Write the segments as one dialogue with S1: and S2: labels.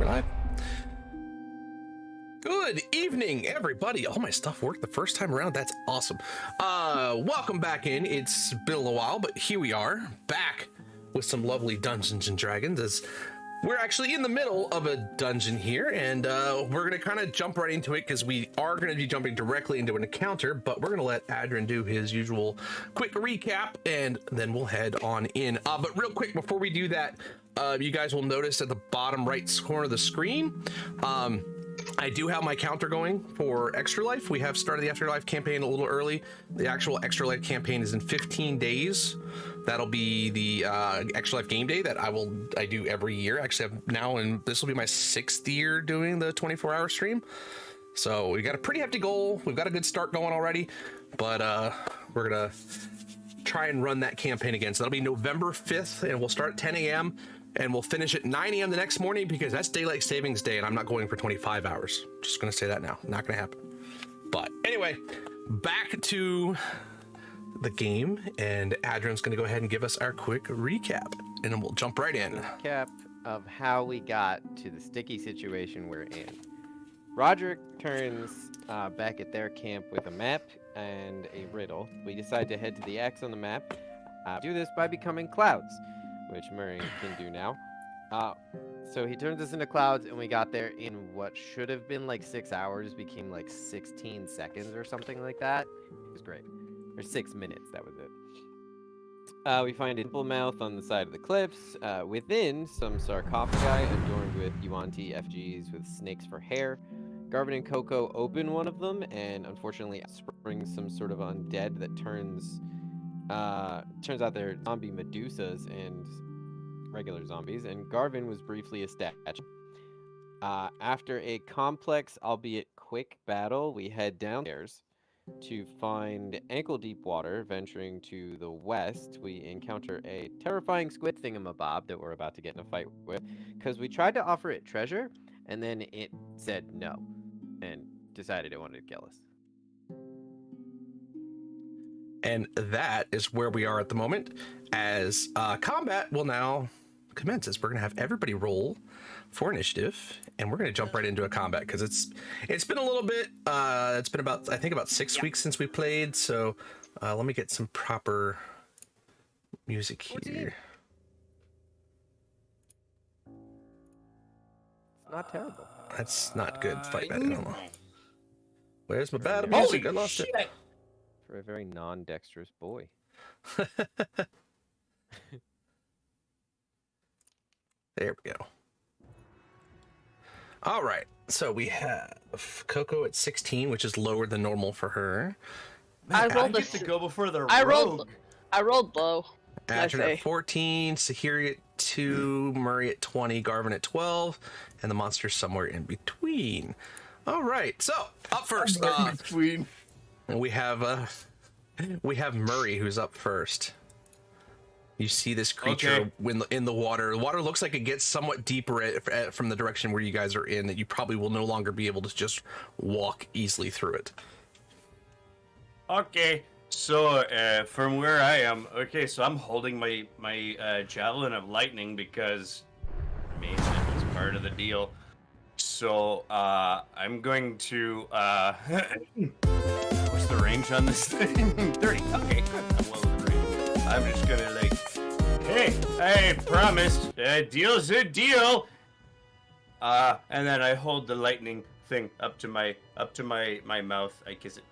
S1: We're live. Good evening, everybody. All my stuff worked the first time around. That's awesome. Welcome back in. It's been a little while, but here we are, back with some lovely Dungeons and Dragons. As we're actually in the middle of a dungeon here, and we're going to kind of jump right into it because we are going to be jumping directly into an encounter, but we're going to let Adrian do his usual quick recap, and then we'll head on in. But real quick, before we do that, you guys will notice at the bottom right corner of the screen, I do have my counter going for Extra Life. We have started the Extra Life campaign a little early. The actual Extra Life campaign is in 15 days. That'll be the Extra Life game day that I do every year. Actually, I've now, and this will be my 6th year doing the 24-hour stream. So we got a pretty hefty goal. We've got a good start going already, but we're gonna try and run that campaign again. So that'll be November 5th, and we'll start at 10 a.m. and we'll finish at 9 a.m. the next morning because that's daylight savings day, and I'm not going for 25 hours. Just gonna say that now. Not gonna happen. But anyway, back to the game, and Adrian's gonna go ahead and give us our quick recap, and then we'll jump right in.
S2: Recap of how we got to the sticky situation we're in. Roderick turns back at their camp with a map and a riddle. We decide to head to the X on the map. Do this by becoming clouds, which Murray can do now. So he turns us into clouds, and we got there in what should have been like 6 hours, became like 16 seconds or something like that. It was great. Or 6 minutes, that was it. We find a temple mouth on the side of the cliffs. Within, some sarcophagi adorned with Yuan-Ti effigies with snakes for hair. Garvin and Coco open one of them, and unfortunately springs some sort of undead that turns out they're zombie Medusas and regular zombies, and Garvin was briefly a statue. After a complex, albeit quick battle, we head downstairs to find ankle-deep water. Venturing to the west, we encounter a terrifying squid thingamabob that we're about to get in a fight with, because we tried to offer it treasure, and then it said no, and decided it wanted to kill us.
S1: And that is where we are at the moment, as combat will now commence. We're going to have everybody roll for initiative, and we're going to jump right into a combat because it's been a little bit. It's been about, I think, about 6 weeks since we played. So let me get some proper music here.
S2: It's not terrible.
S1: That's not good. Fight back. I don't know. Where's my battle music? I lost it.
S2: For a very non-dexterous boy.
S1: There we go. All right. So we have Coco at 16, which is lower than normal for her.
S3: I
S4: I get to go before the
S3: I
S4: rogue.
S3: rolled low.
S1: Adrian at 14, Sahiri at 2, Murray at 20, Garvin at 12, and the monster's somewhere in between. All right. So up first,
S4: Between.
S1: and we have Murray, who's up first. You see this creature in the water. The water looks like it gets somewhat deeper from the direction where you guys are in, that you probably will no longer be able to just walk easily through it.
S4: Okay, so from where I am, so I'm holding my javelin of lightning because it was part of the deal. So I'm going to what's the range on this thing? 30. Okay, good. I'm well in range. I'm just gonna hey, I promised. A deal's a deal. And then I hold the lightning thing up to my mouth. I kiss it,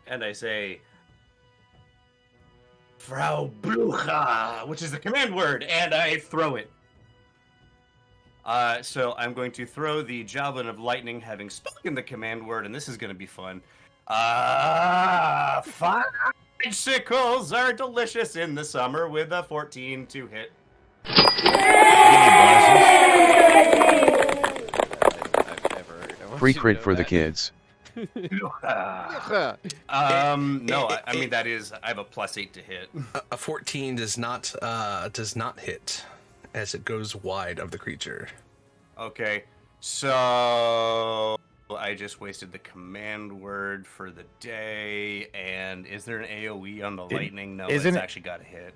S4: and I say, "Frau Brucha," which is the command word, and I throw it. So I'm going to throw the javelin of lightning, having spoken the command word, and this is going to be fun. Fire sickles are delicious in the summer with a 14 to hit.
S5: Free crit for the kids.
S4: No, I mean that is, I have a +8 to hit.
S1: A 14 does not hit, as it goes wide of the creature.
S4: Okay, so I just wasted the command word for the day. And is there an AoE on the lightning? No, it's actually got a hit.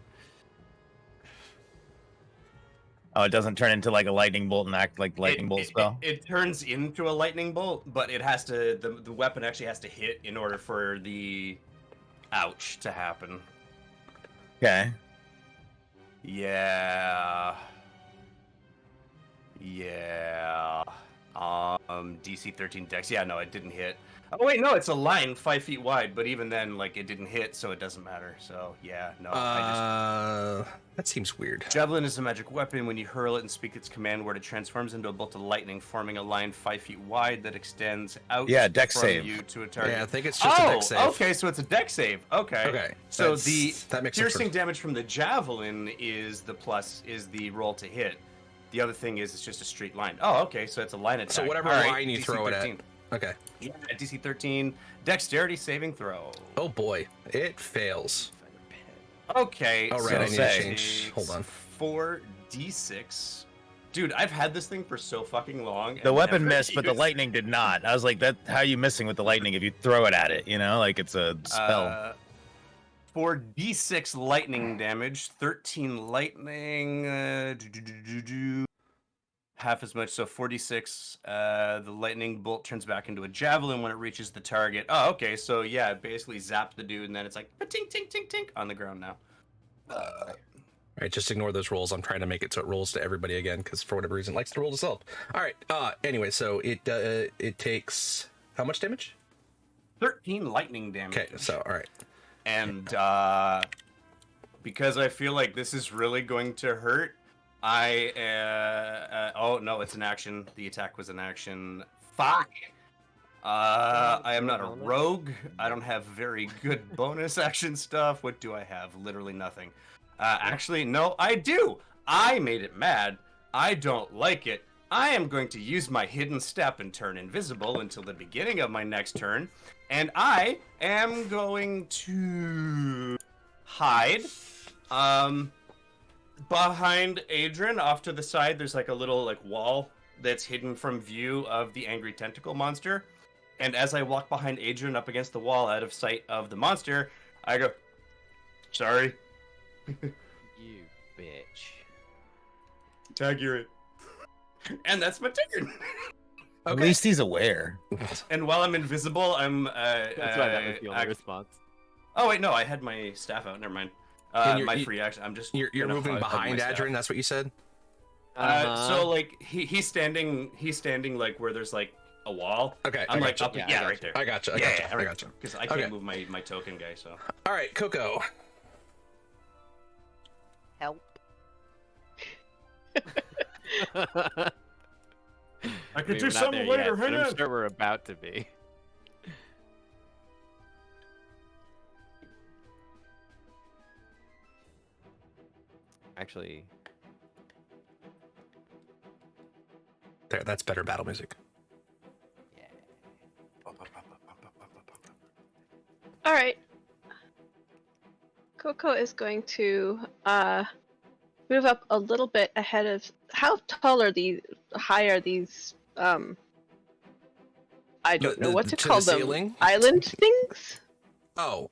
S6: Oh, it doesn't turn into like a lightning bolt and act like lightning bolt spell.
S4: It turns into a lightning bolt, but it has to. The weapon actually has to hit in order for the ouch to happen.
S6: Okay.
S4: Yeah. Yeah. DC 13 Dex. Yeah, no, it didn't hit. Oh wait, no, it's a line 5 feet wide, but even then, like, it didn't hit, so it doesn't matter. So yeah, no.
S1: That seems weird.
S4: Javelin is a magic weapon. When you hurl it and speak its command word, it transforms into a bolt of lightning, forming a line 5 feet wide that extends out
S6: Dex
S4: from
S6: save.
S4: you to a target.
S1: Yeah, I think it's just a dex save.
S4: Okay, so it's a dex save. Okay.
S1: Okay.
S4: So
S1: that makes
S4: piercing
S1: sense.
S4: damage from the javelin is the roll to hit. The other thing is it's just a straight line. Oh, okay, so it's a line attack.
S1: So whatever
S4: All right,
S1: line you
S4: DC
S1: throw
S4: 13.
S1: it at. Okay.
S4: Yeah, DC 13, dexterity saving throw.
S1: Oh boy, it fails.
S4: Okay.
S1: Oh, right,
S4: so
S1: I need to
S6: say-
S1: change. Hold on.
S4: 4d6. Dude, I've had this thing for so fucking long.
S6: The
S4: and
S6: weapon
S4: never
S6: missed, but the
S4: used-
S6: lightning did not. I was like, "That how are you missing with the lightning if you throw it at it? You know, like it's a spell."
S4: 4d6 lightning damage, 13 lightning, half as much, so 46. The lightning bolt turns back into a javelin when it reaches the target. Oh, okay, so yeah, it basically zapped the dude, and then it's like tink, tink, tink, tink on the ground now.
S1: All right, just ignore those rolls. I'm trying to make it so it rolls to everybody again because for whatever reason it likes to roll to self. All right. Anyway, so it takes how much damage?
S4: 13 lightning damage.
S1: Okay. So all right.
S4: And because I feel like this is really going to hurt, oh no, it's an action. The attack was an action. Fuck. I am not a rogue. I don't have very good bonus action stuff. What do I have? Literally nothing. Actually, no, I do. I made it mad. I don't like it. I am going to use my hidden step and turn invisible until the beginning of my next turn. And I am going to hide behind Adrian off to the side. There's like a little like wall that's hidden from view of the angry tentacle monster. And as I walk behind Adrian up against the wall out of sight of the monster, I go, sorry.
S2: You bitch.
S4: Tag you're it. And that's my turn.
S6: At least he's aware.
S4: And while I'm invisible, I'm
S2: That's why that was the only response.
S4: Oh wait, no, I had my staff out. Never mind.
S1: And
S4: My free action. I'm just.
S1: You're
S4: gonna
S1: moving
S4: hug
S1: behind
S4: my staff.
S1: Adrian. That's what you said.
S4: So like he's standing like where there's like a wall.
S1: Okay.
S4: I'm
S1: I
S4: like
S1: gotcha.
S4: up. Yeah, right there.
S1: I gotcha. I
S4: Yeah,
S1: gotcha.
S4: yeah,
S1: I
S4: right.
S1: gotcha.
S4: Because I can't
S1: Okay.
S4: move my token guy. So.
S1: All right, Coco.
S3: Help.
S4: I
S2: I mean, we're not there yet, but I'm sure we're about to be. Actually,
S1: There. That's better battle music.
S3: All right. Coco is going to move up a little bit ahead of. How tall are these? High are these? I don't know what to
S1: to
S3: call
S1: the
S3: them.
S1: ceiling?
S3: Island things.
S1: Oh,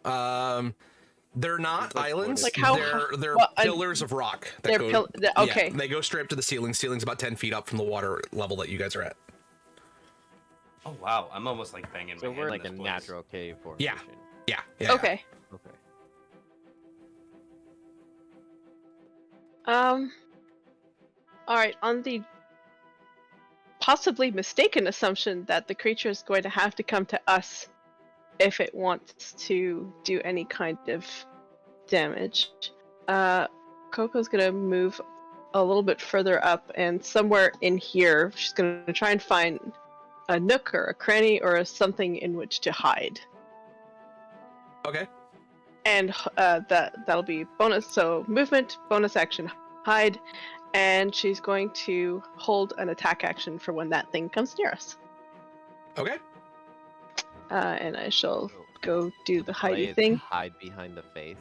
S1: they're not islands.
S3: Like how-
S1: they're
S3: well,
S1: pillars of rock. That
S3: They're
S1: go,
S3: okay.
S1: Yeah, they go straight up to the ceiling. Ceiling's about 10 feet up from the water level that you guys are at.
S4: Oh wow, I'm almost like banging.
S2: so
S4: my
S2: we're
S4: head
S2: like a
S4: in this place.
S2: natural cave formation.
S1: Yeah. Yeah.
S3: Okay.
S2: Okay.
S3: All right. On the possibly mistaken assumption that the creature is going to have to come to us if it wants to do any kind of damage, Coco's gonna move a little bit further up, and somewhere in here, she's gonna try and find a nook or a cranny or something in which to hide.
S1: Okay.
S3: And that'll be bonus. So movement, bonus action, hide, and she's going to hold an attack action for when that thing comes near us.
S1: Okay.
S3: And I shall go do the
S2: Play
S3: hidey
S2: it
S3: thing.
S2: Hide behind the face.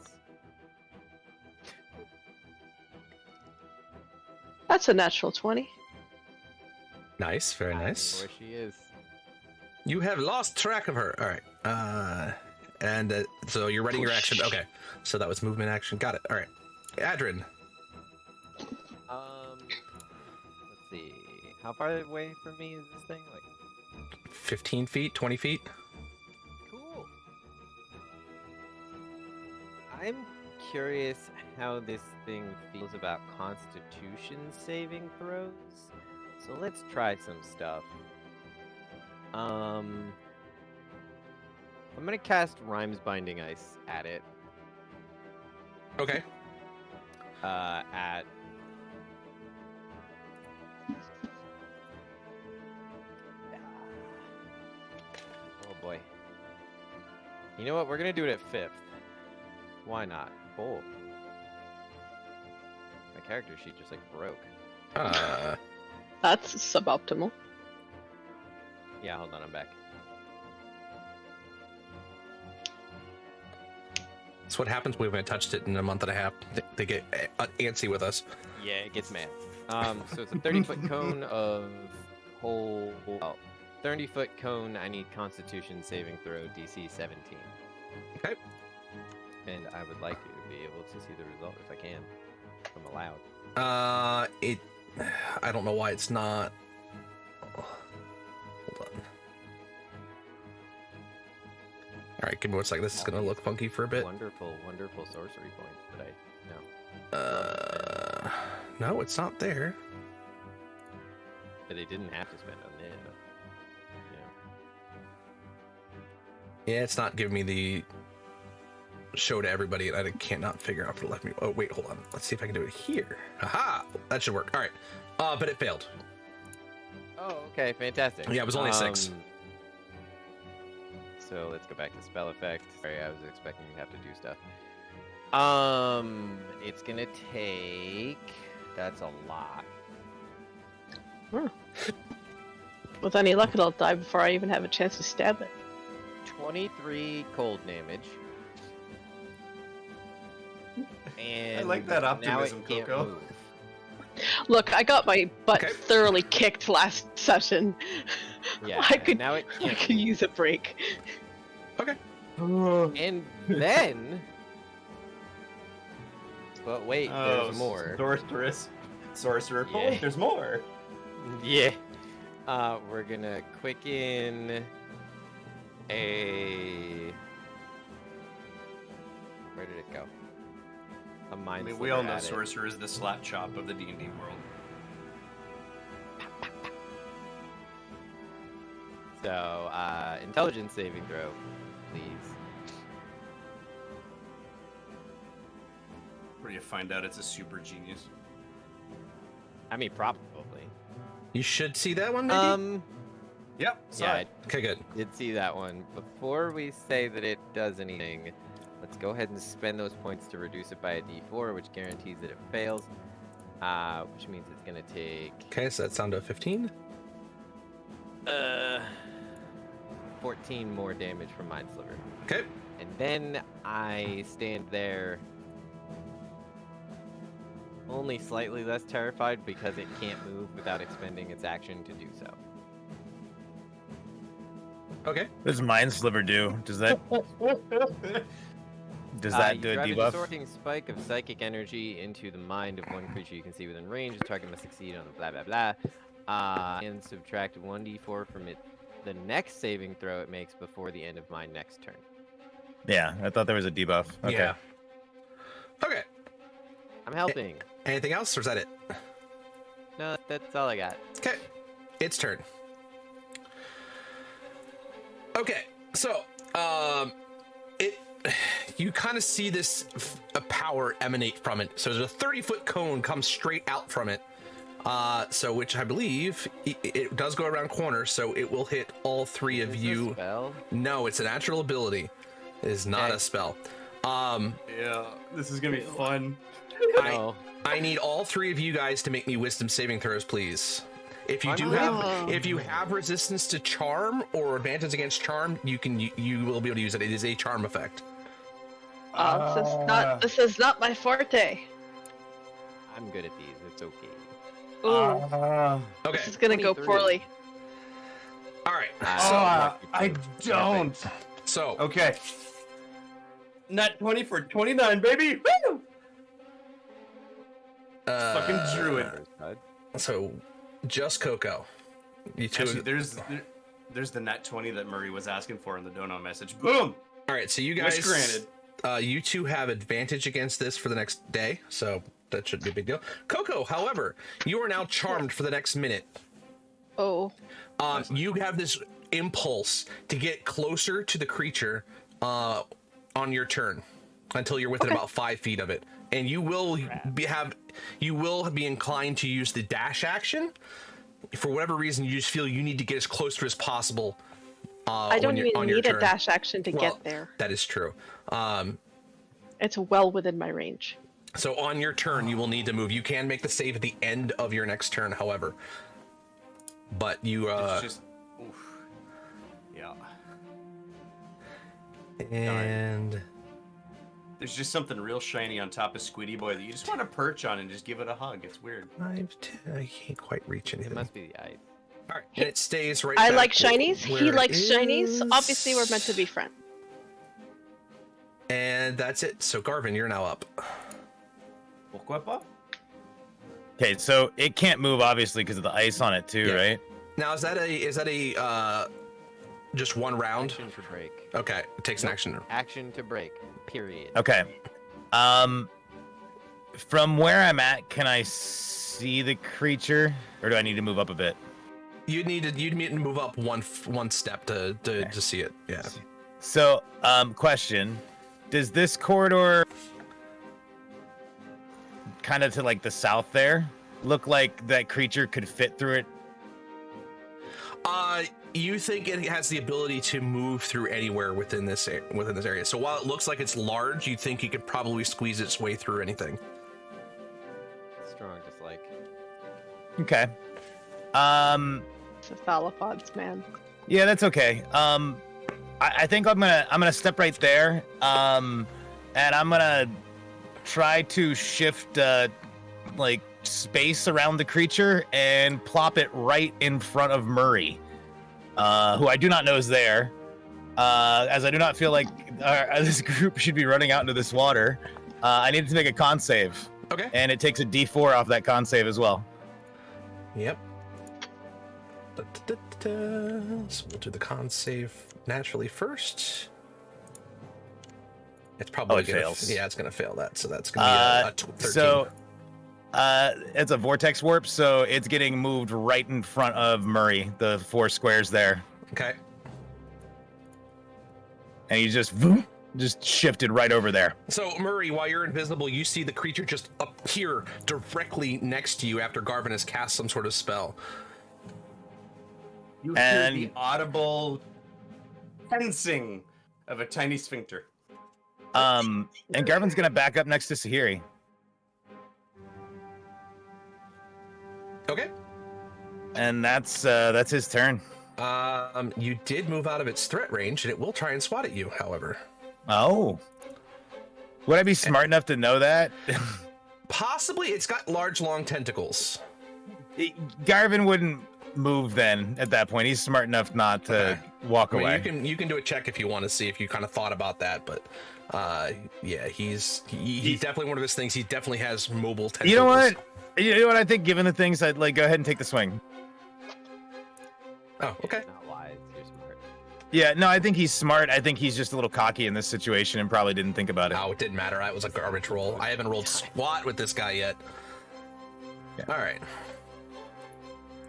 S3: That's a natural 20.
S1: Nice. Very nice.
S2: Where she is.
S1: You have lost track of her. All right. And so you're readying your action. Okay. So that was movement action. Got it. All right. Adrian.
S2: see. How far away from me is this thing? Like,
S1: 15 feet, 20 feet.
S2: cool. I'm curious how this thing feels about Constitution saving throws. So let's try some stuff. I'm gonna cast Rhymes Binding Ice at it.
S1: Okay.
S2: At oh boy. You know what? We're gonna do it at 5th. Why not? Oh. My character sheet just like broke.
S3: That's suboptimal.
S2: Yeah, hold on, I'm back.
S1: That's what happens when we haven't touched it in a month and a half. They get antsy with us.
S2: Yeah, it gets mad. So it's a 30-foot cone of whole. Oh, 30-foot cone. I need Constitution saving throw DC 17.
S1: Okay.
S2: And I would like you to be able to see the result if I can. If I'm allowed.
S1: I don't know why it's not. Hold on. All right, give me one second. This is gonna look funky for a bit.
S2: Wonderful, wonderful sorcery points that I know.
S1: No, it's not there.
S2: That I didn't have to spend on this.
S1: Yeah, it's not giving me the show to everybody, and I cannot figure out if it left me. Oh wait, hold on. Let's see if I can do it here. Haha, that should work. All right, but it failed.
S2: Oh, okay, fantastic.
S1: Yeah, it was only 6.
S2: So let's go back to spell effect. Sorry, I was expecting you to have to do stuff. It's gonna take. That's a lot.
S3: With any luck, it'll die before I even have a chance to stab it.
S2: 23 cold damage. And
S4: I like that
S2: now
S4: optimism,
S2: it can't
S4: Coco.
S2: move.
S3: Look, I got my butt
S1: Okay.
S3: thoroughly kicked last session.
S2: Yeah,
S3: I could,
S2: now it
S3: I
S2: can't
S3: could use a break.
S1: Okay.
S2: And then. But wait,
S4: Oh,
S2: there's more.
S4: Sorcerer
S2: Yeah.
S4: point. There's more.
S2: Yeah. We're gonna quicken a. Where did it go? A
S4: I
S2: mind.
S4: mean, we
S2: Sliver
S4: all know
S2: at it.
S4: sorcerer is the slap chop of the D&D world.
S2: So, intelligence saving throw, please.
S4: Where you find out it's a super genius.
S2: I mean, probably.
S1: You should see that one, maybe.
S4: Yep. Saw
S2: Yeah,
S4: it.
S1: Okay, good.
S2: I did see that one. Before we say that it does anything, let's go ahead and spend those points to reduce it by a d4, which guarantees that it fails. Which means it's gonna take
S1: Okay, so that's down to 15.
S2: 14 more damage from Mind Sliver.
S1: Okay.
S2: And then I stand there only slightly less terrified because it can't move without expending its action to do so.
S1: Okay.
S6: What does Mind Sliver do? Does that do
S2: You
S6: a
S2: drive
S6: debuff?
S2: distorting spike of psychic energy into the mind of one creature you can see within range. The target must succeed on the blah blah blah. And subtract 1d4 from it the next saving throw it makes before the end of my next turn.
S6: Yeah, I thought there was a debuff. Okay.
S1: Yeah. Okay.
S2: I'm helping.
S1: Anything else, or is that it?
S2: No, that's all I got.
S1: Okay. Its turn. Okay. So, you kind of see this power emanate from it. So there's a 30-foot cone comes straight out from it. So which I believe it does go around corners, so it will hit all 3 of
S2: Is this
S1: you.
S2: a spell?
S1: No, it's a natural ability. It is not
S2: Okay.
S1: a spell.
S4: Yeah, this is gonna be fun.
S2: No.
S1: I need all 3 of you guys to make me wisdom saving throws, please. If you
S2: I'm
S1: do
S2: ready.
S1: have, if you have resistance to charm or advantage against charm, you will be able to use it. It is a charm effect.
S3: This is not my forte.
S2: I'm good at these. It's okay.
S3: Ooh,
S1: Okay.
S3: this is gonna go
S2: 23.
S3: poorly.
S1: All right.
S4: I don't.
S1: So
S4: Okay. Nat 20 for 29, baby. Woo! Fucking druid.
S1: So just Coco. You two.
S4: Actually, there's the net 20 that Murray was asking for in the dono message. Boom.
S1: All right, so you guys.
S4: Wish granted.
S1: You two have advantage against this for the next day, so that shouldn't be a big deal. Coco, however, you are now charmed for the next minute.
S3: Oh.
S1: You have this impulse to get closer to the creature on your turn until you're within about 5 feet of it, and you will be inclined to use the dash action. For whatever reason, you just feel you need to get as close as possible.
S3: I don't even need a dash action to get there.
S1: That is true.
S3: It's well within my range.
S1: So on your turn, you will need to move. You can make the save at the end of your next turn, however. But you
S4: It's just, oof. Yeah.
S1: and
S4: There's just something real shiny on top of Squiddy Boy that you just want to perch on and just give it a hug. It's weird.
S1: I can't quite reach anything.
S2: It must be the ice.
S1: All right, and it stays right.
S3: I
S1: back
S3: like shinies.
S1: where
S3: He
S1: it
S3: likes shinies.
S1: is.
S3: Obviously, we're meant to be friends.
S1: And that's it. So Garvin, you're now up.
S4: Pourquoi pas?
S6: Okay, so it can't move obviously because of the ice on it too,
S1: Yeah.
S6: right?
S1: Now is that a just one round?
S2: Action to break.
S1: Okay, it takes an action.
S2: Action to break. Period.
S6: Okay. From where I'm at, can I see the creature, or do I need to move up a bit?
S1: You'd need to move up one step to see it. Yeah.
S6: So, question: does this corridor, kind of to like the south there, look like that creature could fit through it?
S1: You think it has the ability to move through anywhere within this area. So while it looks like it's large, you think it could probably squeeze its way through anything.
S2: Strong dislike.
S6: Okay.
S3: Cephalopods, man.
S6: Yeah, that's okay. I think I'm gonna step right there. And I'm gonna try to shift like space around the creature and plop it right in front of Murray, who I do not know is there. As I do not feel like this group should be running out into this water. I need to make a con save.
S1: Okay.
S6: And it takes a D4 off that con save as well.
S1: Yep. So we'll do the con save naturally first. It's probably
S6: it fails.
S1: Yeah, it's gonna fail that. So that's gonna be a 13.
S6: So, it's a vortex warp, so it's getting moved right in front of Murray, the 4 squares there,
S1: Okay.
S6: and he just shifted right over there.
S1: So Murray, while you're invisible, you see the creature just appear directly next to you after Garvin has cast some sort of spell.
S4: You
S6: And-
S4: hear the audible tensing of a tiny sphincter.
S6: And Garvin's gonna back up next to Sahiri.
S1: Okay.
S6: And that's his turn.
S1: You did move out of its threat range, and it will try and swat at you. However,
S6: Oh, would I be smart enough to know that?
S1: possibly it's got large, long tentacles.
S6: Garvin wouldn't move then. At that point, he's smart enough not to walk
S1: I mean,
S6: away.
S1: you can do a check if you want to see if you kind of thought about that, but yeah, he's definitely one of his things. He definitely has mobile tentacles.
S6: You know what? You know what? I think given the things, I'd like go ahead and take the swing.
S1: Oh, okay.
S2: Not wise. You're smart.
S6: Yeah, no, I think he's smart. I think he's just a little cocky in this situation and probably didn't think about it.
S1: No, it didn't matter. It was a garbage roll. I haven't rolled squat with this guy yet.
S6: Yeah.
S1: All right.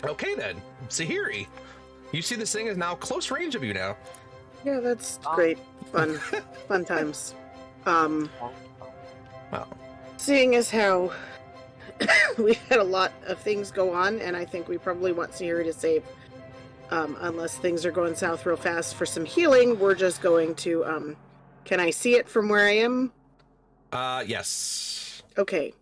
S1: Okay then, Sahiri, you see this thing is now close range of you now.
S7: Yeah, that's great. Fun times.
S1: Wow.
S7: Seeing as how we've had a lot of things go on, and I think we probably want Sahiri to save. Unless things are going south real fast for some healing, we're just going to, can I see it from where I am?
S1: Yes.
S7: Okay.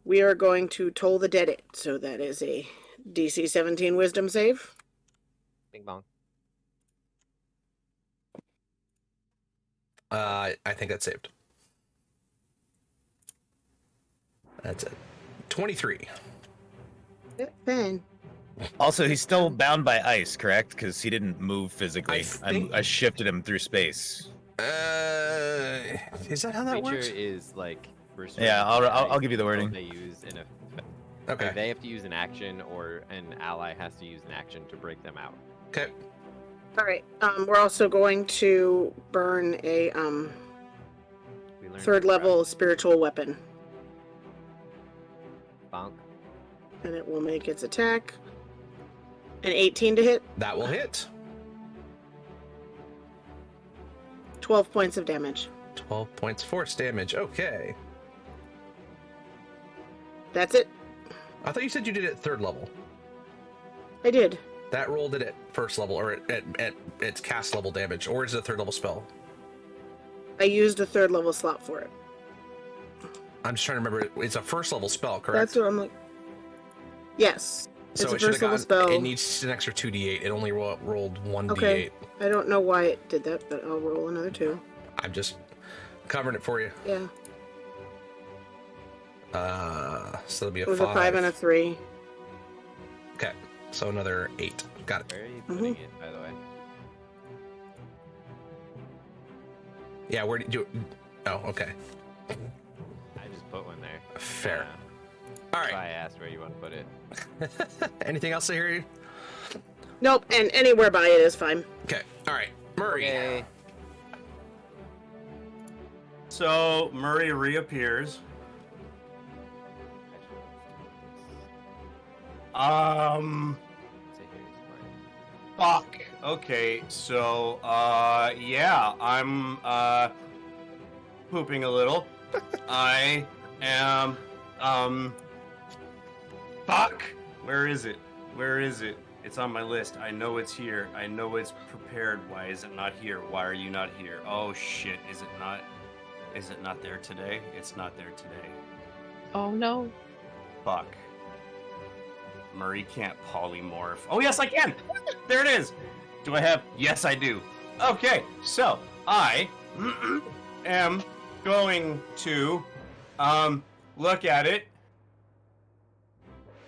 S7: We are going to toll the dead it. So that is a DC 17 wisdom save.
S2: Bing bong.
S1: I think that's saved. That's it. 23.
S7: Yeah, fine.
S6: Also, he's still bound by ice, correct? Because he didn't move physically.
S1: I think-
S6: I shifted him through space.
S1: Is that how that
S2: Creature
S1: works?
S2: is like.
S6: Yeah, I'll give you the wording.
S2: They use in a.
S1: Okay.
S2: Like, they have to use an action, or an ally has to use an action to break them out.
S1: Okay.
S7: All right. We're also going to burn a
S2: We learned
S7: third
S2: to
S7: level spiritual weapon,
S2: bonk.
S7: and it will make its attack. An 18 to hit,
S1: That will hit.
S7: 12 points of damage.
S1: 12 points force damage. Okay.
S7: That's it.
S1: I thought you said you did it third level.
S7: I did.
S1: That rolled it at first level, or at its cast level damage, or is it a third level spell?
S7: I used a third level slot for it.
S1: I'm just trying to remember. It's a first level spell, correct?
S7: That's what I'm like. Yes. It's
S1: So
S7: a
S1: it should have
S7: first level
S1: gotten.
S7: spell.
S1: It needs an extra 2d8. It only rolled 1d8.
S7: Okay. I don't know why it did that, but I'll roll another 2.
S1: I'm just covering it for you.
S7: Yeah.
S1: So it'll be a
S7: It was
S1: 5.
S7: a 5 and a 3.
S1: Okay. So another 8. Got it.
S2: Where are you putting it, by the way?
S1: Yeah. Where did you? Oh, okay.
S2: I just put one there.
S1: Fair.
S2: All
S1: All
S2: right.
S1: right.
S2: I asked where you want to put it.
S1: Anything else I hear you?
S7: Nope, and anywhere by it is fine.
S1: Okay. All right. Murray.
S2: Okay.
S4: So Murray reappears. Fuck. Okay, so yeah, I'm pooping a little. I am fuck. Where is it? Where is it? It's on my list. I know it's here. I know it's prepared. Why is it not here? Why are you not here? Oh shit, is it not? Is it not there today? It's not there today.
S3: Oh no.
S4: Fuck. Murray can't polymorph. Oh yes, I can. There it is. Do I have? Yes, I do. Okay, so I am going to look at it.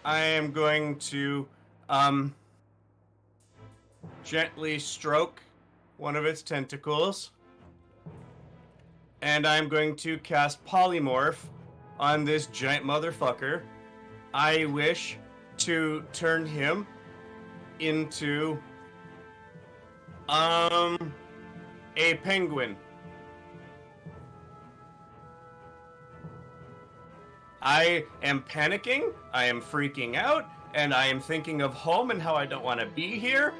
S4: I am going to gently stroke one of its tentacles, and I'm going to cast polymorph on this giant motherfucker. I wish to turn him into a penguin. I am panicking, I am freaking out, and I am thinking of home and how I don't want to be here.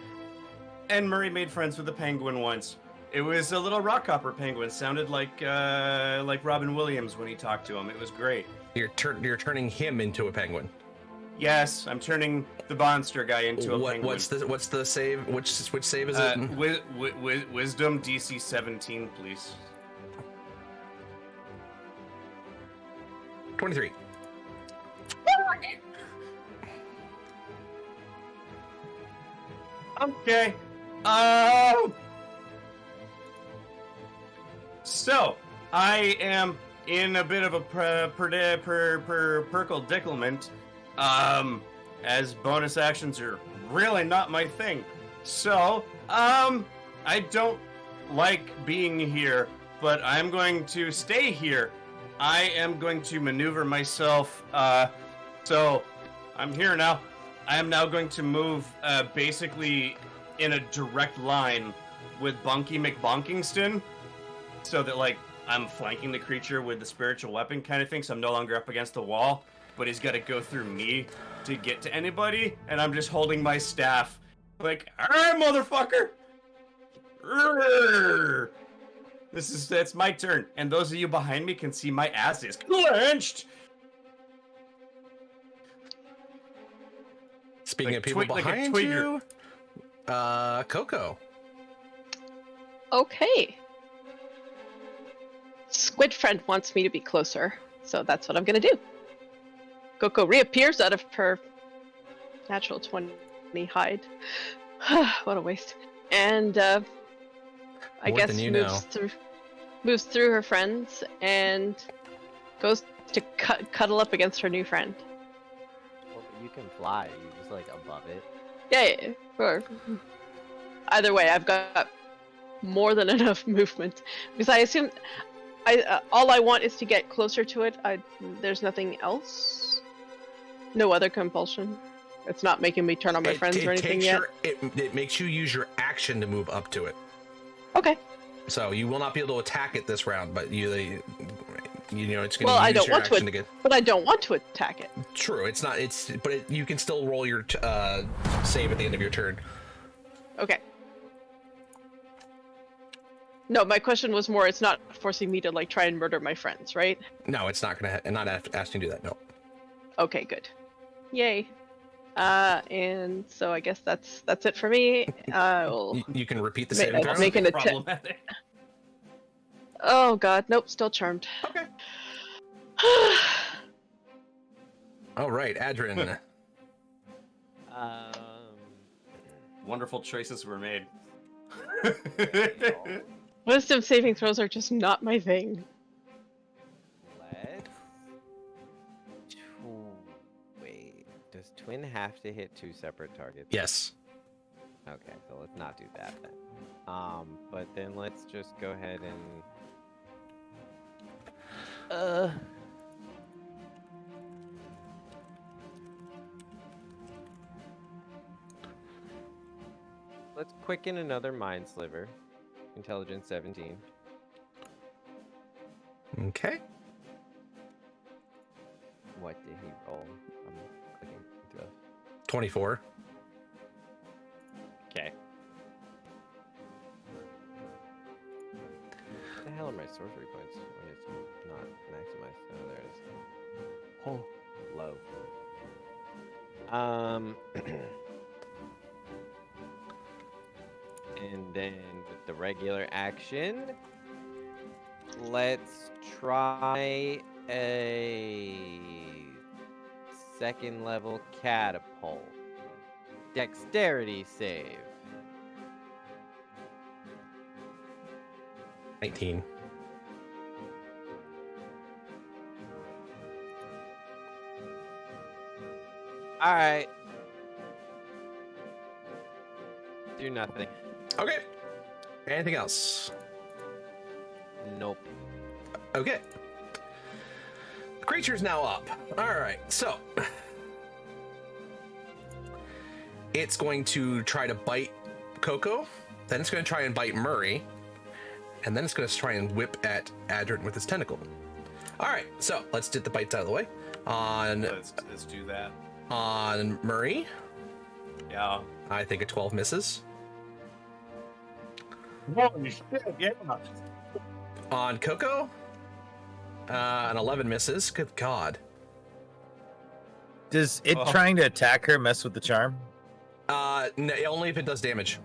S4: And Murray made friends with a penguin once. It was a little rockhopper penguin. Sounded like Robin Williams when he talked to him. It was great.
S1: You're turning him into a penguin.
S4: Yes, I'm turning the monster guy into a penguin.
S1: What's the save? Which save is it?
S4: Wisdom DC 17, please.
S1: 23.
S4: Okay. So I am in a bit of a perkle-dicklement. As bonus actions are really not my thing. So, I don't like being here, but I'm going to stay here. I am going to maneuver myself, so I'm here now. I am now going to move, basically in a direct line with Bunky McBonkingston, so that, like, I'm flanking the creature with the spiritual weapon kind of thing, so I'm no longer up against the wall. But he's got to go through me to get to anybody, and I'm just holding my staff, like, alright, motherfucker! That's my turn, and those of you behind me can see my ass is clenched!
S1: Speaking
S4: Like
S1: of people
S4: like a
S1: behind
S4: twigger.
S1: you, Coco.
S3: Okay. Squid Friend wants me to be closer, so that's what I'm gonna do. Coco reappears out of her natural 20 hide. What a waste. And I
S1: More
S3: guess
S1: than you
S3: moves through her friends and goes to cuddle up against her new friend.
S2: Well, you can fly. You just like above it.
S3: Yeah. Or either way, I've got more than enough movement because I assume all I want is to get closer to it. There's nothing else. No other compulsion. It's not making me turn on my friends or anything
S1: takes
S3: yet.
S1: It makes you use your action to move up to it.
S3: Okay.
S1: So you will not be able to attack it this round, but you know it's going
S3: Well,
S1: to
S3: I
S1: use
S3: don't
S1: your
S3: want to
S1: action to get.
S3: But I don't want to attack it.
S1: True, it's not. But you can still roll your save at the end of your turn.
S3: Okay. No, my question was more. It's not forcing me to like try and murder my friends, right?
S1: No, it's not going to. Not asking you to do that. No.
S3: Okay, good. Yay. And so I guess that's it for me.
S1: You can repeat the
S3: Ma-
S1: saving throw.
S3: make an attempt.
S4: Problematic.
S3: Oh god, nope, still charmed.
S1: Okay. All right, Adrian.
S4: Wonderful choices were made.
S3: Wisdom saving throws are just not my thing.
S2: Let's. Wait. Does twin have to hit 2 separate targets?
S1: Yes.
S2: Okay, so let's not do that then. But then let's just go ahead and. Let's quicken another mind sliver. Intelligence 17.
S1: Okay.
S2: What did he roll? I'm clicking through.
S1: 24.
S2: Okay. What the hell are my sorcery points when it's not maximized? Oh, there it is. Oh, low. And then with the regular action, let's try a 2nd level catapult. Dexterity save.
S1: 19.
S2: Alright. Do nothing.
S1: Okay. Anything else?
S2: Nope.
S1: Okay. The creature's now up. All right, so it's going to try to bite Coco, then it's going to try and bite Murray, and then it's going to try and whip at Adrian with its tentacle. All right, so let's get the bites out of the way.
S4: Let's do that.
S1: On Murray,
S4: Yeah.
S1: I think a 12 misses.
S6: Holy shit! Yeah.
S1: On Coco, an 11 misses. Good God.
S6: Does it
S4: Oh.
S6: trying to attack her mess with the charm?
S1: No, only if it does damage.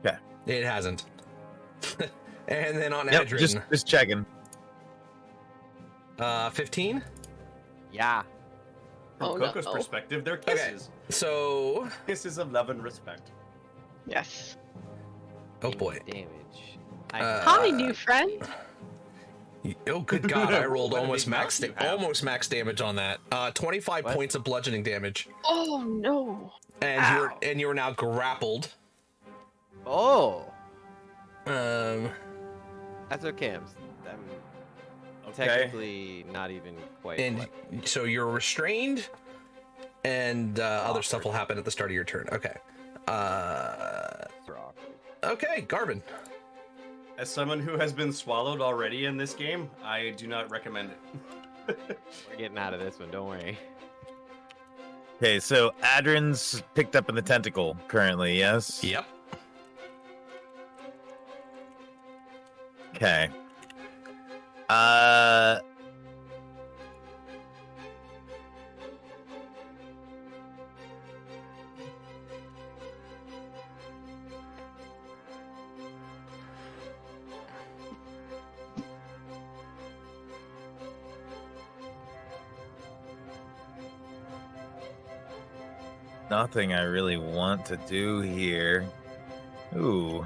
S6: Okay.
S1: It hasn't. And then on
S6: Yep,
S1: Adrian,
S6: just checking.
S1: 15.
S2: Yeah.
S4: From
S3: Oh,
S4: Coco's
S3: no.
S4: perspective, they're
S1: Okay.
S4: kisses.
S1: So,
S4: Kisses of love and respect.
S3: Yes.
S1: oh boy.
S2: Damage.
S3: Hi, new friend.
S1: Oh good God! I rolled
S4: What a
S1: almost
S4: big
S1: max,
S4: mouth you have.
S1: almost max damage on that. 25
S2: What?
S1: points of bludgeoning damage,
S3: Oh no.
S1: and
S3: Ow.
S1: you are now grappled.
S2: Oh,
S1: Um,
S2: that's okay. I'm
S4: Okay.
S2: technically not even quite.
S1: and
S2: left.
S1: so you're restrained, and other stuff will happen at the start of your turn. Okay.
S2: Super awkward.
S1: Okay, Garvin.
S4: As someone who has been swallowed already in this game, I do not recommend it.
S2: We're getting out of this one. Don't worry.
S6: Okay, so Adrian's picked up in the tentacle currently, yes?
S1: Yep.
S6: Okay. Nothing I really want to do here. Ooh.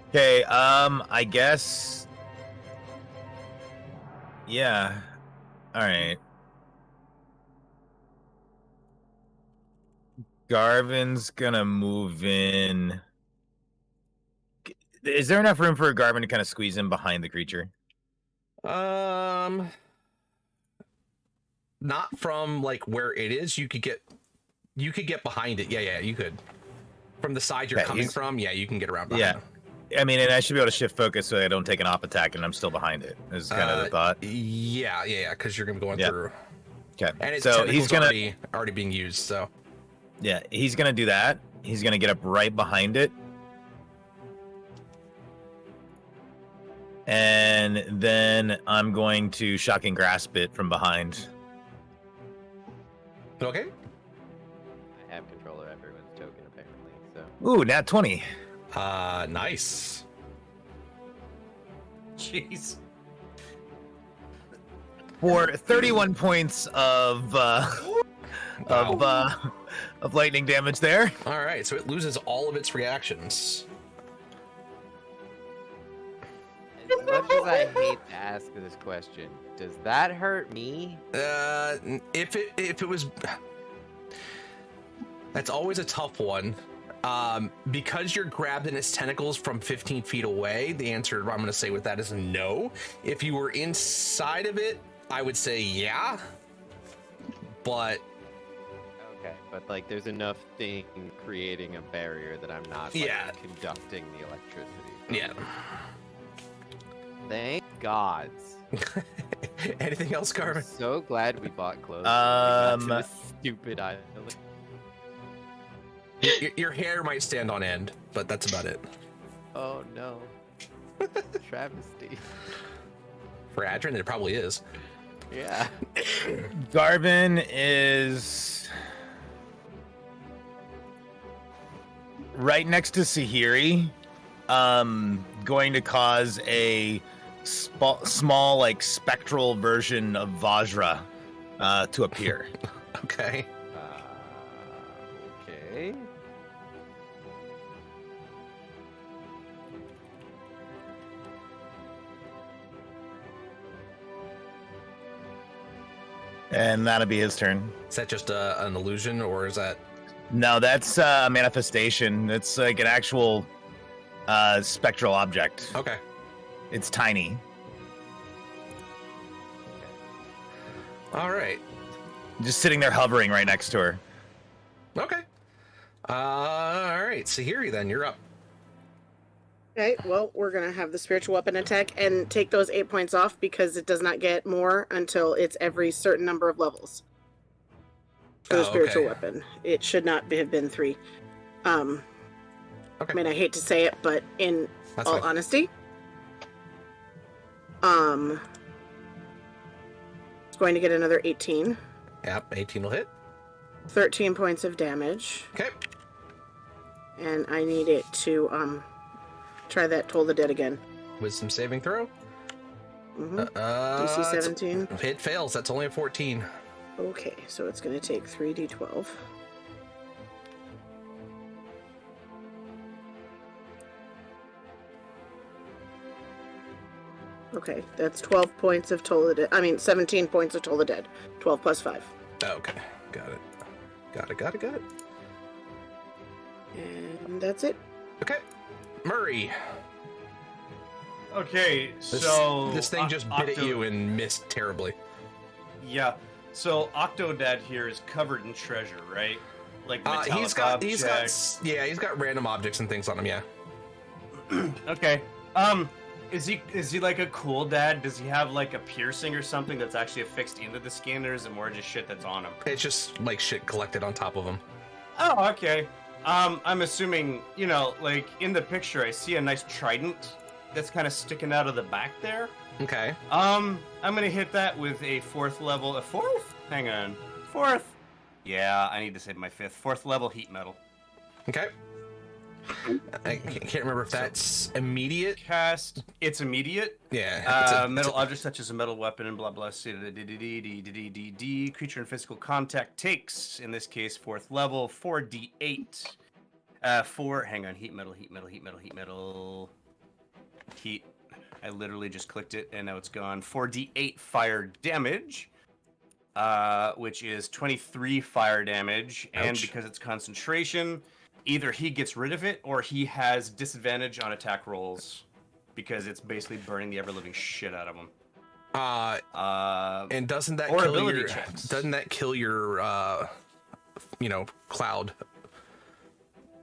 S6: Okay, I guess. Yeah. All right. Garvin's gonna move in. Is there enough room for Garvin to kind of squeeze in behind the creature?
S1: not from like where it is. You could get behind it. Yeah, you could. From the side you're
S6: Okay,
S1: coming
S6: he's-
S1: from, yeah, you can get around behind
S6: Yeah.
S1: him.
S6: I mean, and I should be able to shift focus so I don't take an op attack and I'm still behind it. Is kind of the thought.
S1: Yeah, because you're gonna be going
S6: Yeah.
S1: through.
S6: Okay.
S1: And it's
S6: So he's gonna
S1: already being used. So
S6: he's gonna do that. He's gonna get up right behind it. And then I'm going to shocking grasp it from behind.
S1: okay.
S2: I have control of everyone's token apparently. So
S6: Ooh, nat 20.
S1: Nice.
S4: Jeez.
S6: For 31 points of lightning damage there.
S1: All right, so it loses all of its reactions.
S2: as much as I hate to ask this question, does that hurt me?
S1: If it was, that's always a tough one. Because you're grabbed in its tentacles from 15 feet away, the answer I'm going to say with that is no. If you were inside of it, I would say yeah. But
S2: Okay, but like there's enough thing creating a barrier that I'm not like,
S1: Yeah.
S2: conducting the electricity.
S1: yeah.
S2: Thank gods.
S1: Anything else,
S2: I'm
S1: Carmen?
S2: so glad we bought clothes.
S6: Um,
S2: Stupid island.
S1: Your hair might stand on end, but that's about it.
S2: Oh no. Travesty.
S1: For Adrian, it probably is.
S2: Yeah.
S6: Garvin is right next to Sahiri. Going to cause a small, like spectral version of Vajra to appear.
S1: Okay.
S2: Okay.
S6: And that'll be his turn.
S1: Is that just an illusion, or is that?
S6: No, that's a manifestation. It's like an actual spectral object.
S1: Okay.
S6: It's tiny.
S1: All right.
S6: Just sitting there hovering right next to her.
S1: Okay. All right. Sahiri, then you're up.
S7: Okay, well, we're gonna have the spiritual weapon attack and take those 8 points off because it does not get more until it's every certain number of levels. For the
S1: Oh,
S7: spiritual
S1: okay.
S7: weapon, it should not have been 3.
S1: Okay.
S7: I mean, I hate to say it, but in
S1: That's
S7: all
S1: fine.
S7: honesty, it's going to get another 18,
S1: Yep. 18 will hit.
S7: 13 points of damage,
S1: Okay.
S7: and I need it to try that Toll the Dead again.
S1: Wisdom saving throw.
S7: hmm DC
S1: it's-
S7: 17.
S1: It fails. That's only a 14.
S7: Okay, so it's going to take 3d12. Okay, that's 12 points of Toll the Dead. I mean, 17 points of Toll the Dead. 12 plus 5.
S1: Okay. Got it. Got it.
S7: And that's it.
S1: Okay. Murray.
S4: Okay,
S1: This,
S4: so
S1: this thing just bit at
S4: Octo-
S1: you and missed terribly.
S4: Yeah. So Octodad here is covered in treasure, right? Like metallic
S1: He's got
S4: objects.
S1: he's got random objects and things on him. Yeah.
S4: Okay. Is he like a cool dad? Does he have like a piercing or something that's actually affixed into the skin, or is it more just shit that's on him?
S1: It's just like shit collected on top of him.
S4: Oh, okay. I'm assuming, you know, like in the picture, I see a nice trident that's kind of sticking out of the back there.
S1: Okay.
S4: I'm gonna hit that with a 4th level. A 4th? Hang on. 4th. Yeah, I need to save my 5th. 4th level heat metal.
S1: Okay. I can't remember if that's immediate.
S4: Cast. It's immediate.
S1: Yeah.
S4: Metal objects such as a metal weapon and blah blah. Creature in physical contact takes, in this case, 4th level, 4d8. 4. Hang on. Heat metal. Heat. I literally just clicked it and now it's gone. 4d8 fire damage, which is 23 fire damage. And
S1: Ouch.
S4: because it's concentration, either he gets rid of it or he has disadvantage on attack rolls because it's basically burning the ever living shit out of him.
S1: And doesn't that
S4: Or
S1: kill
S4: ability
S1: your,
S4: checks.
S1: doesn't that kill your cloud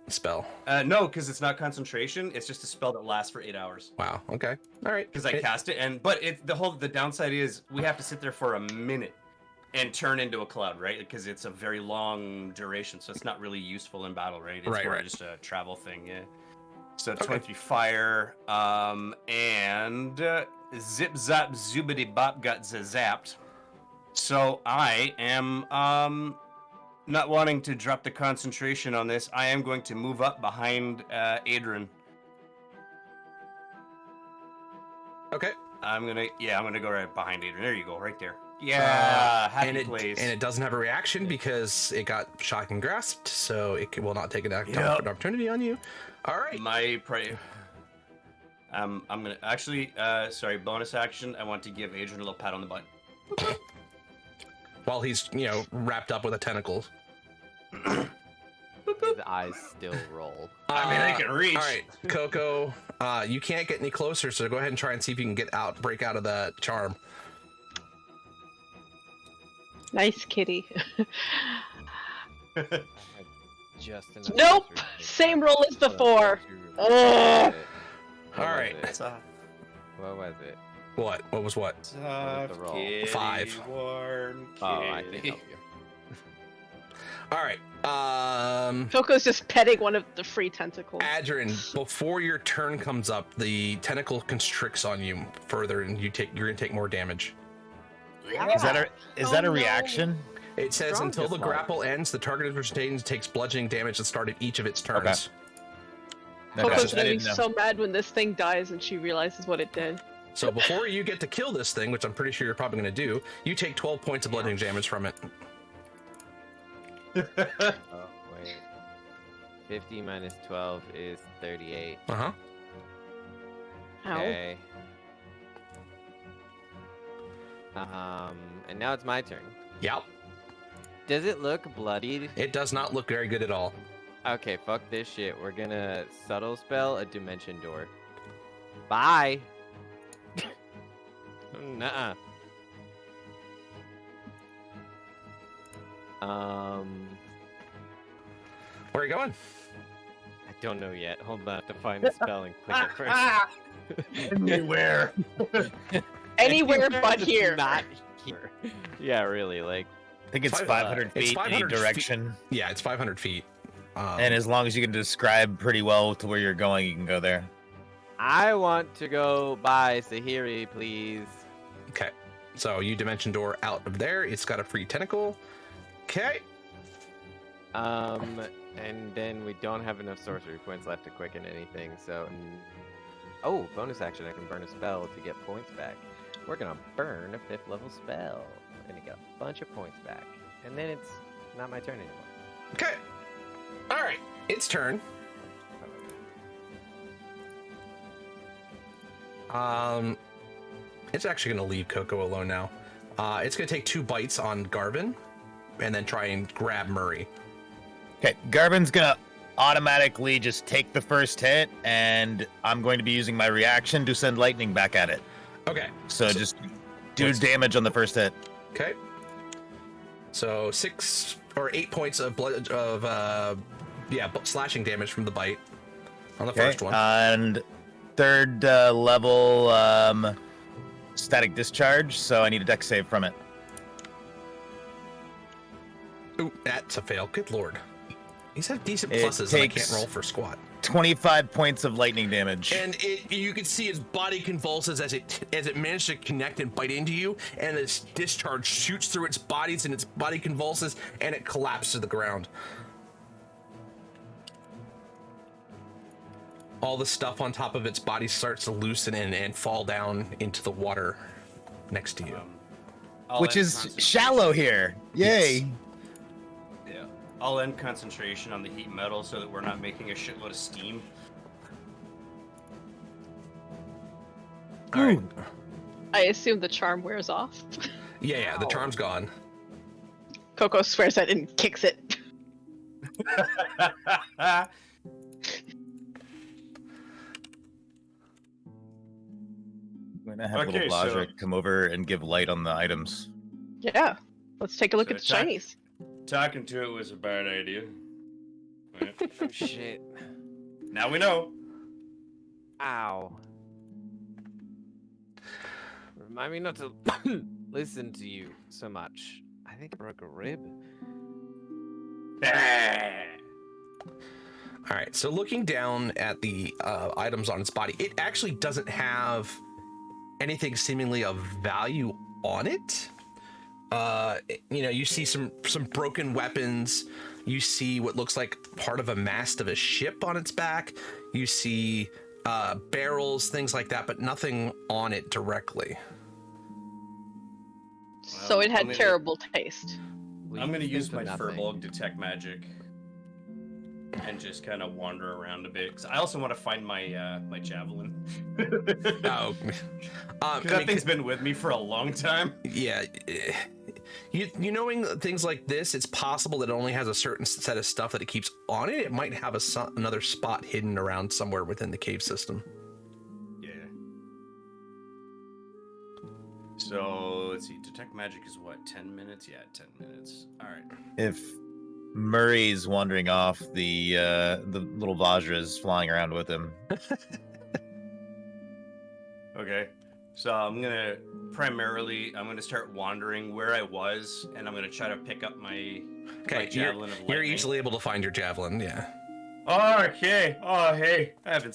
S1: spell?
S4: No, because it's not concentration. It's just a spell that lasts for 8 hours.
S1: Wow. Okay. All right.
S4: Because I cast it, but the downside is we have to sit there for a minute and turn into a cloud, right? Because it's a very long duration, so it's not really useful in battle, right? It's
S1: Right,
S4: more
S1: right.
S4: just a travel thing, yeah. So
S1: Okay.
S4: 23 fire, and zip zap zoobity bop got zapped. So I am not wanting to drop the concentration on this. I am going to move up behind Adrian.
S1: Okay.
S4: I'm gonna go right behind Adrian. There you go, right there. Yeah, happy
S1: and
S4: place.
S1: it doesn't have a reaction because it got shock and grasped, so it will not take an opportunity on you. All right.
S4: My prey. I'm gonna actually, sorry, bonus action. I want to give Adrian a little pat on the butt.
S1: While he's wrapped up with a tentacle.
S2: His eyes still roll.
S4: I mean, I can reach.
S1: All right, Coco, you can't get any closer, so go ahead and try and see if you can break out of that charm.
S3: Nice kitty.
S2: Just enough
S3: Nope!
S2: concentration.
S3: Same roll as
S2: What
S3: before.
S2: was
S3: Ugh.
S2: it?
S1: All right.
S2: What was it?
S1: What? What was what?
S2: What was the roll?
S4: kitty,
S1: 5.
S4: warm
S2: Oh, I can
S4: kitty.
S2: help you.
S1: All right.
S3: Coco's just petting one of the free tentacles.
S1: Adrian, before your turn comes up, the tentacle constricts on you further, and you're gonna take more damage.
S6: Is that a
S3: Oh, no.
S6: reaction?
S1: It says
S2: Strong
S1: until the
S2: dislike.
S1: grapple ends, the target of retains takes bludgeoning damage at the start of each of its turns.
S6: Okay.
S3: Coco's
S6: I
S3: gonna be
S6: didn't know.
S3: so mad when this thing dies and she realizes what it did.
S1: So before you get to kill this thing, which I'm pretty sure you're probably gonna do, you take 12 points of bludgeoning damage from it.
S2: Oh, wait. 50 minus 12 is 38.
S1: Uh-huh.
S3: Ow.
S2: Okay. And now it's my turn.
S1: Yep.
S2: Does it look bloodied?
S1: It does not look very good at all.
S2: Okay, fuck this shit. We're gonna subtle spell a dimension door. Bye. Nuh-uh.
S1: Where are you going?
S2: I don't know yet. Hold on, I have to find the spell and click it first.
S4: Anywhere.
S3: Anywhere but here.
S2: Not here. Yeah, really. Like,
S6: I think it's
S1: Five-
S6: 500
S1: it's
S6: feet in
S1: 500
S6: each
S1: feet.
S6: direction.
S1: Yeah, it's 500 feet.
S6: And as long as you can describe pretty well to where you're going, you can go there.
S2: I want to go by Sahiri, please.
S1: Okay. So you dimension door out of there. It's got a free tentacle. Okay.
S2: And then we don't have enough sorcery points left to quicken anything, so... Oh, bonus action, I can burn a spell to get points back. We're gonna burn a 5th level spell. We're gonna get a bunch of points back. And then it's not my turn anymore.
S1: Okay. All right. Its turn. It's actually going to leave Coco alone now. It's going to take 2 bites on Garvin, and then try and grab Murray.
S6: Okay, Garvin's gonna automatically just take the first hit, and I'm going to be using my reaction to send lightning back at it.
S1: Okay.
S6: So just do
S1: what's-
S6: damage on the first hit.
S1: Okay. So 6 or 8 points of blood of slashing damage from the bite on the
S6: Okay,
S1: first one.
S6: and third level static discharge, so I need a dex save from it.
S1: Ooh, that's a fail. Good lord. These have decent
S6: It
S1: pluses, and I can't
S6: takes-
S1: roll for squat.
S6: 25 points of lightning damage.
S1: And you can see his body convulses as it manages to connect and bite into you, and this discharge shoots through its bodies, and its body convulses, and it collapses to the ground. All the stuff on top of its body starts to loosen and fall down into the water next to you.
S6: Which is shallow here. Yay.
S4: Yeah. I'll end concentration on the heat metal so that we're not making a shitload of steam.
S1: All right.
S3: I assume the charm wears off.
S1: Yeah, the charm's gone.
S3: Coco swears at it and kicks it.
S6: gonna have
S4: Okay,
S6: little
S4: so-
S6: Vajra come over and give light on the items.
S3: Yeah. Let's take a look
S4: So
S3: at the shinies.
S4: Talking to it was a bad idea. Right.
S2: Oh shit.
S4: Now we know.
S2: Ow. Remind me not to listen to you so much. I think I broke a rib.
S1: All right, so looking down at the items on its body, it actually doesn't have anything seemingly of value on it. You know, you see some broken weapons. You see what looks like part of a mast of a ship on its back. You see barrels, things like that, but nothing on it directly.
S3: So it had terrible taste.
S4: I'm gonna use my
S2: nothing.
S4: Furbolg detect magic and just kind of wander around a bit. Cause I also want to find my my javelin.
S1: Oh,
S4: Because that thing's been with me for a long time.
S1: yeah. You knowing things like this, it's possible that it only has a certain set of stuff that it keeps on it. It might have another spot hidden around somewhere within the cave system.
S4: Yeah. So let's see. Detect magic is what? 10 minutes? Yeah, 10 minutes. All right.
S6: If Murray's wandering off, the little Vajra's flying around with him.
S4: Okay. So I'm gonna start wandering where I was, and I'm gonna try to pick up my
S1: Okay,
S4: javelin of
S1: you're
S4: lightning.
S1: easily able to find your javelin. Yeah.
S4: Okay. Oh, hey. I haven't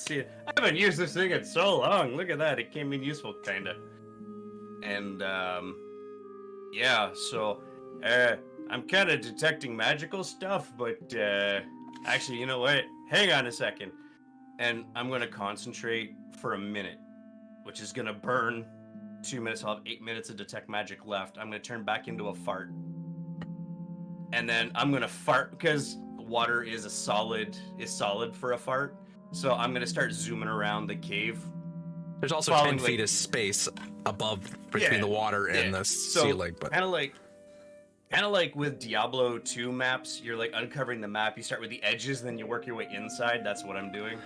S4: used this thing in so long. Look at that. It came in useful, kinda. And yeah. So I'm kind of detecting magical stuff, but actually, you know what? Hang on a second. And I'm gonna concentrate for a minute, which is gonna burn 2 minutes. I'll have 8 minutes of detect magic left. I'm gonna turn back into a fart. And then I'm gonna fart because water is solid for a fart. So I'm gonna start zooming around the cave.
S1: There's also
S4: Following,
S1: 10 feet
S4: like-
S1: of space above between
S4: Yeah,
S1: the water and
S4: yeah.
S1: the
S4: So,
S1: ceiling, but
S4: kind of like with Diablo 2 maps, you're like uncovering the map. You start with the edges, then you work your way inside. That's what I'm doing.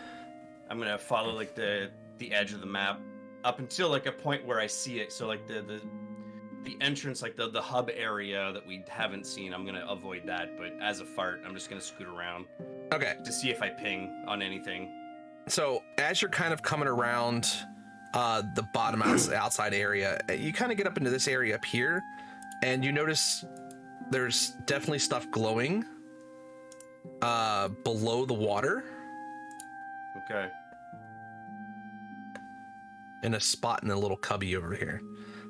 S4: I'm gonna follow like the edge of the map up until like a point where I see it. So like the entrance, like the hub area that we haven't seen, I'm gonna avoid that. But as a fart, I'm just gonna scoot around
S1: okay.
S4: to see if I ping on anything.
S1: So as you're kind of coming around the bottom outside area, you kind of get up into this area up here, and you notice there's definitely stuff glowing below the water
S4: Okay.
S1: in a spot in a little cubby over here.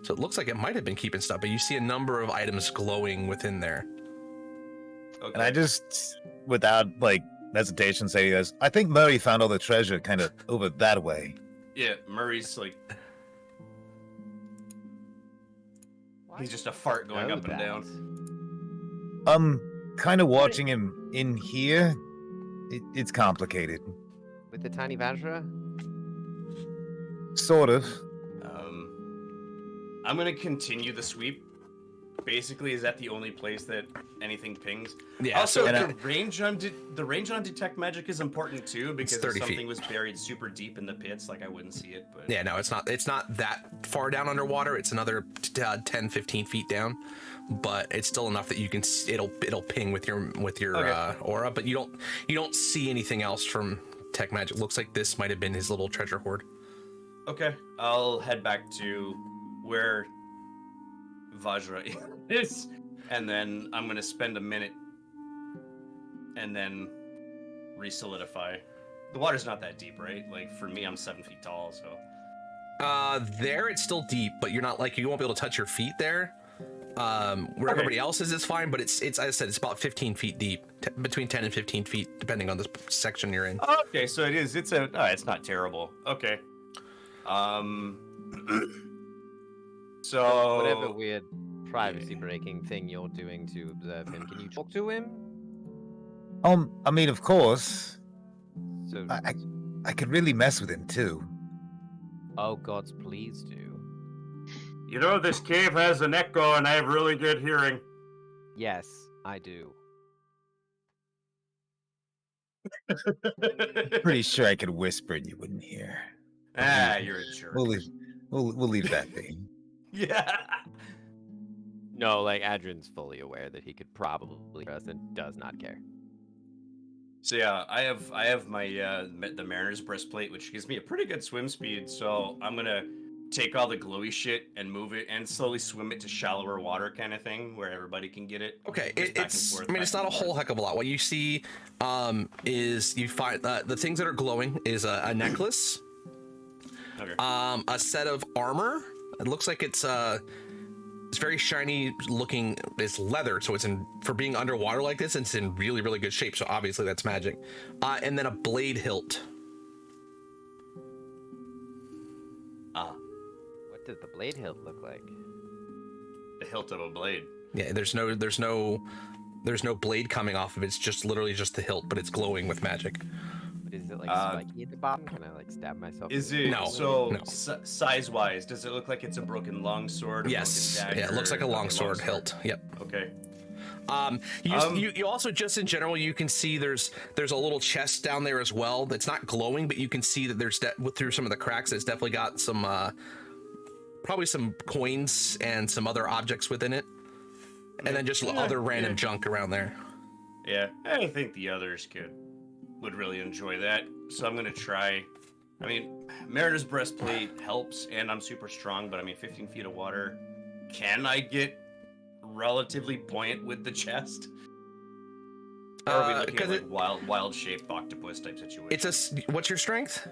S1: So it looks like it might have been keeping stuff, but you see a number of items glowing within there.
S4: Okay.
S6: And I just, without like hesitation, say this: I think Murray found all the treasure kind of over that way.
S4: Yeah, Murray's like he's just a fart going
S2: Know
S4: up and
S2: that.
S4: down.
S6: Kind of watching him in here. It's complicated,
S2: With the tiny Vajra?
S6: sort of.
S4: I'm gonna continue the sweep. Basically, is that the only place that anything pings?
S1: Yeah.
S4: Also,
S1: so
S4: the range on detect magic is important too, because if
S1: 30
S4: something
S1: feet.
S4: was buried super deep in the pits, like I wouldn't see it. But
S1: yeah, no, it's not that far down underwater. It's another 10, 15 feet down, but it's still enough that you can it'll ping with your
S4: Okay.
S1: aura, but you don't see anything else from tech magic. Looks like this might have been his little treasure hoard.
S4: okay, I'll head back to where Vajra is, and then I'm gonna spend a minute, and then re-solidify. The water's not that deep, right? Like for me, I'm 7 feet tall, so.
S1: There it's still deep, but you're not like you won't be able to touch your feet there. Where everybody else is fine, but it's as I said, it's about 15 feet deep, between 10 and 15 feet, depending on the section you're in.
S4: Okay, so it is. It's not terrible. Okay. So
S2: Whatever weird privacy breaking thing you're doing to observe him, can you talk to him?
S6: I mean, of course,
S2: So,
S6: I could really mess with him too.
S2: oh gods, please do.
S4: You know, this cave has an echo, and I have really good hearing.
S2: Yes, I do.
S6: Pretty sure I could whisper and you wouldn't hear.
S4: Ah, you're a jerk.
S6: We'll We'll leave that be.
S4: Yeah.
S2: No, like Adrian's fully aware that he could probably trust and does not care.
S4: So yeah, I have my the Mariner's breastplate, which gives me a pretty good swim speed. So I'm gonna take all the glowy shit and move it and slowly swim it to shallower water, kind of thing, where everybody can get it.
S1: Okay,
S4: Just back and
S1: it's.
S4: forth,
S1: I mean,
S4: back
S1: it's not a
S4: and
S1: whole
S4: forth.
S1: heck of a lot. What you see is you find the things that are glowing is a necklace,
S4: Okay.
S1: a set of armor. It looks like it's very shiny looking. It's leather, so it's in for being underwater like this. It's in really really good shape. So obviously that's magic. And then a blade hilt.
S2: What does the blade hilt look like?
S4: The hilt of a blade.
S1: Yeah, there's no blade coming off of it. It's just literally just the hilt, but it's glowing with magic.
S2: What is it, like spiky at the bottom? Can I like stab myself?
S4: Is
S2: in the
S4: it
S1: No,
S4: so
S1: no.
S4: size-wise? Does it look like it's a broken longsword?
S1: Yes,
S4: broken dagger,
S1: yeah, it looks like a
S4: okay,
S1: longsword hilt. Yep.
S4: Okay.
S1: You also just in general you can see there's a little chest down there as well that's not glowing, but you can see that there's through some of the cracks it's definitely got some probably some coins and some other objects within it, and then just other random junk around there.
S4: Yeah, I think the others would really enjoy that. So I'm gonna try. I mean, Mariner's breastplate helps, and I'm super strong. But I mean, 15 feet of water. Can I get relatively buoyant with the chest? Or are we looking at
S1: 'cause
S4: like wild shaped octopus type situation?
S1: What's your strength?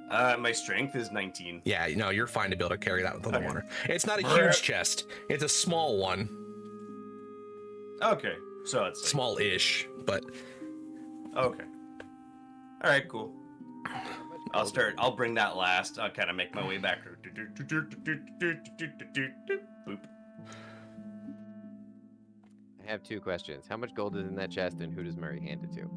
S4: My strength is 19.
S1: Yeah, no, you're fine to be able to carry that with the
S4: Okay.
S1: water. It's not a huge chest. It's a small one,
S4: Okay, so it's like,
S1: small-ish, but
S4: okay. All right, cool. I'll bring that last. I'll kind of make my way back. Boop.
S2: I have two questions. How much gold is in that chest, and who does Murray hand it to?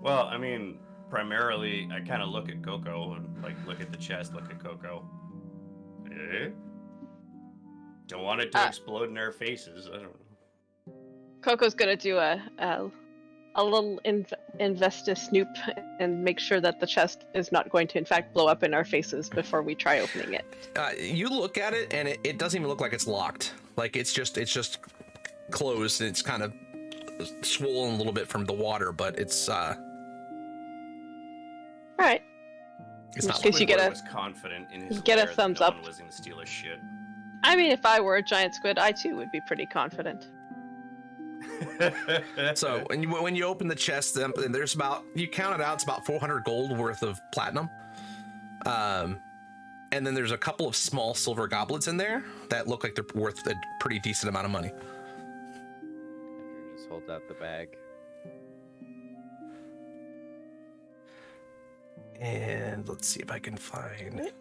S4: Well, I mean, primarily, I kind of look at Coco and like look at the chest, look at Coco. Don't want it to explode in our faces. I don't know.
S3: Coco's gonna do a little investor snoop and make sure that the chest is not going to in fact blow up in our faces before we try opening it.
S1: you look at it and it doesn't even look like it's locked. Like it's just closed and it's kind of swollen a little bit from the water, but it's
S3: All right.
S1: it's not.
S3: Case you get
S4: Squidward
S3: a-
S4: was confident in his
S3: you get a
S4: lair that
S3: thumbs
S4: no
S3: up.
S4: one was gonna steal his shit.
S3: I mean, if I were a giant squid, I too would be pretty confident.
S1: So when you open the chest, then there's about, you count it out, it's about 400 gold worth of platinum. And then there's a couple of small silver goblets in there that look like they're worth a pretty decent amount of money.
S2: Andrew just holds out the bag.
S1: And let's see if I can find.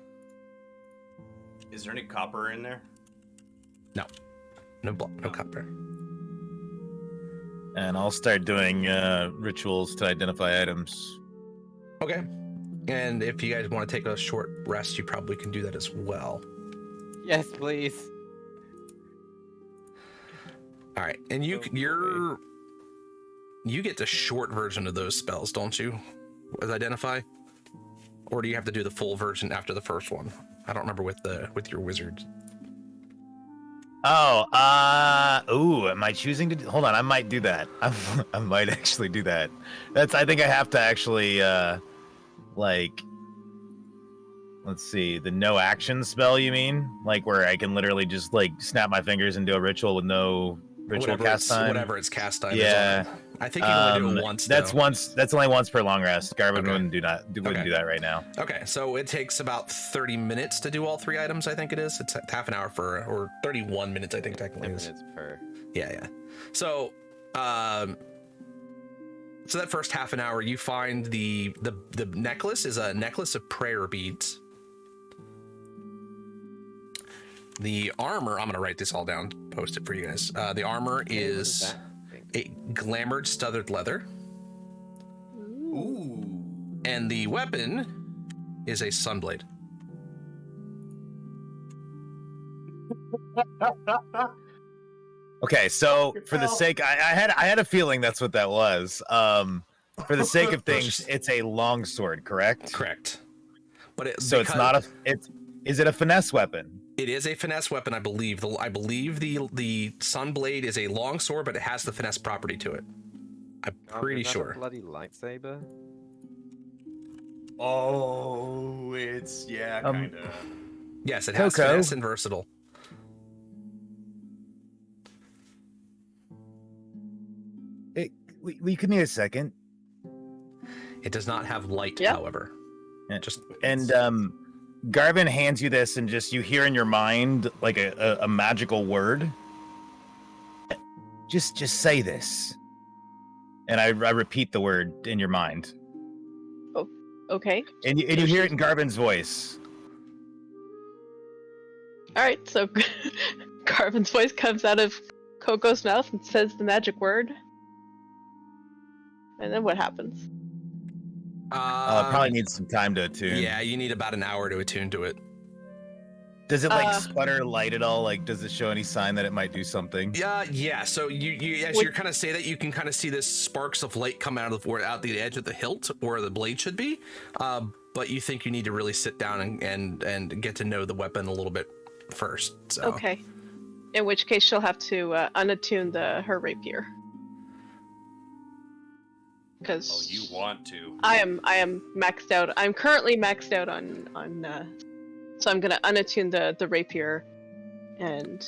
S4: Is there any copper in there?
S1: No copper.
S6: And I'll start doing rituals to identify items.
S1: Okay. And if you guys want to take a short rest, you probably can do that as well.
S2: Yes, please.
S1: All right. And you get the short version of those spells, don't you? With identify, or do you have to do the full version after the first one? I don't remember with your wizards.
S6: Oh, am I choosing to hold on, I might do that. I might actually do that. I think I have to actually let's see, the no action spell, you mean? Like where I can literally just like snap my fingers and do a ritual with no ritual cast time?
S1: Whatever it's cast time.
S6: Yeah.
S1: Is on. I think you can only do it once.
S6: That's
S1: though.
S6: that's only once per long rest. Garvin
S1: Okay.
S6: wouldn't do that right now.
S1: Okay, so it takes about 30 minutes to do all three items, I think it is. It's half an hour or 31 minutes, I think technically
S2: 10
S1: is.
S2: minutes per.
S1: Yeah. So, so that first half an hour, you find the necklace is a necklace of prayer beads. The armor, I'm gonna write this all down, post it for you guys. The armor is a glamored studded leather,
S4: Ooh.
S1: and the weapon is a sunblade.
S6: Okay, so
S4: Good
S6: for the
S4: call.
S6: sake, I had a feeling that's what that was. For the sake of things, it's a longsword, correct?
S1: Correct. But
S6: It's not a. Is it a finesse weapon?
S1: It is a finesse weapon, I believe. I believe the Sunblade is a longsword, but it has the finesse property to it. I'm pretty
S2: Is that
S1: sure.
S2: a bloody lightsaber.
S4: Oh, it's kind of.
S1: Yes, it has
S6: Coco.
S1: finesse and versatile.
S6: We could need a second.
S1: It does not have light,
S3: Yeah.
S1: however. Just
S6: And Garvin hands you this, and just you hear in your mind like a magical word. Just say this, and I repeat the word in your mind,
S3: Okay.
S6: and you hear it in Garvin's voice.
S3: All right. So Garvin's voice comes out of Coco's mouth and says the magic word. And then what happens?
S6: Probably needs some time to attune.
S1: yeah, you need about an hour to attune to it.
S6: Does it like sputter light at all? Like, does it show any sign that it might do something?
S1: Yeah. So you as
S3: Would-
S1: you're kind of say that, you can kind of see this sparks of light come out the edge of the hilt where the blade should be. But you think you need to really sit down and get to know the weapon a little bit first. So.
S3: Okay. In which case, she'll have to unattune her rapier.
S4: Oh,
S3: Because
S4: you want to?
S3: I am maxed out. I'm currently maxed out on so I'm gonna unattune the rapier and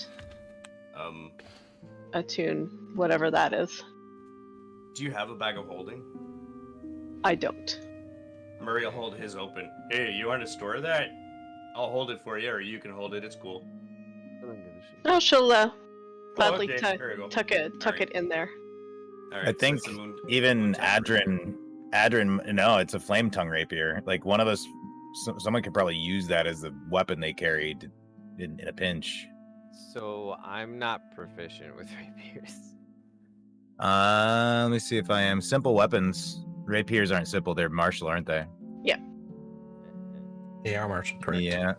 S3: attune whatever that is.
S4: Do you have a bag of holding?
S3: I don't.
S4: Murray will hold his open. Hey, you want to store that? I'll hold it for you, or you can hold it. It's cool.
S2: I don't give a shit.
S3: No, she'll gladly
S4: okay, there you go.
S3: tuck it in there.
S4: All
S6: I
S4: right,
S6: think
S4: so it's the
S6: even
S4: moon tower.
S6: Adrin, no, it's a flame tongue rapier. Like one of us, someone could probably use that as a weapon they carried in a pinch.
S2: So I'm not proficient with rapiers.
S6: Let me see if I am. Simple weapons. Rapiers aren't simple. They're martial, aren't they?
S1: They are martial, correct.
S6: Yeah.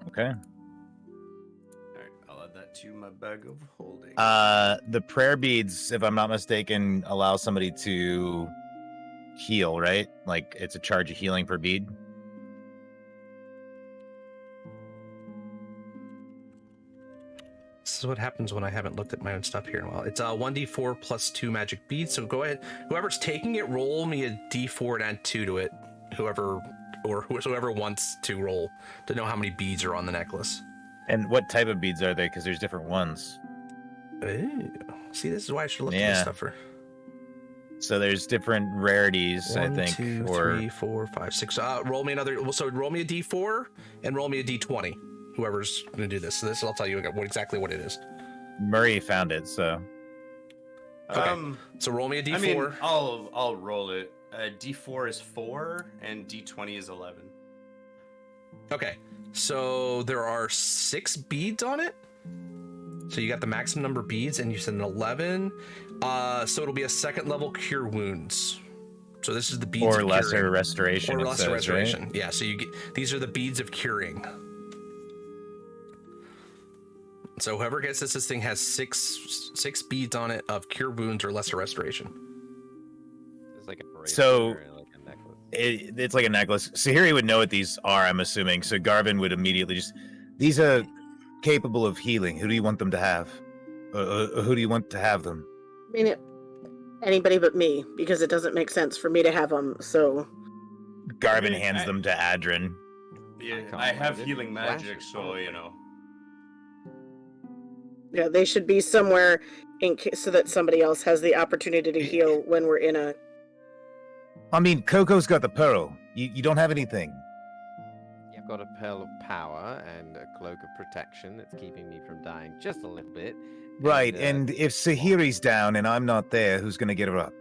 S6: Okay.
S4: All right, I'll add that to my bag of holding.
S6: The prayer beads, if I'm not mistaken, allow somebody to heal, right? Like it's a charge of healing per bead.
S1: This is what happens when I haven't looked at my own stuff here in a while. It's 1d4 plus 2 magic beads. So go ahead. Whoever's taking it, roll me a d4 and add 2 to it. Whoever wants to roll to know how many beads are on the necklace.
S6: And what type of beads are they? Because there's different ones.
S1: Ooh. See, this is why I should look at this
S6: Yeah.
S1: stuff for.
S6: So there's different rarities, I
S1: 1,
S6: think.
S1: 2,
S6: or
S1: 3, 4, 5, 6. Roll me another. So roll me a d4 and roll me a d20. Whoever's going to do this. So this, I'll tell you exactly what it is.
S6: Murray found it, so
S1: Okay. So roll me a d4.
S4: I mean, I'll roll it. D4 is 4 and D20 is 11.
S1: Okay, so there are 6 beads on it. So you got the maximum number of beads, and you said an 11. So it'll be a 2nd level cure wounds. So this is the beads
S6: or
S1: of
S6: lesser
S1: curing.
S6: restoration.
S1: Or
S6: it
S1: lesser
S6: says,
S1: restoration.
S6: right?
S1: Yeah. So you get these are the beads of curing. So whoever gets this thing has six beads on it of cure wounds or lesser restoration.
S2: It's like a bracelet
S6: So-
S2: or like a necklace.
S6: It's like a necklace. Sahiri would know what these are, I'm assuming. So Garvin would immediately these are capable of healing. Who do you want them to have? Who do you want to have them?
S7: I mean, anybody but me, because it doesn't make sense for me to have them. So
S6: Garvin
S4: I mean,
S6: hands
S4: I-
S6: them to Adrin.
S4: Yeah,
S2: can't
S4: I have
S2: mind it.
S4: healing
S2: Flash
S4: magic,
S2: is
S4: so
S2: fine.
S4: you know.
S7: yeah, they should be somewhere in case so that somebody else has the opportunity to heal when we're in a.
S6: I mean, Coco's got the pearl. You don't have anything.
S2: I've got a pearl of power and a cloak of protection that's keeping me from dying just a little bit.
S6: Right,
S2: uh,
S6: and if Sahiri's down and I'm not there, who's going to get her up?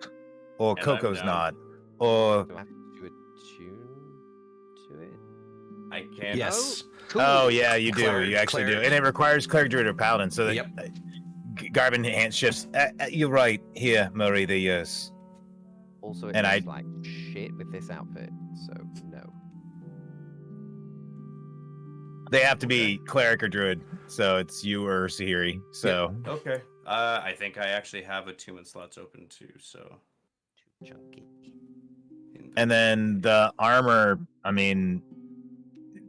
S6: Or
S4: And I'm
S6: Coco's
S4: down.
S6: not? Or...
S2: do I have to attune to it?
S4: I can't.
S1: Yes.
S2: Cool.
S6: Oh, yeah, you do.
S1: Cleric-
S6: You actually do.
S1: cleric.
S6: And it requires Cleric, Druid, or Paladin. So that,
S1: Yep.
S6: Garvin hand shifts. You're right. Here, Murray, the years.
S2: Also, it
S6: and
S2: looks
S6: I-
S2: like shit with this outfit, so no.
S6: They have to be cleric or druid, so it's you or Sahiri. So
S4: Okay. I think I actually have attunement slots open too, so.
S2: Chunky.
S6: and then the armor. I mean,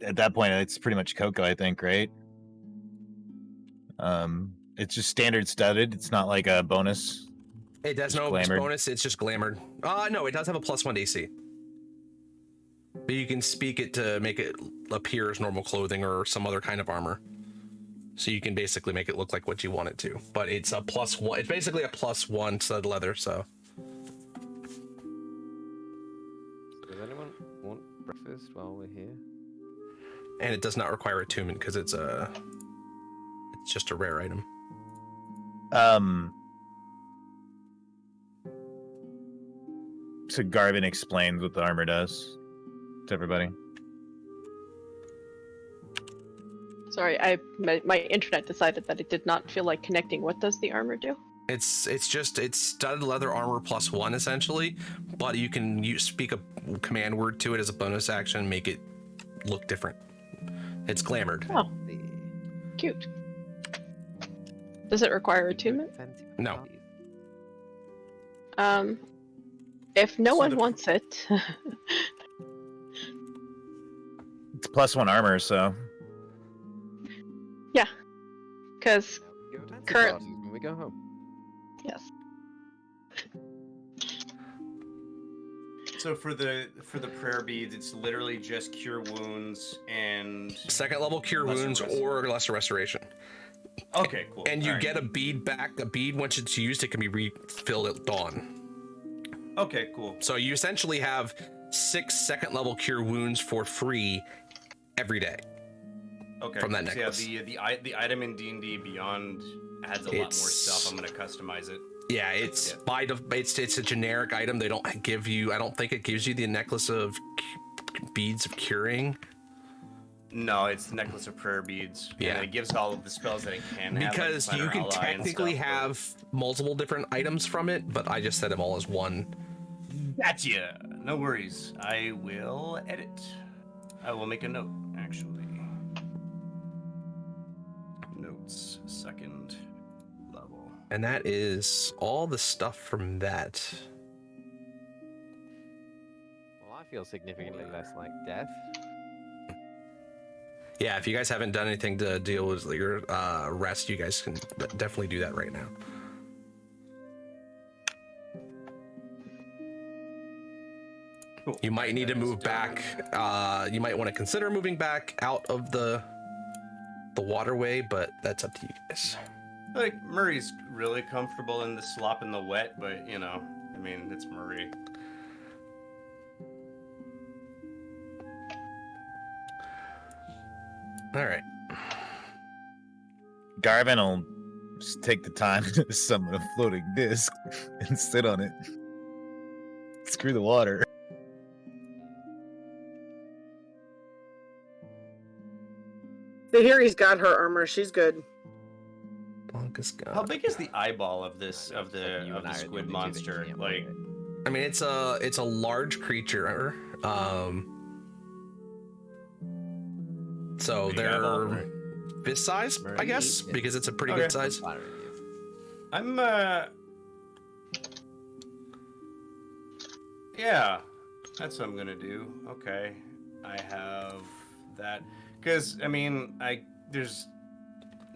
S6: at that point, it's pretty much Coco, I think, right? It's just standard studded. It's not like a bonus.
S1: It does
S6: Just
S1: no
S6: glamored.
S1: bonus. It's just glamored. No, it does have a +1 AC. But you can speak it to make it appear as normal clothing or some other kind of armor. So you can basically make it look like what you want it to. But it's a +1. It's basically a +1 stud leather. So
S2: Does anyone want breakfast while we're here?
S1: and it does not require attunement because it's just a rare item.
S6: So Garvin explains what the armor does to everybody.
S3: Sorry, my internet decided that it did not feel like connecting. What does the armor do?
S1: It's studded leather armor +1 essentially, but you can speak a command word to it as a bonus action and make it look different. It's glamored.
S3: Oh, cute. Does it require attunement?
S2: Fancy
S1: No.
S2: parties.
S3: If no
S4: So
S3: one
S4: the-
S3: wants it,
S6: It's +1 armor, so
S3: because
S2: Go to fancy
S3: Current-
S2: parties when we go home.
S3: yes,
S4: So for the prayer beads, it's literally just cure wounds and.
S1: Second level cure
S4: Lesser
S1: wounds
S4: rest-
S1: or lesser restoration.
S4: Okay, cool.
S1: And you
S4: Alright.
S1: get a bead back. A bead, once it's used, it can be refilled at dawn.
S4: Okay, cool.
S1: So you essentially have 6 second level cure wounds for free every day.
S4: Okay.
S1: From that
S4: so
S1: necklace.
S4: Yeah, the item in D&D Beyond adds a lot more
S1: It's-
S4: stuff. I'm gonna customize it.
S1: Yeah, it's
S4: Yeah.
S1: it's a generic item. They don't give you. I don't think it gives you the necklace of beads of curing
S4: No, it's the necklace of prayer beads.
S1: Yeah.
S4: And it gives all of the spells that it can have,
S1: because
S4: like
S1: you can
S4: Planner Ally and
S1: technically
S4: stuff,
S1: have multiple different items from it, but I just set them all as one.
S4: but- Gotcha. No worries. I will edit. I will make a note, actually. Notes, second level.
S1: And that is all the stuff from that.
S2: Well, I feel significantly less like death.
S1: Yeah, if you guys haven't done anything to deal with your rest, you guys can definitely do that right now.
S4: Cool.
S1: You might need to
S4: That is
S1: move back. You might want to consider moving back out of the waterway, but that's up to you guys.
S4: Like, Murray's really comfortable in the slop and the wet, but, you know, I mean, it's Murray.
S1: All right.
S6: Garvin will just take the time to summon a floating disc and sit on it. Screw the water.
S7: Sahiri's got her armor. She's good.
S1: Blanca's
S4: How
S1: got.
S4: big is the eyeball of this
S2: I know,
S4: of
S2: it's like
S4: the
S2: you
S4: of
S2: and I
S4: the
S2: are the
S4: squid
S2: only two that
S4: monster?
S2: can't
S4: Like,
S2: look at it.
S1: I mean, it's a large creature. So
S4: Big
S1: they're
S4: eyeball, right?
S1: fist size, I
S2: Murray,
S1: guess,
S2: yeah.
S1: because it's a pretty
S4: Okay.
S1: good size.
S2: Flattering you.
S4: I'm yeah, that's what I'm gonna do. Okay, I have that because I mean, there's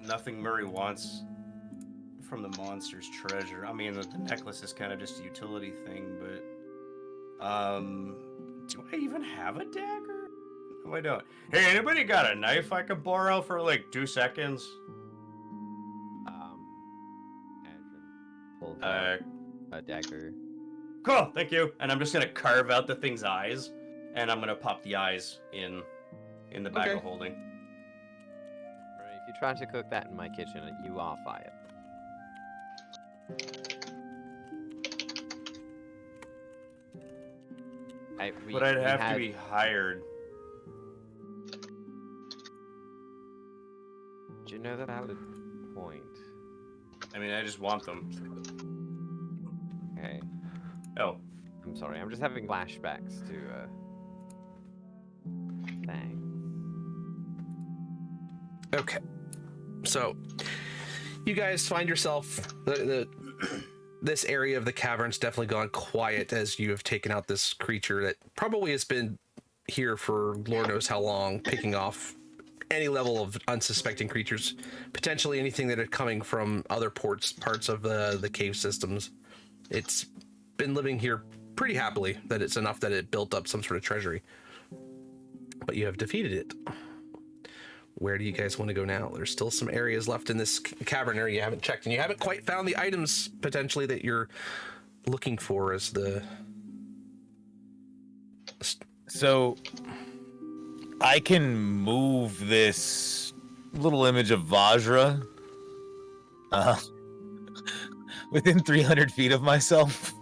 S4: nothing Murray wants from the monster's treasure. I mean, the necklace is kind of just a utility thing, but do I even have a dagger? No, I don't. Hey, anybody got a knife I could borrow for like 2 seconds?
S2: Adrian pulls
S4: Uh,
S2: out a dagger.
S4: Cool, thank you. And I'm just gonna carve out the thing's eyes, and I'm gonna pop the eyes in the bag
S1: Okay.
S4: of holding.
S2: Right, if you try to cook that in my kitchen, you are fired.
S4: But I'd have to be hired.
S2: Do you know that valid point?
S4: I mean, I just want them.
S2: Okay.
S4: Oh,
S2: I'm sorry, I'm just having flashbacks to, thanks.
S1: Okay. So, you guys find yourself this area of the cavern's definitely gone quiet as you have taken out this creature that probably has been here for Lord knows how long, picking off any level of unsuspecting creatures, potentially anything that are coming from other parts of the cave systems. It's been living here pretty happily, that it's enough that it built up some sort of treasury. But you have defeated it. Where do you guys want to go now? There's still some areas left in this cavern area you haven't checked, and you haven't quite found the items potentially that you're looking for as the...
S6: So I can move this little image of Vajra within 300 feet of myself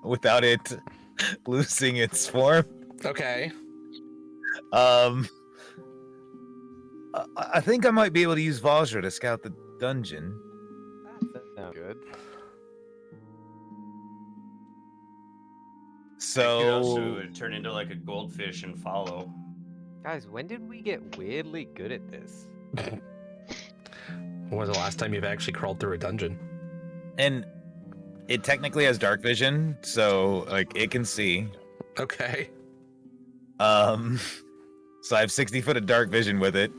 S6: without it losing its form.
S1: Okay.
S6: I think I might be able to use Vajra to scout the dungeon.
S2: That sounds good.
S4: I could also
S6: So
S4: turn into like a goldfish and follow.
S2: Guys, when did we get weirdly good at this?
S1: When was the last time you've actually crawled through a dungeon?
S6: and it technically has dark vision, so like it can see.
S1: Okay.
S6: So I have 60 foot of dark vision with it.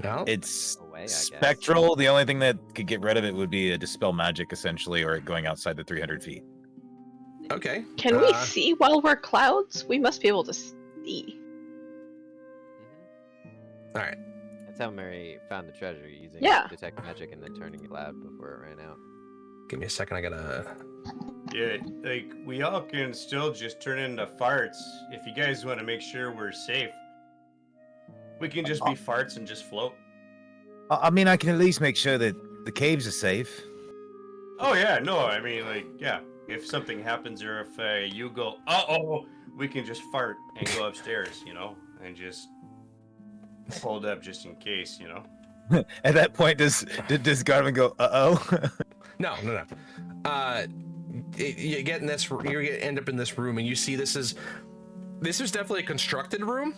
S1: No.
S6: It's
S2: Away, I guess.
S6: spectral. The only thing that could get rid of it would be a dispel magic, essentially, or it going outside the 300 feet.
S1: Okay.
S3: Can we see while we're clouds? We must be able to see.
S1: All right.
S2: That's how Mary found the treasure, using
S3: Yeah.
S2: detect magic and then turning it loud before it ran out.
S1: Give me a second. I gotta.
S4: Yeah, like we all can still just turn into farts. If you guys want to make sure we're safe, we can just be farts and just float.
S6: I mean, I can at least make sure that the caves are safe.
S4: Oh yeah, no, I mean like yeah. If something happens or if you go, uh-oh, we can just fart and go upstairs, you know, and just hold up just in case, you know.
S6: At that point, does Garvin go, uh-oh?
S1: No. You get in this. You end up in this room, and you see this is definitely a constructed room,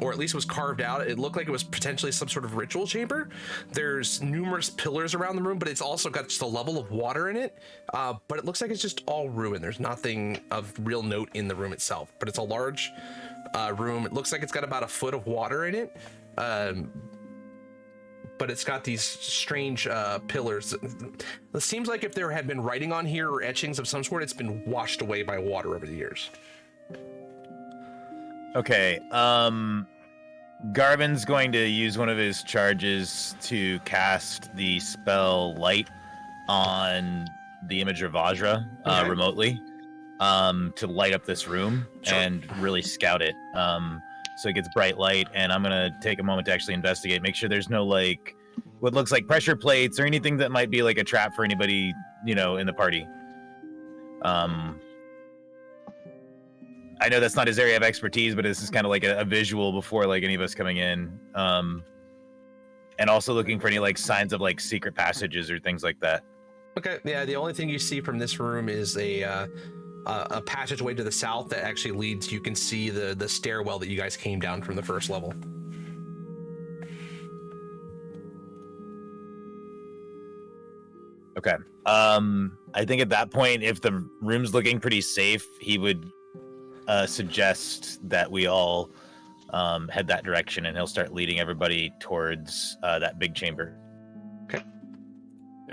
S1: or at least was carved out. It looked like it was potentially some sort of ritual chamber. There's numerous pillars around the room, but it's also got just a level of water in it. But it looks like it's just all ruin. There's nothing of real note in the room itself, but it's a large room. It looks like it's got about a foot of water in it. But it's got these strange pillars. It seems like if there had been writing on here or etchings of some sort, it's been washed away by water over the years.
S6: Okay, Garvin's going to use one of his charges to cast the spell Light on the image of Vajra
S1: Okay.
S6: remotely, to light up this room
S1: Sure.
S6: and really scout it. So it gets bright light, and I'm gonna take a moment to actually investigate, make sure there's no like what looks like pressure plates or anything that might be like a trap for anybody, you know, in the party. I know that's not his area of expertise, but this is kind of like a visual before like any of us coming in. And also looking for any like signs of like secret passages or things like that.
S1: Okay, yeah, the only thing you see from this room is a passageway to the south that actually leads. You can see the stairwell that you guys came down from the first level.
S6: Okay. I think at that point, if the room's looking pretty safe, he would suggest that we all head that direction, and he'll start leading everybody towards that big chamber.
S4: All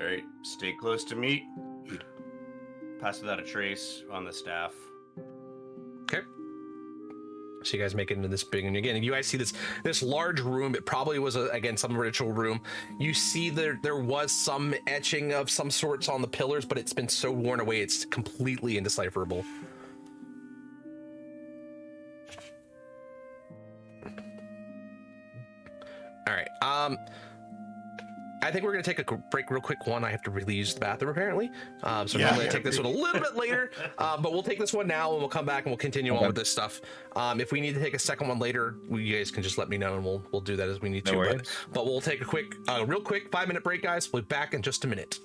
S4: right, stay close to me. Pass without a trace on the staff.
S1: Okay. So you guys make it into this big, and again, you guys see this large room. It probably was again some ritual room. You see there was some etching of some sorts on the pillars, but it's been so worn away it's completely indecipherable. All right. I think we're gonna take a break real quick. One, I have to really use the bathroom apparently. So
S4: Yeah.
S1: I'm gonna take this one a little bit later. But we'll take this one now, and we'll come back and we'll continue on with this stuff. If we need to take a second one later, you guys can just let me know, and we'll do that as we need
S6: No
S1: to.
S6: worries.
S1: But we'll take a real quick 5-minute break, guys. We'll be back in just a minute.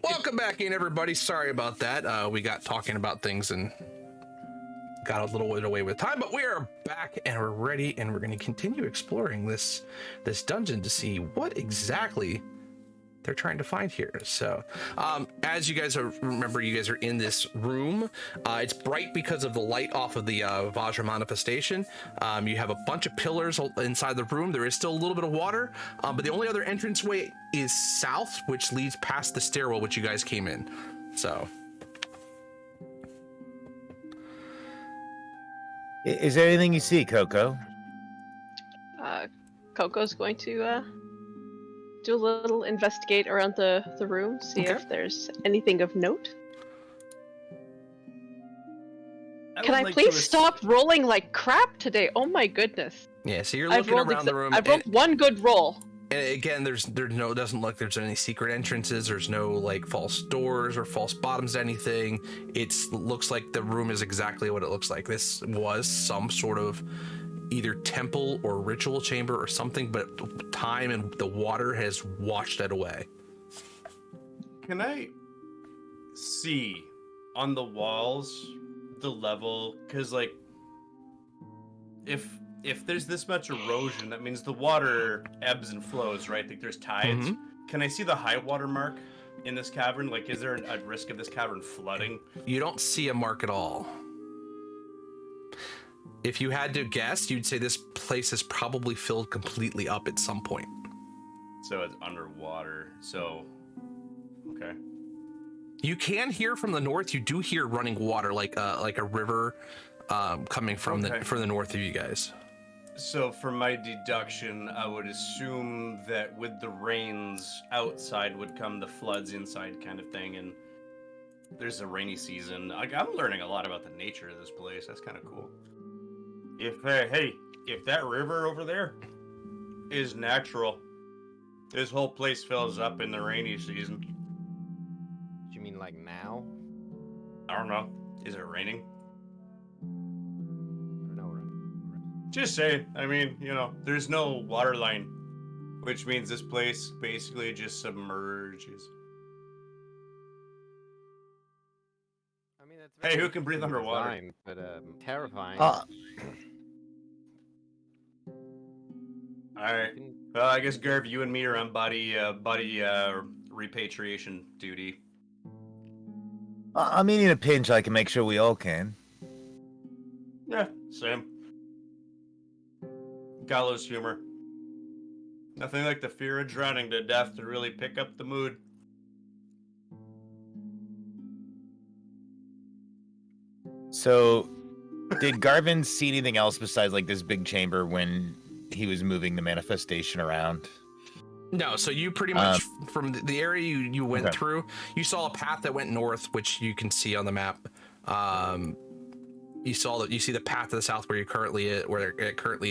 S1: Welcome back in, everybody. Sorry about that. We got talking about things and got a little bit away with time, but we are back and we're ready, and we're going to continue exploring this dungeon to see what exactly they're trying to find here. So as you guys remember, you guys are in this room. It's bright because of the light off of the Vajra manifestation. You have a bunch of pillars inside the room. There is still a little bit of water, but the only other entranceway is south, which leads past the stairwell which you guys came in. So
S6: Is there anything you see, Coco?
S3: Coco's going to do a little investigate around the room, see if there's anything of note. Can I please stop rolling like crap today? Oh my goodness.
S1: yeah, so you're looking around the room.
S3: I've rolled one good roll.
S1: And again, there's no, it doesn't look there's any secret entrances. There's no like false doors or false bottoms to anything. Looks like the room is exactly what it looks like. This was some sort of either temple or ritual chamber or something, but time and the water has washed it away.
S4: Can I see on the walls the level? Because like, if there's this much erosion, that means the water ebbs and flows, right? Like there's tides. Can I see the high water mark in this cavern? Like, is there a risk of this cavern flooding?
S1: You don't see a mark at all. If you had to guess, you'd say this place is probably filled completely up at some point.
S4: So it's underwater. So, okay.
S1: You can hear from the north. You do hear running water, like a river, coming from the north of you guys.
S4: So for my deduction, I would assume that with the rains outside would come the floods inside, kind of thing, and there's a rainy season. Like, I'm learning a lot about the nature of this place. That's kind of cool. If that river over there is natural, this whole place fills up in the rainy season.
S2: Do you mean like now?
S4: I don't know. Is it raining?
S2: I don't know.
S4: Just saying. I mean, there's no water line, which means this place basically just submerges.
S2: I mean, that's
S4: Hey,
S2: very
S4: who can breathe underwater?
S2: design, but terrifying.
S4: All right. Well, I guess Garv, you and me are on buddy repatriation duty.
S6: I mean, in a pinch, I can make sure we all can.
S4: Yeah, same. Gallows humor. Nothing like the fear of drowning to death to really pick up the mood.
S6: So, did Garvin see anything else besides like this big chamber when he was moving the manifestation around?
S1: No, so you pretty much from the area you went through, you saw a path that went north, which you can see on the map. You see the path to the south where it currently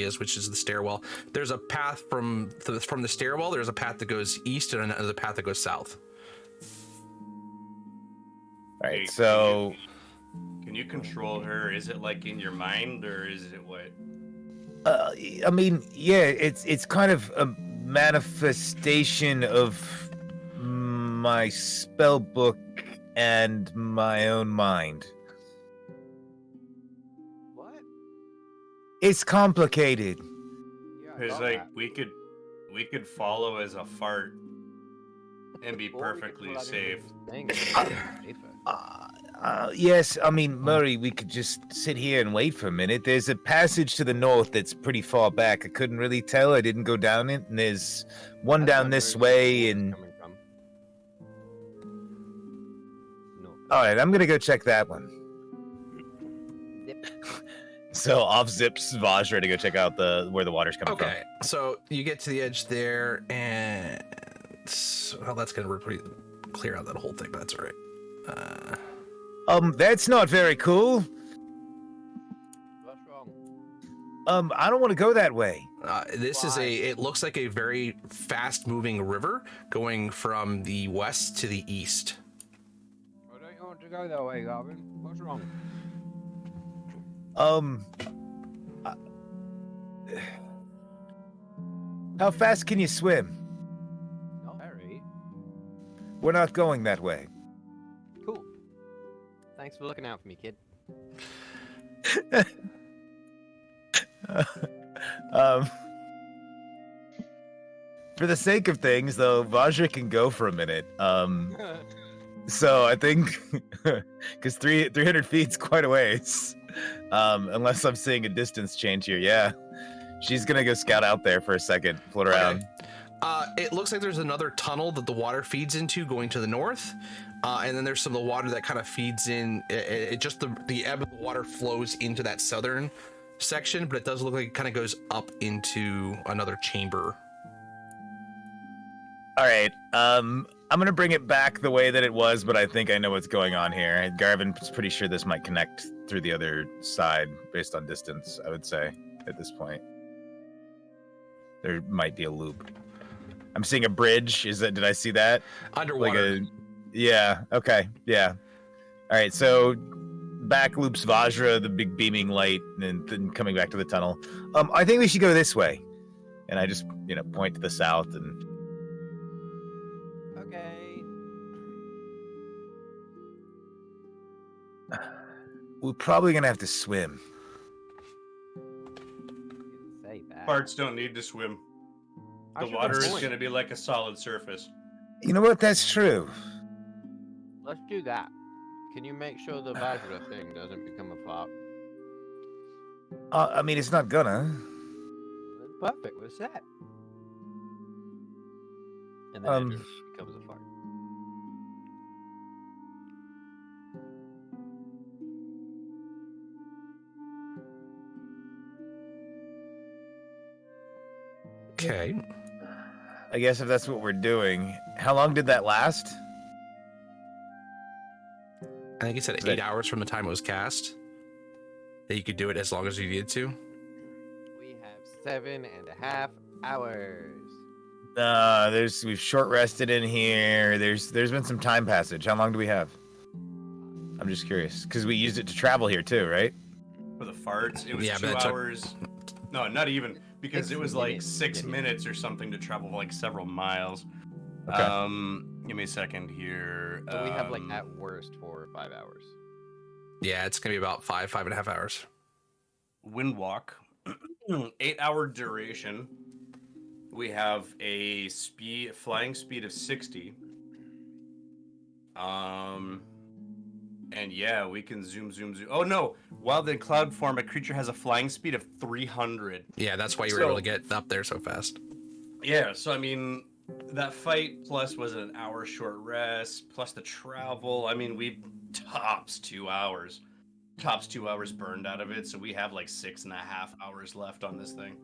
S1: is, which is the stairwell. There's a path from the stairwell. There's a path that goes east, and there's a path that goes south.
S6: All right, so
S4: Can you control her? Is it like in your mind, or is it what?
S6: I mean, yeah, it's kind of a manifestation of my spell book and my own mind.
S2: What?
S6: It's complicated.
S2: Yeah, I
S4: Because
S2: thought
S4: like
S2: that.
S4: we could follow as a fart and be
S2: Or we could
S4: perfectly
S2: pull out
S4: safe.
S2: anything safer.
S6: Yes, I mean, Murray, we could just sit here and wait for a minute. There's a passage to the north that's pretty far back. I couldn't really tell. I didn't go down it. And there's one
S2: That's
S6: down
S2: not
S6: this
S2: where
S6: way.
S2: it's
S6: And
S2: coming from. No.
S6: all right, I'm going to go check that one.
S2: Zip.
S6: So off zips Vajra to go check out where the water's coming
S1: Okay, so you get to the edge there, and well, that's gonna pretty clear out that whole thing, but that's all right.
S6: from. That's not very cool.
S2: What's wrong?
S6: I don't want to go that way.
S1: This is it looks like a very fast moving river going from the west to the east.
S2: I don't want to go that way, Garvin. What's wrong?
S6: How fast can you swim?
S2: Not very.
S6: We're not going that way.
S2: Cool. Thanks for looking out for me, kid.
S6: For the sake of things, though, Vajra can go for a minute. So I think, because 300 feet's quite a ways. Unless I'm seeing a distance change here. Yeah, she's gonna go scout out there for a second, float around.
S1: It looks like there's another tunnel that the water feeds into going to the north. And then there's some of the water that kind of feeds in. It just the ebb of the water flows into that southern section, but it does look like it kind of goes up into another chamber.
S6: All right. I'm gonna bring it back the way that it was, but I think I know what's going on here. Garvin's pretty sure this might connect through the other side based on distance. I would say at this point there might be a loop. I'm seeing a bridge. Did I see that?
S1: Underwater.
S6: Yeah. Okay. Yeah. All right. So back loops Vajra, the big beaming light, and then coming back to the tunnel. I think we should go this way. And I just, point to the south and.
S2: Okay.
S6: We're probably gonna have to swim.
S2: Say that.
S4: Parts don't need to swim. The
S2: Actually,
S4: water
S2: good
S4: is
S2: point.
S4: going to be like a solid surface.
S6: You know what? That's true.
S2: Let's do that. Can you make sure the Vajra thing doesn't become a flop?
S6: I mean, it's not gonna.
S2: Perfect. We're set. And then it just becomes a fart.
S1: Okay.
S6: I guess if that's what we're doing. How long did that last?
S1: I think it said 8 hours from the time it was cast. That you could do it as long as you needed to.
S2: We have 7.5 hours.
S6: We've short rested in here. There's been some time passage. How long do we have? I'm just curious because we used it to travel here too, right?
S4: For the farts, it was
S1: Yeah,
S4: 2
S1: but it took-
S4: hours. No, not even, because it was like 6
S2: minutes.
S4: minutes or something to travel like several miles.
S6: Okay.
S4: Give me a second here.
S2: So we have like at worst 4 or 5 hours.
S1: Yeah, it's gonna be about 5.5 hours.
S4: Wind walk, 8-hour duration. We have a flying speed of 60. And yeah, we can zoom. Oh no! While in cloud form, a creature has a flying speed of 300.
S1: Yeah, that's why you were able to get up there so fast.
S4: Yeah, so I mean, that fight plus was an hour short rest plus the travel. I mean, we tops 2 hours burned out of it. So we have like 6.5 hours left on this thing.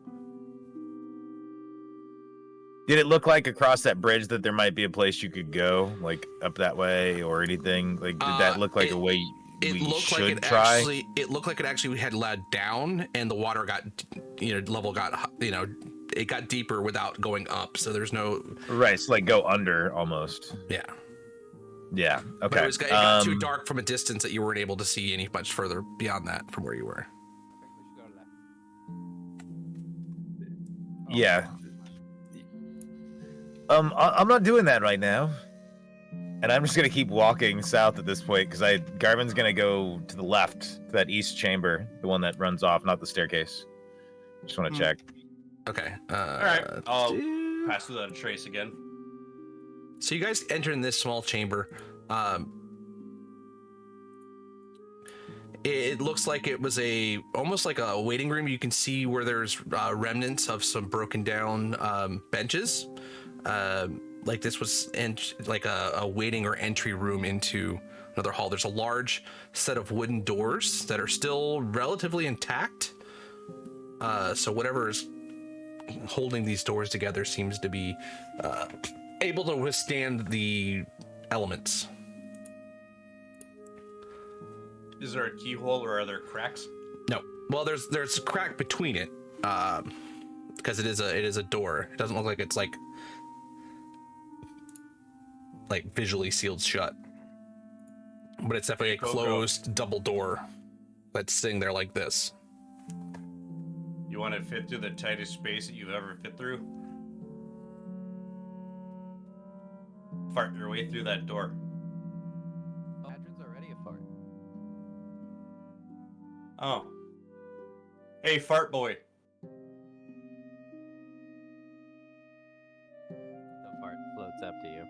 S6: Did it look like across that bridge that there might be a place you could go, like up that way or anything? Like, did that look like a way
S1: It
S6: we
S1: looked
S6: should
S1: like it
S6: try?
S1: actually. It looked like it actually had led down, and the water got, level got, it got deeper without going up. So there's no.
S6: Right, so like go under almost.
S1: Yeah.
S6: Yeah.
S1: But
S6: Okay.
S1: it got too dark from a distance that you weren't able to see any much further beyond that from where you were.
S6: Yeah. I'm not doing that right now, and I'm just gonna keep walking south at this point because Garvin's gonna go to the left, to that east chamber, the one that runs off, not the staircase. Just want to check.
S1: Okay.
S4: All right, I'll pass without a trace again.
S1: So you guys enter in this small chamber. It looks like it was almost like a waiting room. You can see where there's remnants of some broken down benches. Like this was like a waiting or entry room into another hall. There's a large set of wooden doors that are still relatively intact. So whatever is holding these doors together seems to be able to withstand the elements.
S4: Is there a keyhole or are there cracks?
S1: No. Well, there's a crack between it, because it is a door. It doesn't look like it's like visually sealed shut, but it's definitely a closed double door that's sitting there like this.
S4: You want to fit through the tightest space that you've ever fit through? fart their way through that door.
S2: Adrin's already a fart.
S4: Oh. Hey, fart boy.
S2: The fart floats up to you,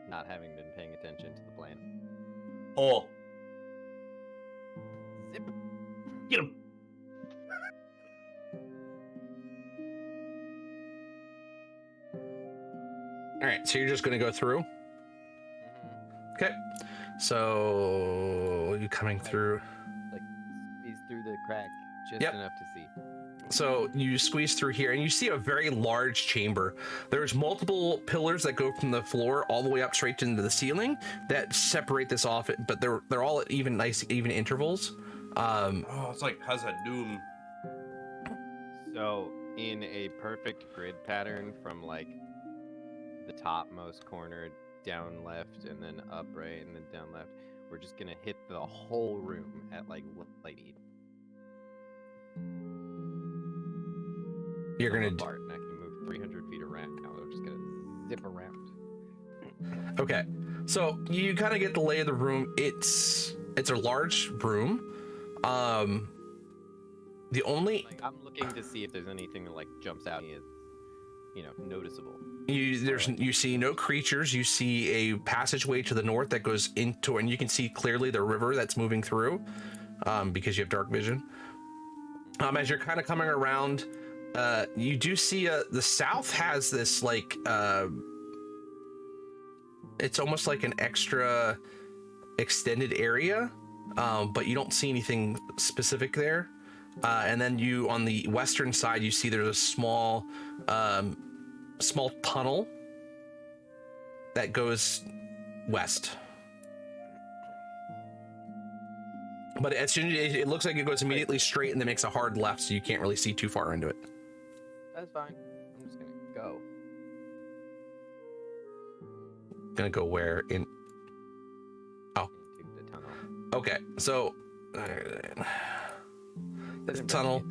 S2: not having been paying attention to the plan.
S4: Hole.
S2: Zip.
S4: Get him.
S1: All right, so you're just going to go through. Okay. So you coming through.
S2: Like squeeze through the crack just
S1: Yep.
S2: enough to see.
S1: So you squeeze through here and you see a very large chamber. There's multiple pillars that go from the floor all the way up straight into the ceiling that separate this off, but they're all at even intervals.
S4: Oh, it's like Hazard-Doom.
S2: So in a perfect grid pattern from like the topmost corner down left and then up right and then down left, we're just gonna hit the whole room at like light speed.
S1: You're
S2: I'm a
S1: gonna
S2: fart and I can move 300 feet around. Now we're just gonna zip around.
S1: Okay, so you kind of get the lay of the room. It's a large room. The only
S2: Like I'm looking to see if there's anything that like jumps out as, you know, noticeable.
S1: you see no creatures. You see a passageway to the north that goes into, and you can see clearly the river that's moving through, because you have dark vision. As you're kind of coming around, you do see the south has this like it's almost like an extra extended area, but you don't see anything specific there. And then you on the western side, you see there's a small tunnel that goes west. But as soon as it looks like it goes immediately straight and then makes a hard left, so you can't really see too far into it.
S2: That's fine. I'm just gonna go.
S1: Gonna go where in? Oh,
S2: Into the tunnel.
S1: okay. So this tunnel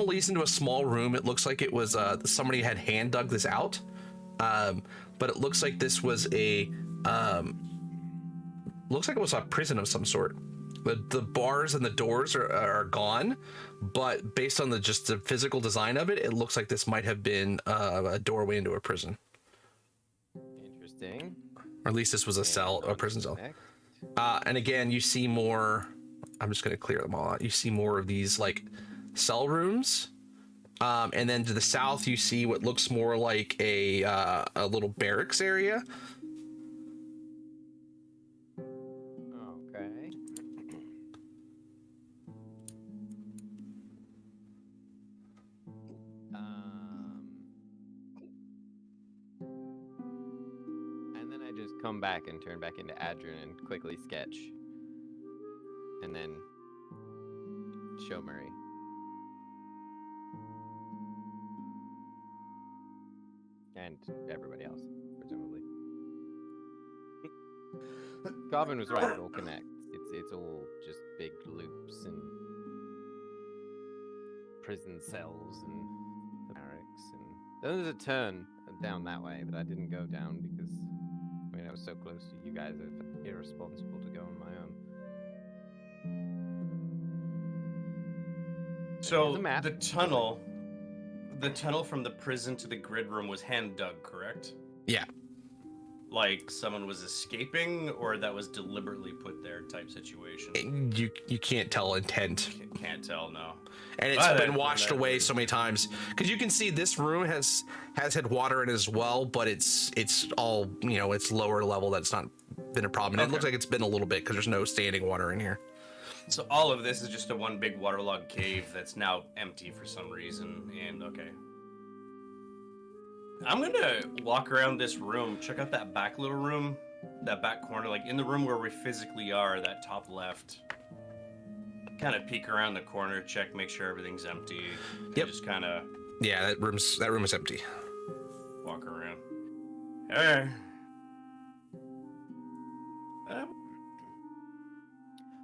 S1: leads into a small room. It looks like it was somebody had hand dug this out, but it looks like this was a prison of some sort. The bars and the doors are gone, but based on just the physical design of it, it looks like this might have been a doorway into a prison,
S2: Interesting.
S1: or at least this was a cell, a prison cell.
S2: Next.
S1: And again, you see more. I'm just going to clear them all out. You see more of these like cell rooms. And then to the south, you see what looks more like a little barracks area.
S2: Okay. And then I just come back and turn back into Adrian and quickly sketch. And then show Murray. And everybody else, presumably. Goblin was right, it all connects. It's all just big loops and prison cells and barracks, and then there's a turn down that way, but I didn't go down because I mean I was so close to you guys. I felt irresponsible to go on my own.
S4: So
S2: Here's a map.
S4: the tunnel from the prison to the grid room was hand dug, correct?
S1: Yeah.
S4: Like someone was escaping, or that was deliberately put there type situation.
S1: You can't tell intent.
S4: Can't tell, no.
S1: And it's been washed away so many times, because you can see this room has had water in it as well, but it's all, you know, it's lower level. That's not been a problem. And it looks like it's been a little bit because there's no standing water in here.
S4: So all of this is just a one big waterlogged cave that's now empty for some reason. And okay, I'm gonna walk around this room, check out that back little room, that back corner, like in the room where we physically are, that top left. Kind of peek around the corner, check, make sure everything's empty.
S1: Yep.
S4: Just kind of
S1: Yeah, that room is empty.
S4: walk around. Hey.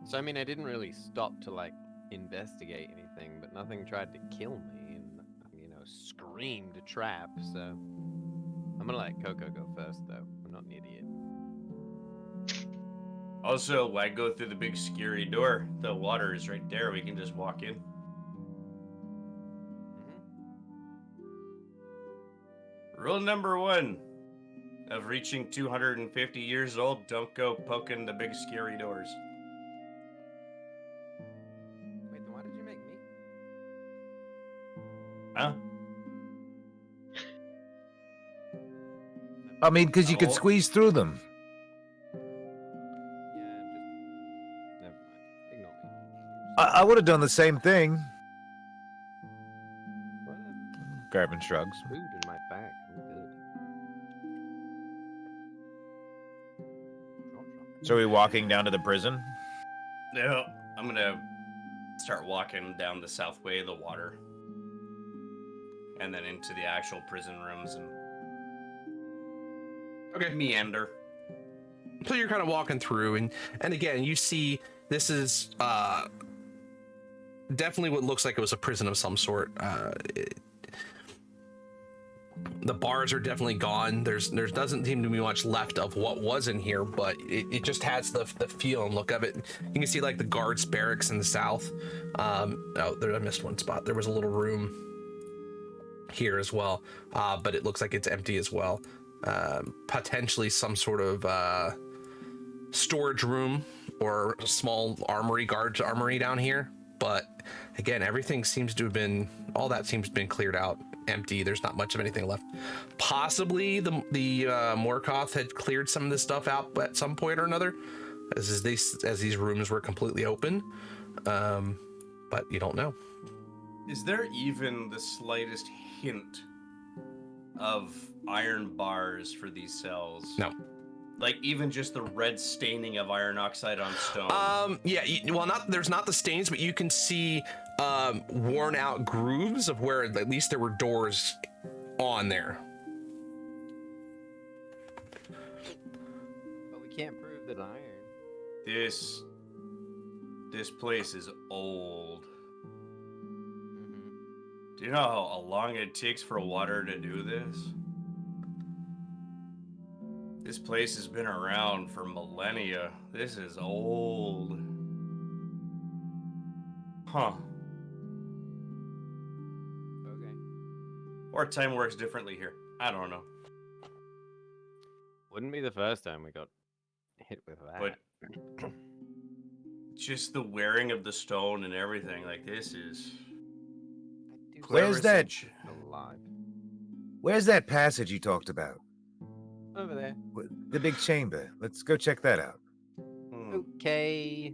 S2: So I mean I didn't really stop to like investigate anything, but nothing tried to kill me and you know screamed a trap, so I'm gonna let Coco go first though. I'm not an idiot.
S4: Also, why go through the big scary door? The water is right there. We can just walk in. Rule number 1 of reaching 250 years old, don't go poking the big scary doors.
S2: Wait, then why did you make me?
S4: Huh?
S6: I mean, because you could
S4: Oh.
S6: squeeze through them.
S2: Yeah, I'm just. Never mind. Ignore me.
S6: I would have done the same thing.
S2: Whatever.
S6: Garvin shrugs.
S2: Food in my bag. I'm good.
S6: So are we walking down to the prison?
S4: No, I'm gonna start walking down the south way of the water. And then into the actual prison rooms and
S1: Okay.
S4: meander.
S1: So you're kind of walking through, and again, you see this is definitely what looks like it was a prison of some sort. The bars are definitely gone. There doesn't seem to be much left of what was in here, but it just has the feel and look of it. You can see like the guards barracks in the south. Oh, there, I missed one spot. There was a little room here as well, but it looks like it's empty as well. Potentially some sort of storage room or a small armory, guards armory down here. But again, everything seems to have been, all that seems to have been cleared out, empty. There's not much of anything left. Possibly the Morkoth had cleared some of this stuff out at some point or another, as these rooms were completely open. But you don't know.
S4: Is there even the slightest hint of iron bars for these cells?
S1: No.
S4: Like even just the red staining of iron oxide on stone.
S1: Yeah, well, there's not the stains, but you can see worn out grooves of where at least there were doors on there.
S2: But we can't prove that iron.
S4: This place is old. Do you know how long it takes for water to do this? This place has been around for millennia. This is old. Huh.
S2: Okay.
S4: Or time works differently here. I don't know.
S2: Wouldn't be the first time we got hit with that.
S4: But just the wearing of the stone and everything, like this is...
S2: I do
S6: Where's that?
S2: alive?
S6: Where's that passage you talked about?
S2: Over there.
S6: The big chamber. Let's go check that out.
S2: Okay.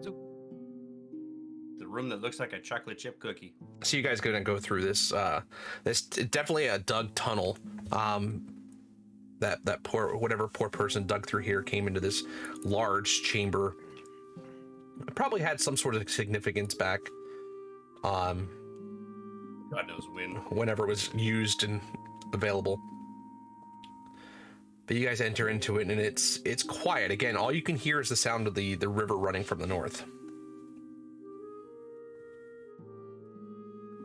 S2: So
S4: The room that looks like a chocolate chip cookie.
S1: So you guys gonna go through this? This definitely a dug tunnel. That whatever poor person dug through here came into this large chamber. It probably had some sort of significance back.
S4: God knows when.
S1: Whenever it was used and available. But you guys enter into it, and it's quiet. Again, all you can hear is the sound of the river running from the north.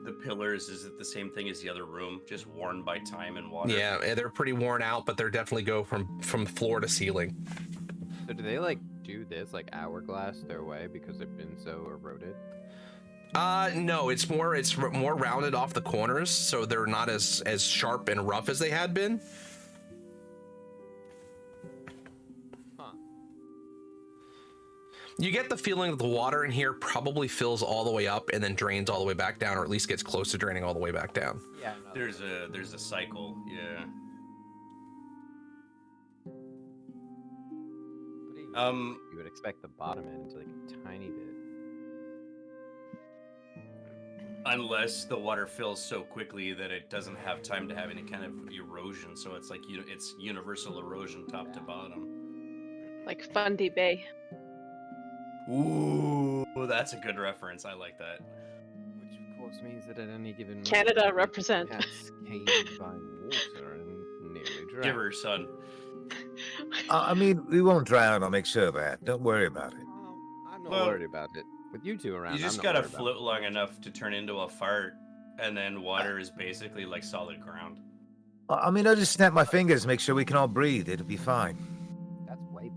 S4: The pillars, is it the same thing as the other room? Just worn by time and water?
S1: Yeah, they're pretty worn out, but they're definitely go from floor to ceiling.
S2: do they like do this like hourglass their way because they've been so eroded?
S1: No, it's more rounded off the corners, so they're not as sharp and rough as they had been.
S2: Huh.
S1: You get the feeling that the water in here probably fills all the way up and then drains all the way back down, or at least gets close to draining all the way back down.
S2: Yeah. No,
S4: There's a cycle, yeah.
S2: but even you would expect the bottom end to like a tiny bit.
S4: Unless the water fills so quickly that it doesn't have time to have any kind of erosion, so it's like it's universal erosion top to bottom.
S3: Like Fundy Bay.
S4: Ooh, that's a good reference. I like that.
S2: Which of course means that at any given moment,
S3: Canada
S2: you
S3: represent.
S2: cascaded by water and nearly drowned.
S4: Give her, son.
S6: I mean, we won't drown. I'll make sure of that. Don't worry about it.
S2: Well, I'm not
S4: Well,
S2: worried about it. With you two around,
S4: You just
S2: I'm not
S4: gotta
S2: worried about
S4: float long enough to turn into a fart, and then water is basically like solid ground.
S6: I mean, I'll just snap my fingers, make sure we can all breathe. It'll be fine.
S2: it. That's way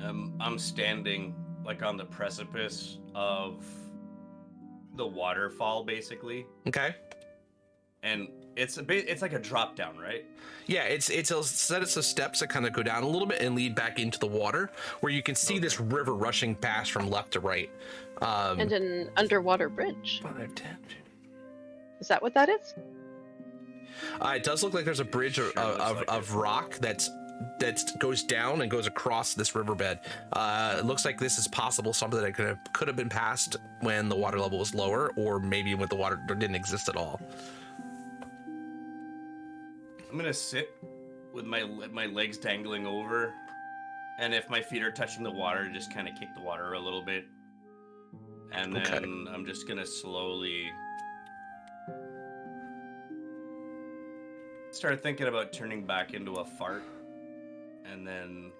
S4: I'm standing like on the precipice of the waterfall, basically,
S1: Okay.
S4: and it's like a drop down, right?
S1: Yeah, it's a set of steps that kind of go down a little bit and lead back into the water, where you can see this river rushing past from left to right.
S3: And an underwater bridge.
S1: 5, 10.
S3: Is that what that is?
S1: It does look like there's a bridge
S4: Sure looks like
S1: of
S4: it.
S1: rock that goes down and goes across this riverbed. It looks like this is possible something that could have been passed when the water level was lower, or maybe when the water didn't exist at all.
S4: I'm gonna sit with my legs dangling over, and if my feet are touching the water, just kind of kick the water a little bit, and then
S1: Okay.
S4: I'm just gonna slowly start thinking about turning back into a fart, and then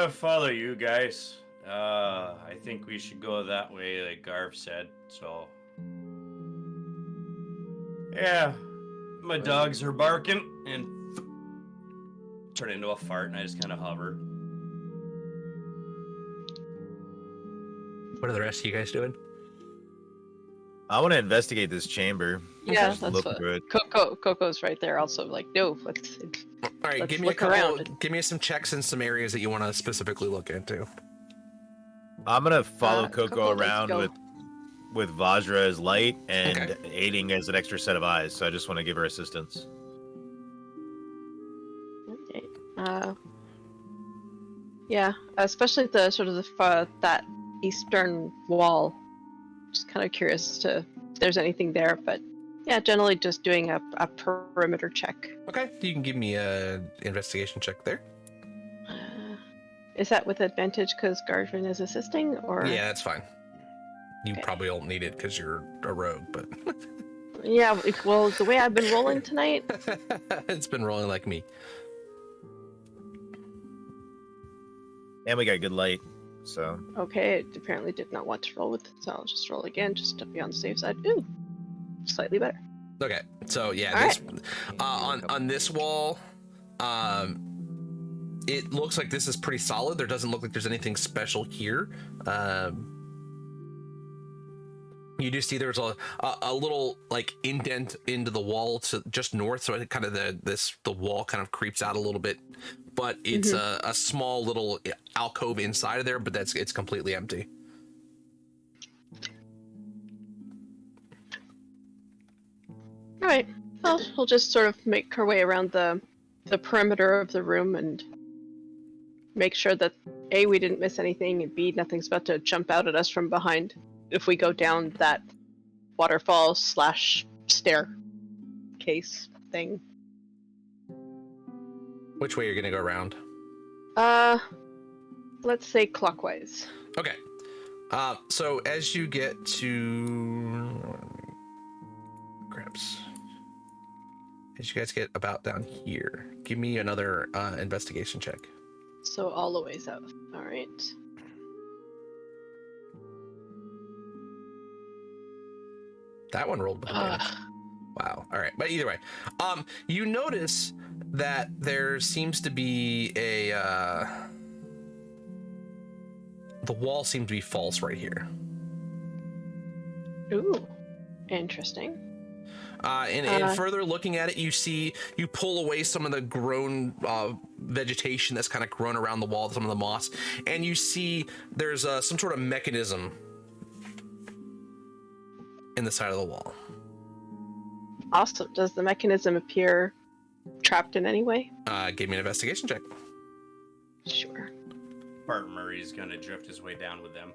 S4: follow you guys. I think we should go that way, like Garv said. So yeah. My dogs are barking, and turn into a fart, and I just kind of hover.
S1: What are the rest of you guys doing?
S6: I want to investigate this chamber.
S3: Yeah,
S6: Just
S3: that's
S6: look
S3: what.
S6: good.
S3: Coco's right there. Also, like, no, let's.
S1: All right,
S3: Let's
S1: give me a
S3: look
S1: couple.
S3: around.
S1: Give me some checks in some areas that you want to specifically look into.
S6: I'm gonna follow
S3: Coco,
S6: Coco
S3: let's
S6: around
S3: go.
S6: with Vajra as light and
S1: Okay.
S6: aiding as an extra set of eyes. So I just want to give her assistance.
S3: Okay. Yeah, especially the sort of that eastern wall. Just kind of curious to if there's anything there, but yeah, generally just doing a perimeter check.
S1: Okay, you can give me a investigation check there.
S3: Is that with advantage because Garvin is assisting, or?
S1: Yeah, that's fine. You
S3: Okay.
S1: probably don't need it because you're a rogue, but
S3: Yeah, well, the way I've been rolling tonight,
S1: it's been rolling like me.
S6: And we got good light. So
S3: okay, it apparently did not want to roll with it, so I'll just roll again just to be on the safe side. Ooh, slightly better.
S1: Okay, so yeah,
S3: All
S1: this on this wall, it looks like this is pretty solid. There doesn't look like there's anything special here. You do see there's a little like indent into the wall to just north, so it kind of the wall kind of creeps out a little bit, but it's a small little alcove inside of there, but it's completely empty.
S3: All right, well, we'll just sort of make our way around the perimeter of the room and make sure that A, we didn't miss anything, and B, nothing's about to jump out at us from behind if we go down that waterfall / staircase thing.
S1: Which way you're gonna go around?
S3: Let's say clockwise.
S1: Okay. So as you get to grabs, as you guys get about down here, give me another investigation check.
S3: So all the way south. All right.
S1: That one rolled behind. Wow. All right. But either way, you notice that there seems to be the wall seems to be false right here.
S3: Ooh, interesting.
S1: And further looking at it, you pull away some of the grown vegetation that's kind of grown around the wall, some of the moss, and you see there's some sort of mechanism in the side of the wall.
S3: Awesome. Does the mechanism appear trapped in any way?
S1: Give me an investigation check.
S3: Sure.
S4: Bart Murray's gonna drift his way down with them,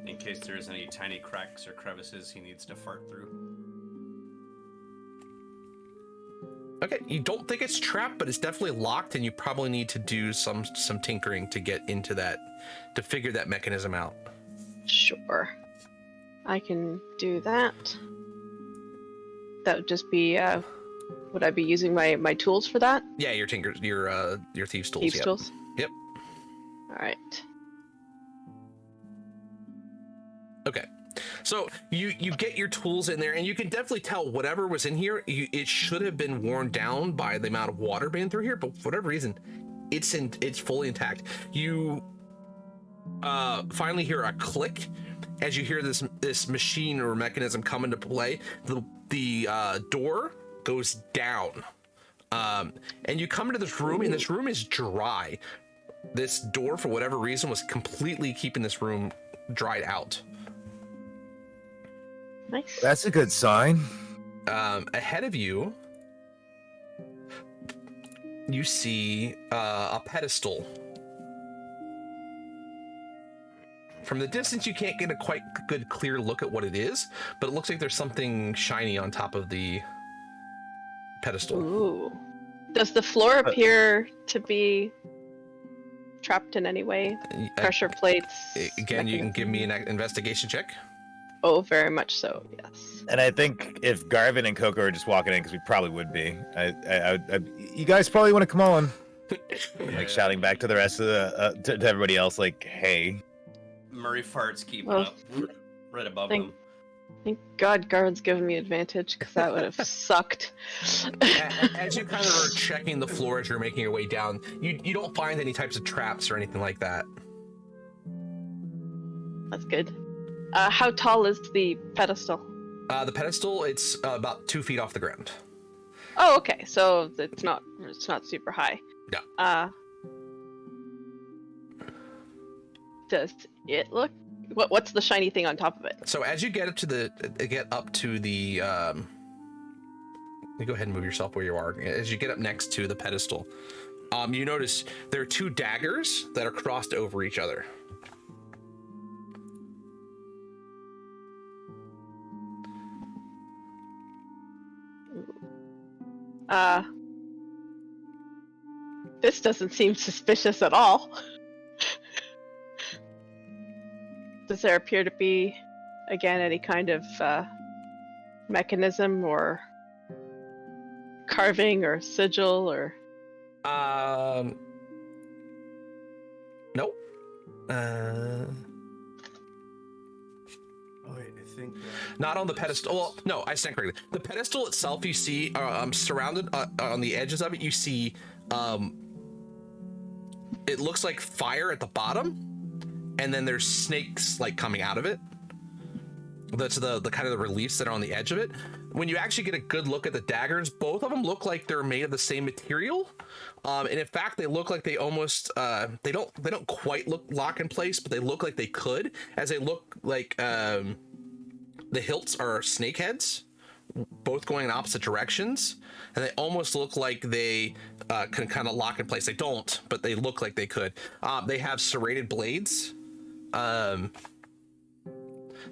S4: in case there's any tiny cracks or crevices he needs to fart through.
S1: Okay, you don't think it's trapped, but it's definitely locked, and you probably need to do some tinkering to get into that, to figure that mechanism out.
S3: Sure. I can do that. That would just be, would I be using my tools for that?
S1: Yeah, your thieves tools.
S3: Thieves
S1: Yep.
S3: tools?
S1: Yep.
S3: Alright.
S1: Okay. So you get your tools in there, and you can definitely tell whatever was in here, it should have been worn down by the amount of water being through here, but for whatever reason, it's fully intact. You finally hear a click as you hear this machine or mechanism come into play. The door goes down, and you come into this room, and this room is dry. This door, for whatever reason, was completely keeping this room dried out.
S3: Nice.
S6: That's a good sign.
S1: Ahead of you, you see a pedestal. From the distance, you can't get a quite good, clear look at what it is, but it looks like there's something shiny on top of the pedestal.
S3: Ooh. Does the floor appear to be trapped in any way? Pressure plates?
S1: Again, you can give me an investigation check.
S3: Oh, very much so, yes.
S6: And I think if Garvin and Coco are just walking in, because we probably would be, you guys probably want to come on. Like shouting back to the rest of the to everybody else, like, "Hey."
S4: Murray farts keep
S3: Well,
S4: up right above
S3: thank-
S4: them.
S3: Thank God Garvin's given me advantage, because that would have sucked.
S1: As you kind of are checking the floor as you're making your way down, you don't find any types of traps or anything like that.
S3: That's good. How tall is the pedestal?
S1: The pedestal, it's about 2 feet off the ground.
S3: Oh, okay. So it's not super high.
S1: Yeah.
S3: Does it look? What's the shiny thing on top of it?
S1: So as you get up to the you go ahead and move yourself where you are. As you get up next to the pedestal, you notice there are 2 daggers that are crossed over each other.
S3: This doesn't seem suspicious at all. Does there appear to be, again, any kind of mechanism or carving or sigil or?
S1: Nope.
S4: Oh wait, I think.
S1: Not on the pedestal. Well, no, I stand correctly. The pedestal itself, you see, surrounded on the edges of it, you see, it looks like fire at the bottom, and then there's snakes like coming out of it. That's the kind of the reliefs that are on the edge of it. When you actually get a good look at the daggers, both of them look like they're made of the same material, and in fact, they look like they almost they don't quite lock in place, but they look like they could, as they look like the hilts are snake heads, both going in opposite directions, and they almost look like they can kind of lock in place. They don't, but they look like they could. They have serrated blades.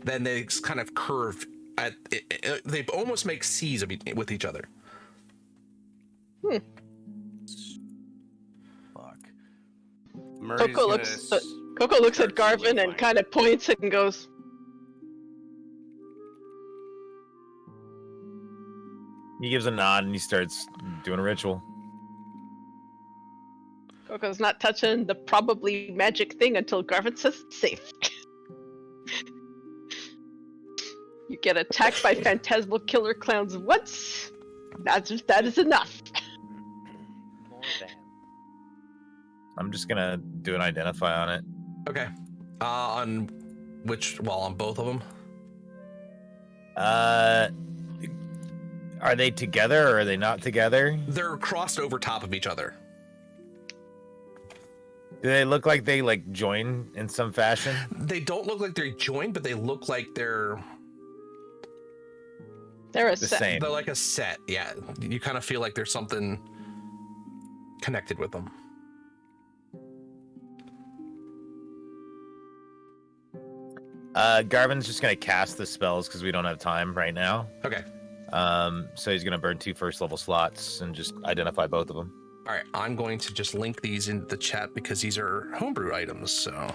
S1: Then they kind of curve at they almost make C's with each other.
S4: Fuck. Murray's
S3: Coco looks at
S4: start
S3: Garvin and
S4: solidifying.
S3: kind of points and goes,
S6: He gives a nod and he starts doing a ritual.
S3: Coco's not touching the probably magic thing until Garvin says it's safe. You get attacked by phantasmal killer clowns once. That is enough.
S2: More than.
S6: I'm just gonna do an identify on it.
S1: Okay. On which? Well, on both of them.
S6: Are they together or are they not together?
S1: They're crossed over top of each other.
S6: Do they look like they like join in some fashion?
S1: They don't look like they're joined, but they look like they're
S3: They're a
S6: The
S3: set.
S6: same.
S1: they're like a set. Yeah, you kind of feel like there's something connected with them.
S6: Garvin's just gonna cast the spells because we don't have time right now.
S1: Okay.
S6: So he's gonna burn 2 first level slots and just identify both of them.
S1: All right. I'm going to just link these into the chat because these are homebrew items. So.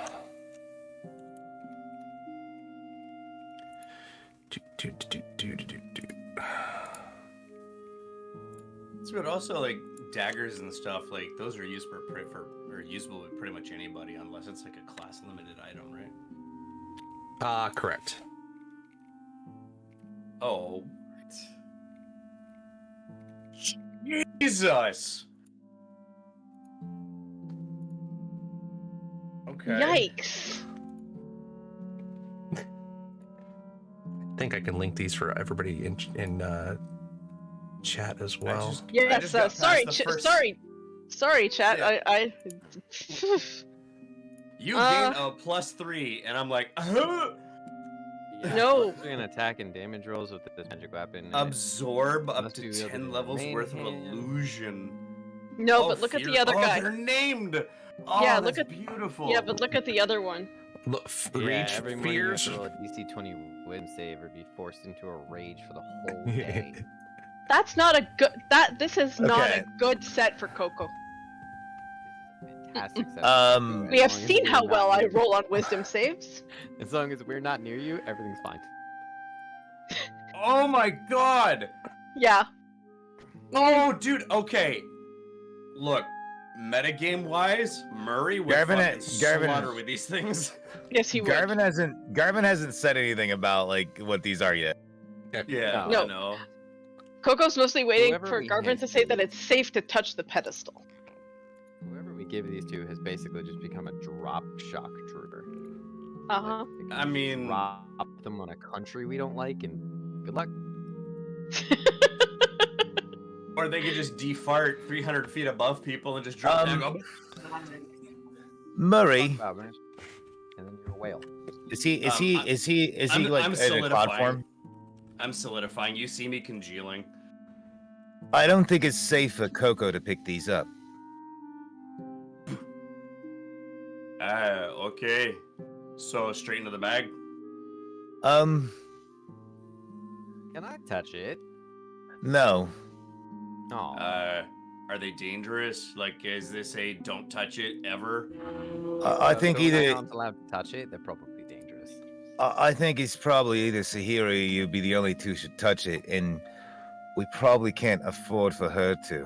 S4: But also like daggers and stuff, like those are used for or usable with pretty much anybody unless it's like a class limited item, right?
S1: Correct.
S4: Oh. Jesus. Okay.
S3: Yikes!
S1: I think I can link these for everybody in chat as well.
S4: I
S3: Yes.
S4: just got
S3: Sorry.
S4: past the first-
S3: Sorry, chat.
S4: Yeah.
S3: I.
S4: You gain a +3, and I'm like,
S2: Yeah,
S3: No.
S2: We're gonna attack and damage rolls with this magic weapon. and
S4: absorb up
S2: Must
S4: to
S2: be able to
S4: 10
S2: do
S4: levels
S2: main
S4: worth of
S2: hand.
S4: illusion.
S3: No,
S4: Oh,
S3: but look at
S4: fear-
S3: the other
S4: oh,
S3: guy.
S4: They're named. Oh,
S3: Yeah,
S4: that's
S3: look at-
S4: beautiful.
S3: Yeah, but look at the other one.
S1: Look,
S2: Yeah,
S1: rage
S2: every morning you have
S1: fears.
S2: to roll a DC 20 win save or be forced into a rage for the whole day.
S3: That's not a good. This is not
S6: Okay.
S3: a good set for Coco.
S2: Fantastic set.
S3: We have
S2: As long as
S3: seen
S2: we're
S3: how
S2: not
S3: well I
S2: near you.
S3: roll on wisdom saves.
S2: As long as we're not near you, everything's fine.
S4: Oh my god.
S3: Yeah.
S4: Oh, dude. Okay. Look, metagame wise, Murray would
S6: Garvin-
S4: fucking
S6: Garvin-
S4: slaughter with these things.
S3: Yes, he would.
S6: Garvin hasn't said anything about like what these are yet.
S4: Yeah,
S3: No.
S4: I know.
S3: Coco's mostly waiting
S2: Whoever
S3: for
S2: we
S3: Garvin
S2: hand
S3: to say that it's safe to touch the pedestal.
S2: Whoever we give these to has basically just become a drop shock trooper.
S3: Uh-huh.
S4: I mean,
S2: Drop them on a country we don't like, and good luck.
S4: or they could just defart 300 feet above people and just drop down. And go,
S6: Murray,
S2: And then you're a whale.
S6: is he
S4: I'm-
S6: like
S4: I'm
S6: in a cloud
S4: solidifying.
S6: form?
S4: I'm solidifying. You see me congealing.
S6: I don't think it's safe for Coco to pick these up.
S4: Okay. So straight into the bag.
S6: Um,
S2: Can I touch it?
S6: no.
S2: Oh.
S4: Are they dangerous? Like, is this a don't touch it ever?
S6: I think
S2: If
S6: either
S2: aren't allowed to touch it, they're probably dangerous.
S6: I think it's probably either Sahira or you'd be the only two should touch it, and we probably can't afford for her to.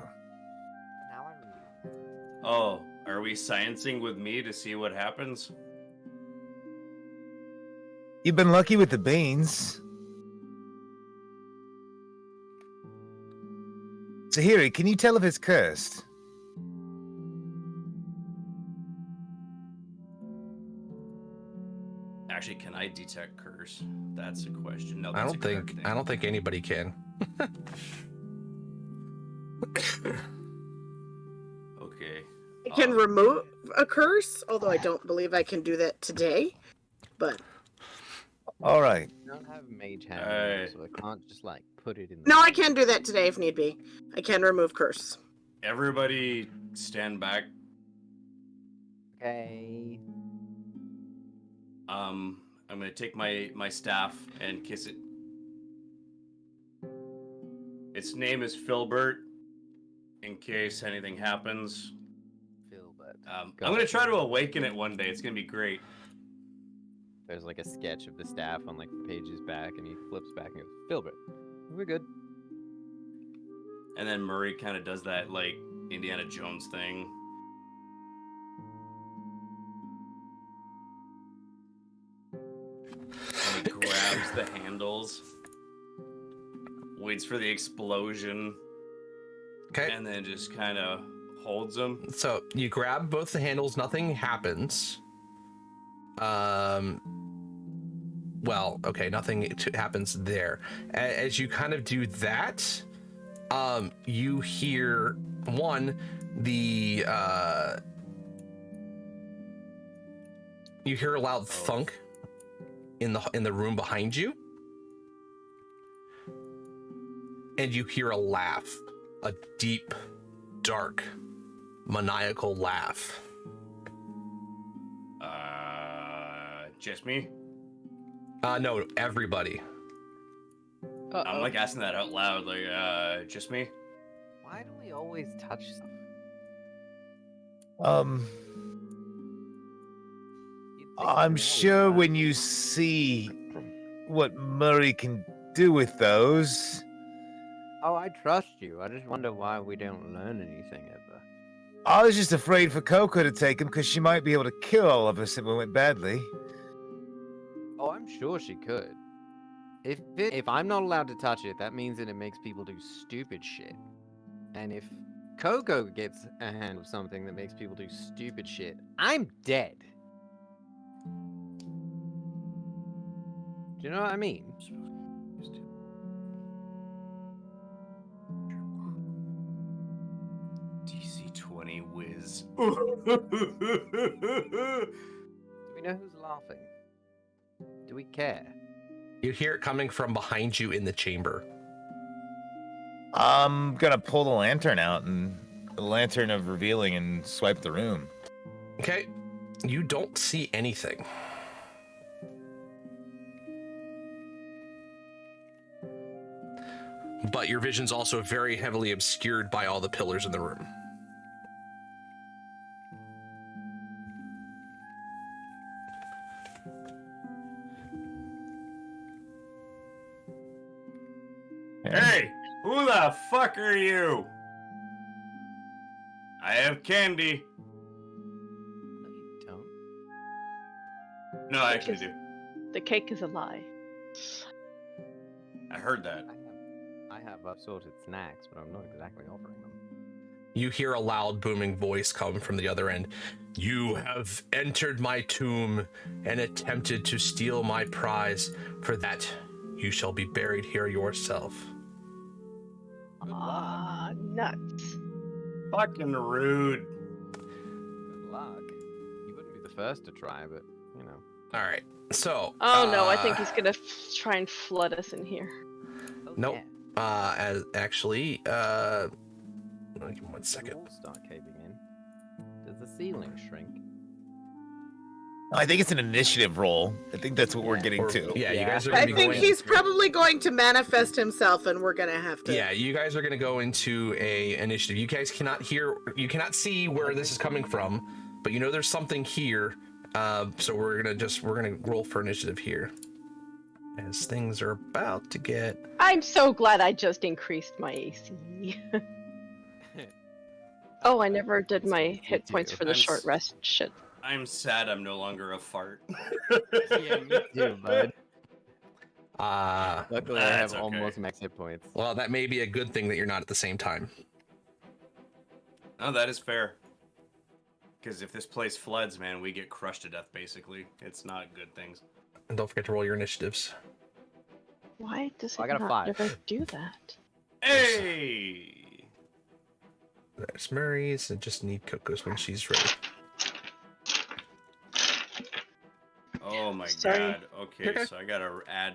S2: Now I'm.
S4: Oh, are we sciencing with me to see what happens?
S6: You've been lucky with the beans. Sahiri, can you tell if it's cursed?
S4: Actually, can I detect curse? That's a question. No,
S1: I
S4: that's
S1: don't
S4: a card
S1: think
S4: thing.
S1: I don't think anybody can.
S4: Okay.
S7: I can remove a curse, although I don't believe I can do that today. But
S6: All right.
S2: I don't have mage hand, so I can't just like put it in. The
S7: no, I can do that today if need be. I can remove curse.
S4: Everybody, stand back.
S2: Okay.
S4: I'm gonna take my staff and kiss it. Its name is Filbert. In case anything happens,
S2: Feel that.
S4: I'm gonna try to awaken it one day. It's gonna be great.
S2: There's like a sketch of the staff on like the pages back, and he flips back and goes, "Filbert, we're good."
S4: And then Murray kind of does that like Indiana Jones thing. And he grabs the handles, waits for the explosion,
S1: Okay.
S4: and then just kind of holds them.
S1: So you grab both the handles, nothing happens. Well, okay, nothing happens there. As you kind of do that, you hear you hear a loud thunk in the room behind you, and you hear a laugh, a deep, dark, maniacal laugh.
S4: Just me?
S1: No, everybody.
S4: I'm like asking that out loud, like, just me?
S2: Why do we always touch stuff? You'd think
S6: I'm
S2: we always
S6: sure
S2: touch.
S6: when you see what Murray can do with those,
S2: Oh, I trust you. I just wonder why we don't learn anything ever.
S6: I was just afraid for Coco to take them because she might be able to kill all of us if it went badly.
S2: Oh, I'm sure she could. If I'm not allowed to touch it, that means that it makes people do stupid shit. And if Coco gets a hand of something that makes people do stupid shit, I'm dead. Do you know what I mean?
S4: DC 20 whiz.
S2: Do we know who's laughing? Do we care?
S1: You hear it coming from behind you in the chamber.
S6: I'm gonna pull the lantern out and the lantern of revealing and swipe the room.
S1: Okay, you don't see anything. But your vision's also very heavily obscured by all the pillars in the room.
S4: Hey, who the fuck are you? I have candy.
S2: No, you don't.
S4: No, I actually do.
S3: The cake is a lie.
S4: I heard that.
S2: I have assorted snacks, but I'm not exactly offering them.
S1: You hear a loud booming voice come from the other end. You have entered my tomb and attempted to steal my prize. For that, you shall be buried here yourself.
S3: Ah, nuts.
S4: Fucking rude.
S2: Good luck. You wouldn't be the first to try, but you know.
S1: All right, so.
S3: Oh no, I think he's gonna try and flood us in here.
S2: Oh,
S1: Nope.
S2: yeah.
S1: As actually, give me 1
S2: The
S1: second.
S2: walls start caving in. Does the ceiling shrink?
S6: I think it's an initiative roll. I think that's what we're
S2: Yeah.
S6: getting
S1: Or-
S6: to.
S1: yeah, you
S2: Yeah.
S1: guys are
S7: I
S1: gonna be
S7: think
S1: going.
S7: he's probably going to manifest himself, and we're gonna have to.
S1: Yeah, you guys are gonna go into a initiative. You guys cannot cannot see where this is coming from, but you know there's something here. So we're gonna roll for initiative here, as things are about to get.
S3: I'm so glad I just increased my AC. Oh, I never did my hit points for the short rest shit.
S4: I'm sad I'm no longer a fart.
S2: Yeah, me too, bud. Luckily, I have
S4: That's okay.
S2: almost max hit points.
S1: Well, that may be a good thing that you're not at the same time.
S4: Oh, that is fair. Because if this place floods, man, we get crushed to death, basically. It's not good things.
S1: And don't forget to roll your initiatives.
S3: Why does
S2: I
S3: it
S2: got a
S3: not
S2: 5.
S3: ever do that?
S4: Hey!
S1: There's Murray's. I just need Coco's when she's ready.
S4: Oh my
S3: Sorry.
S4: god. Okay,
S1: Okay.
S4: so I gotta add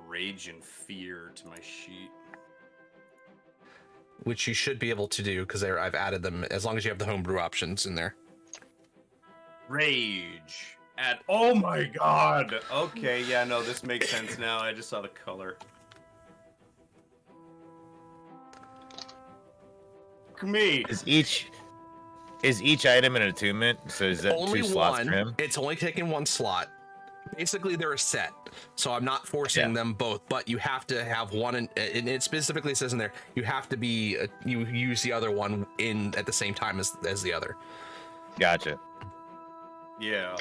S4: rage and fear to my sheet.
S1: Which you should be able to do because I've added them as long as you have the homebrew options in there.
S4: Rage. Oh my god! Okay, yeah, no, this makes sense now. I just saw the color. Fuck me!
S6: Is each item an attunement? So is that
S1: Only
S6: 2 slots
S1: one.
S6: for him?
S1: It's only taking 1 slot. Basically, they're a set, so I'm not forcing
S6: Yeah.
S1: them both. But you have to have one, and it specifically says in there you have to be you use the other one in at the same time as the other.
S6: Gotcha.
S4: Yeah.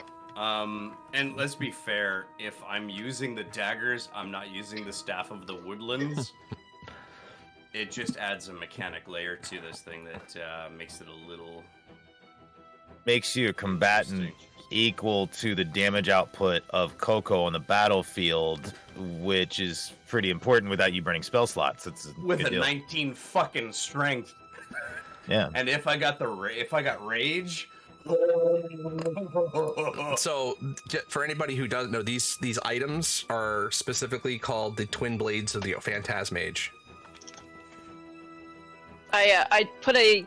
S4: And let's be fair, if I'm using the daggers, I'm not using the Staff of the Woodlands. It just adds a mechanic layer to this thing that makes it a little
S6: Makes you a combatant
S4: interesting.
S6: equal to the damage output of Coco on the battlefield, which is pretty important without you burning spell slots. It's a
S4: With
S6: good
S4: a
S6: deal.
S4: 19 fucking strength.
S6: Yeah.
S4: And if I got rage,
S1: So, for anybody who doesn't know, these items are specifically called the twin blades of the Phantasmage.
S3: I put a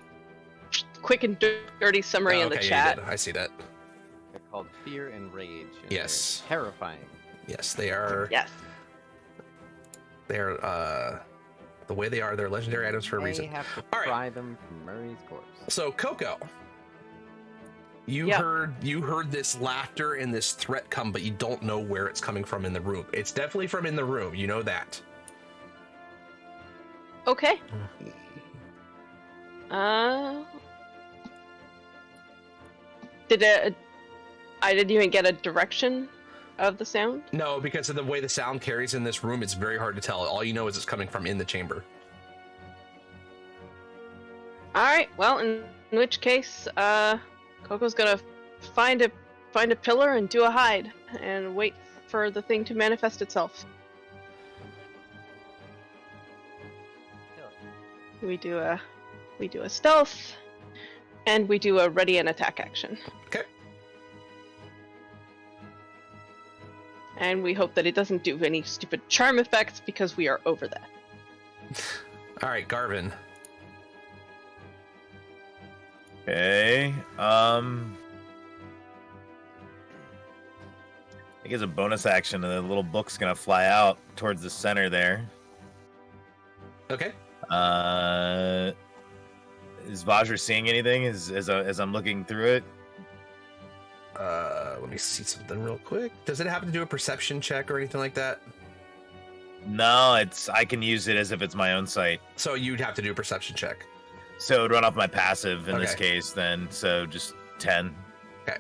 S3: quick and dirty summary in the
S1: Okay, yeah, you
S3: chat.
S1: did. I see that.
S2: They're called Fear and Rage. And
S1: Yes.
S2: they're terrifying.
S1: Yes, they are.
S3: Yes.
S1: They're the way they are. They're legendary items for a
S2: They
S1: reason.
S2: have to
S1: All right.
S2: pry them from Murray's corpse.
S1: So, Coco, you
S3: Yep.
S1: heard this laughter and this threat come, but you don't know where it's coming from in the room. It's definitely from in the room. You know that.
S3: Okay. I didn't even get a direction of the sound.
S1: No, because of the way the sound carries in this room, it's very hard to tell. All you know is it's coming from in the chamber.
S3: All right. Well, in which case, Coco's gonna find a find a pillar and do a hide and wait for the thing to manifest itself. We do a stealth, and we do a ready and attack action.
S1: Okay.
S3: And we hope that it doesn't do any stupid charm effects because we are over that.
S1: All right, Garvin.
S6: Okay. I think as a bonus action, the little book's gonna fly out towards the center there.
S1: Okay.
S6: Is Vajra seeing anything as I'm looking through it?
S1: Let me see something real quick. Does it have to do a perception check or anything like that?
S6: No, I can use it as if it's my own sight.
S1: So you'd have to do a perception check.
S6: So it would run off my passive in this
S1: Okay.
S6: case then, so just 10.
S1: Okay.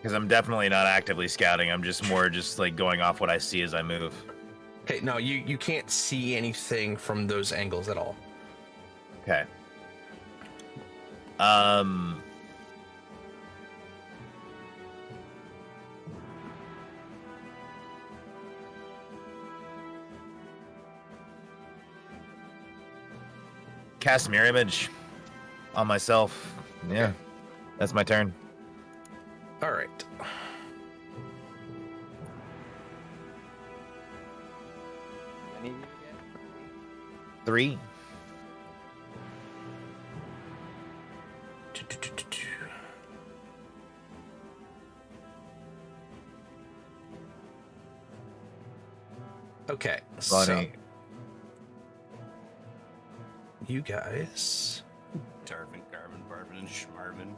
S6: Because I'm definitely not actively scouting. I'm just more like going off what I see as I move.
S1: Okay, no, you can't see anything from those angles at all.
S6: Okay. Cast mirror image on myself. Yeah. That's my turn.
S1: All right.
S2: Any of you get?
S6: 3.
S1: Okay, so
S6: Funny.
S1: you guys.
S4: Darvin, Garvin, Barvin, and Schmarvin.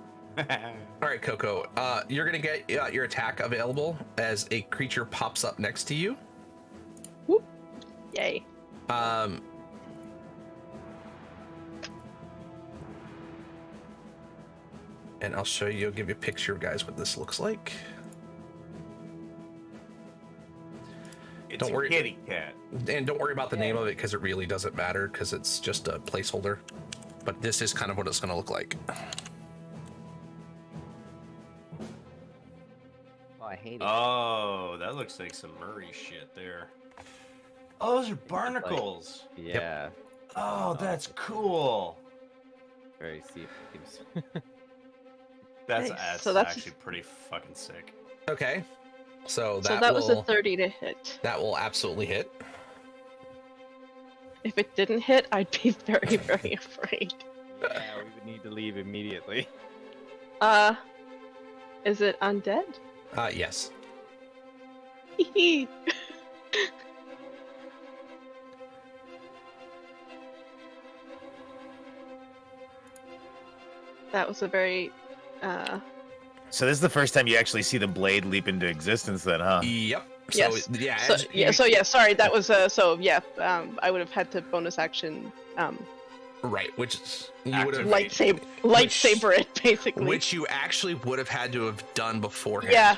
S1: All right, Coco. You're gonna get your attack available as a creature pops up next to you.
S3: Yay.
S1: And I'll show you. I'll give you a picture of guys what this looks like.
S4: It's
S1: Don't
S4: a
S1: worry.
S4: kitty cat.
S1: And don't worry about the name of it because it really doesn't matter because it's just a placeholder. But this is kind of what it's going to look like.
S2: Oh, I hate it.
S4: Oh, that looks like some Murray shit there. Oh, those are barnacles.
S2: Yeah.
S4: Oh, that's cool.
S2: Very seems.
S4: That's,
S3: Nice.
S4: that's actually pretty fucking sick.
S1: Okay. So
S3: So
S1: that,
S3: that
S1: will,
S3: was a 30 to hit.
S1: that will absolutely hit.
S3: If it didn't hit, I'd be very, very afraid.
S2: Yeah, we would need to leave immediately.
S3: Is it undead?
S1: Yes.
S3: Hee. That was a very
S6: So this is the first time you actually see the blade leap into existence then, huh?
S1: Yep. So
S3: yes.
S1: yeah.
S3: So,
S1: as
S3: yeah.
S1: you-
S3: So yeah. Sorry, that was I would have had to bonus action
S1: right. Which is- you would have
S3: lightsaber it basically.
S1: which you actually would have had to have done beforehand.
S3: Yeah.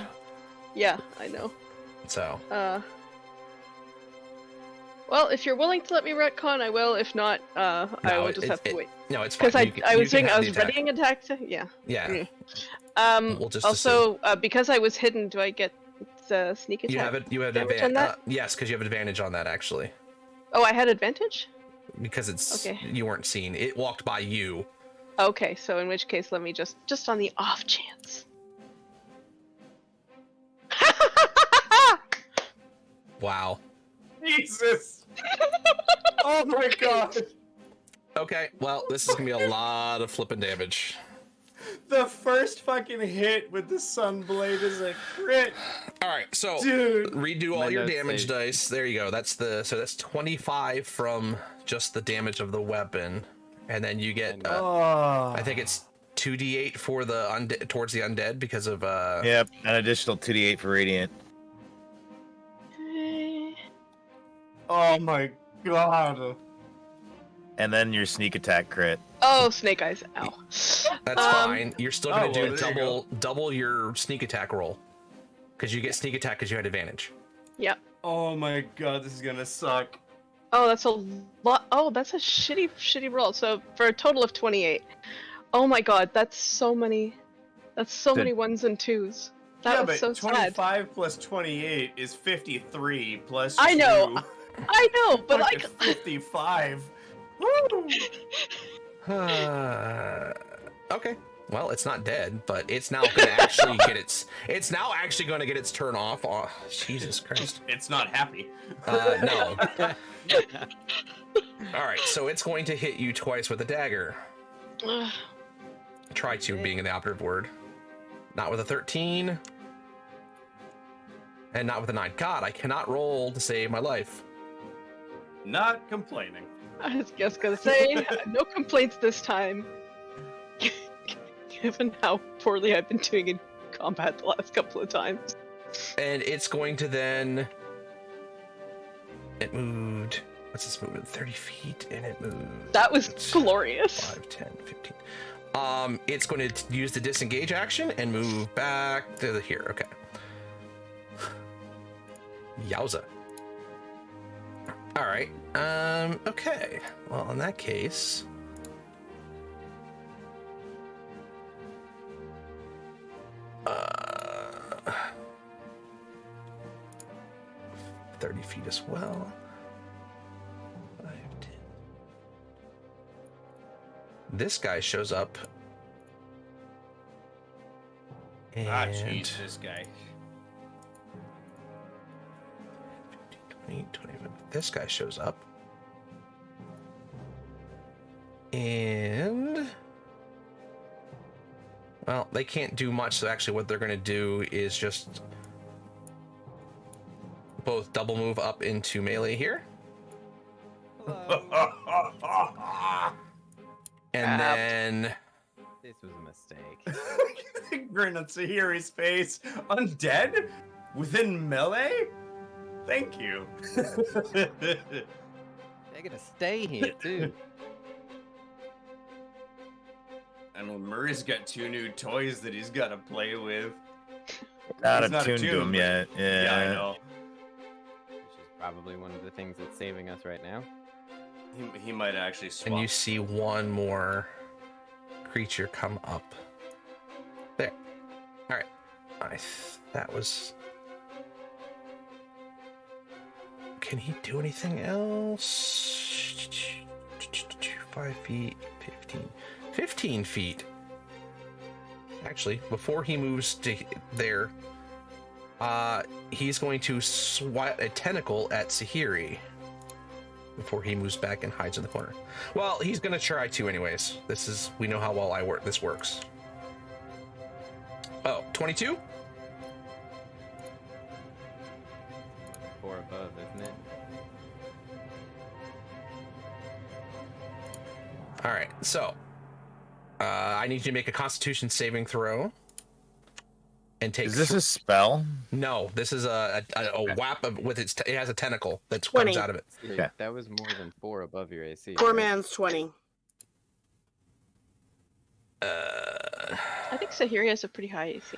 S3: Yeah, I know.
S1: So
S3: Well, if you're willing to let me retcon, I will. If not, I
S1: No,
S3: will just have to wait.
S1: no, it's fine.
S3: Because I was doing, I was
S1: ready.
S3: readying attack to, yeah.
S1: Yeah. We'll just
S3: Also, because I was hidden, do I get sneak attack?
S1: You have it. You have
S3: damage on
S1: advantage.
S3: that?
S1: Yes, because you have advantage on that actually,
S3: Oh, I had advantage?
S1: because it's
S3: Okay.
S1: you weren't seen. It walked by you.
S3: Okay, so in which case, let me just on the off chance.
S1: Wow.
S4: Jesus. Oh my god.
S1: Okay. Well, this is gonna be a lot of flipping damage.
S4: The first fucking hit with the Sunblade is a crit.
S1: All right. So
S4: Dude.
S1: redo all
S2: My
S1: your
S2: notes
S1: damage
S2: say-
S1: dice. There you go. That's 25 from just the damage of the weapon, and then you get
S4: Oh.
S1: I think it's 2d8 for the undead towards the undead because of
S6: Yep, an additional 2d8 for radiant.
S4: Oh my god.
S6: And then your sneak attack crit.
S3: Oh, snake eyes. Ow.
S1: That's fine. You're still gonna
S4: Oh,
S1: do
S4: well, there you
S1: double your sneak attack roll because you get sneak attack because you had advantage.
S3: Yep.
S4: Oh my god, this is gonna suck.
S3: Oh, that's a lot. Oh, that's a shitty roll. So for a total of 28. Oh my god, that's so many. That's so many ones and twos. That
S4: Yeah,
S3: was
S4: but
S3: so
S4: 25
S3: sad.
S4: plus 28 is 53 plus
S3: I know,
S4: 2.
S3: I know, but
S4: Fucking
S3: like,
S4: 55. Woo!
S1: Okay. Well, it's not dead, but it's now going to actually get its. It's now actually going to get its turn off. Oh, Jesus Christ.
S4: It's not happy.
S1: No. All right, so it's going to hit you twice with a dagger. Try to being the operative word. Not with a 13. And not with a 9. God, I cannot roll to save my life.
S4: Not complaining.
S3: I was just gonna say, no complaints this time. Given how poorly I've been doing in combat the last couple of times.
S1: And it's going to then. It moved. What's this movement? 30 feet, and it moved.
S3: That was glorious.
S1: 5, 10, 15. It's going to use the disengage action and move back to here. Okay. Yowza. All right. Okay. Well, in that case. 30 feet as well. 5, 10. This guy shows up. And
S4: Ah, jeez, this guy.
S1: 20, 25. This guy shows up. And well, they can't do much, so actually what they're going to do is just both double move up into melee here. And then
S2: This was a mistake.
S4: Grin on Sahiri's face. Undead? Within melee? Thank you.
S2: They're gonna stay here too.
S4: And well, Murray's got 2 new toys that he's got to play with.
S6: Not
S4: He's
S6: attuned to him
S4: but-
S6: yet.
S4: Yeah, I know.
S2: Which is probably one of the things that's saving us right now.
S4: He might actually swap.
S1: and you see one more creature come up. There. All right. That was. Can he do anything else? 5 feet, 15. 15 feet. Actually, before he moves to there, he's going to swat a tentacle at Sahiri before he moves back and hides in the corner. Well, he's going to try to anyways. We know how well this works. Oh, 22?
S2: 4 above, isn't it?
S1: All right, so I need you to make a Constitution saving throw. And take.
S6: Is this a spell?
S1: No, this is a whap with its. It has a tentacle that
S7: 20.
S1: comes out of it.
S6: Okay.
S2: That was more than 4 above your AC.
S7: Poor
S2: right?
S7: man's 20.
S3: I think Sahiri has a pretty high AC.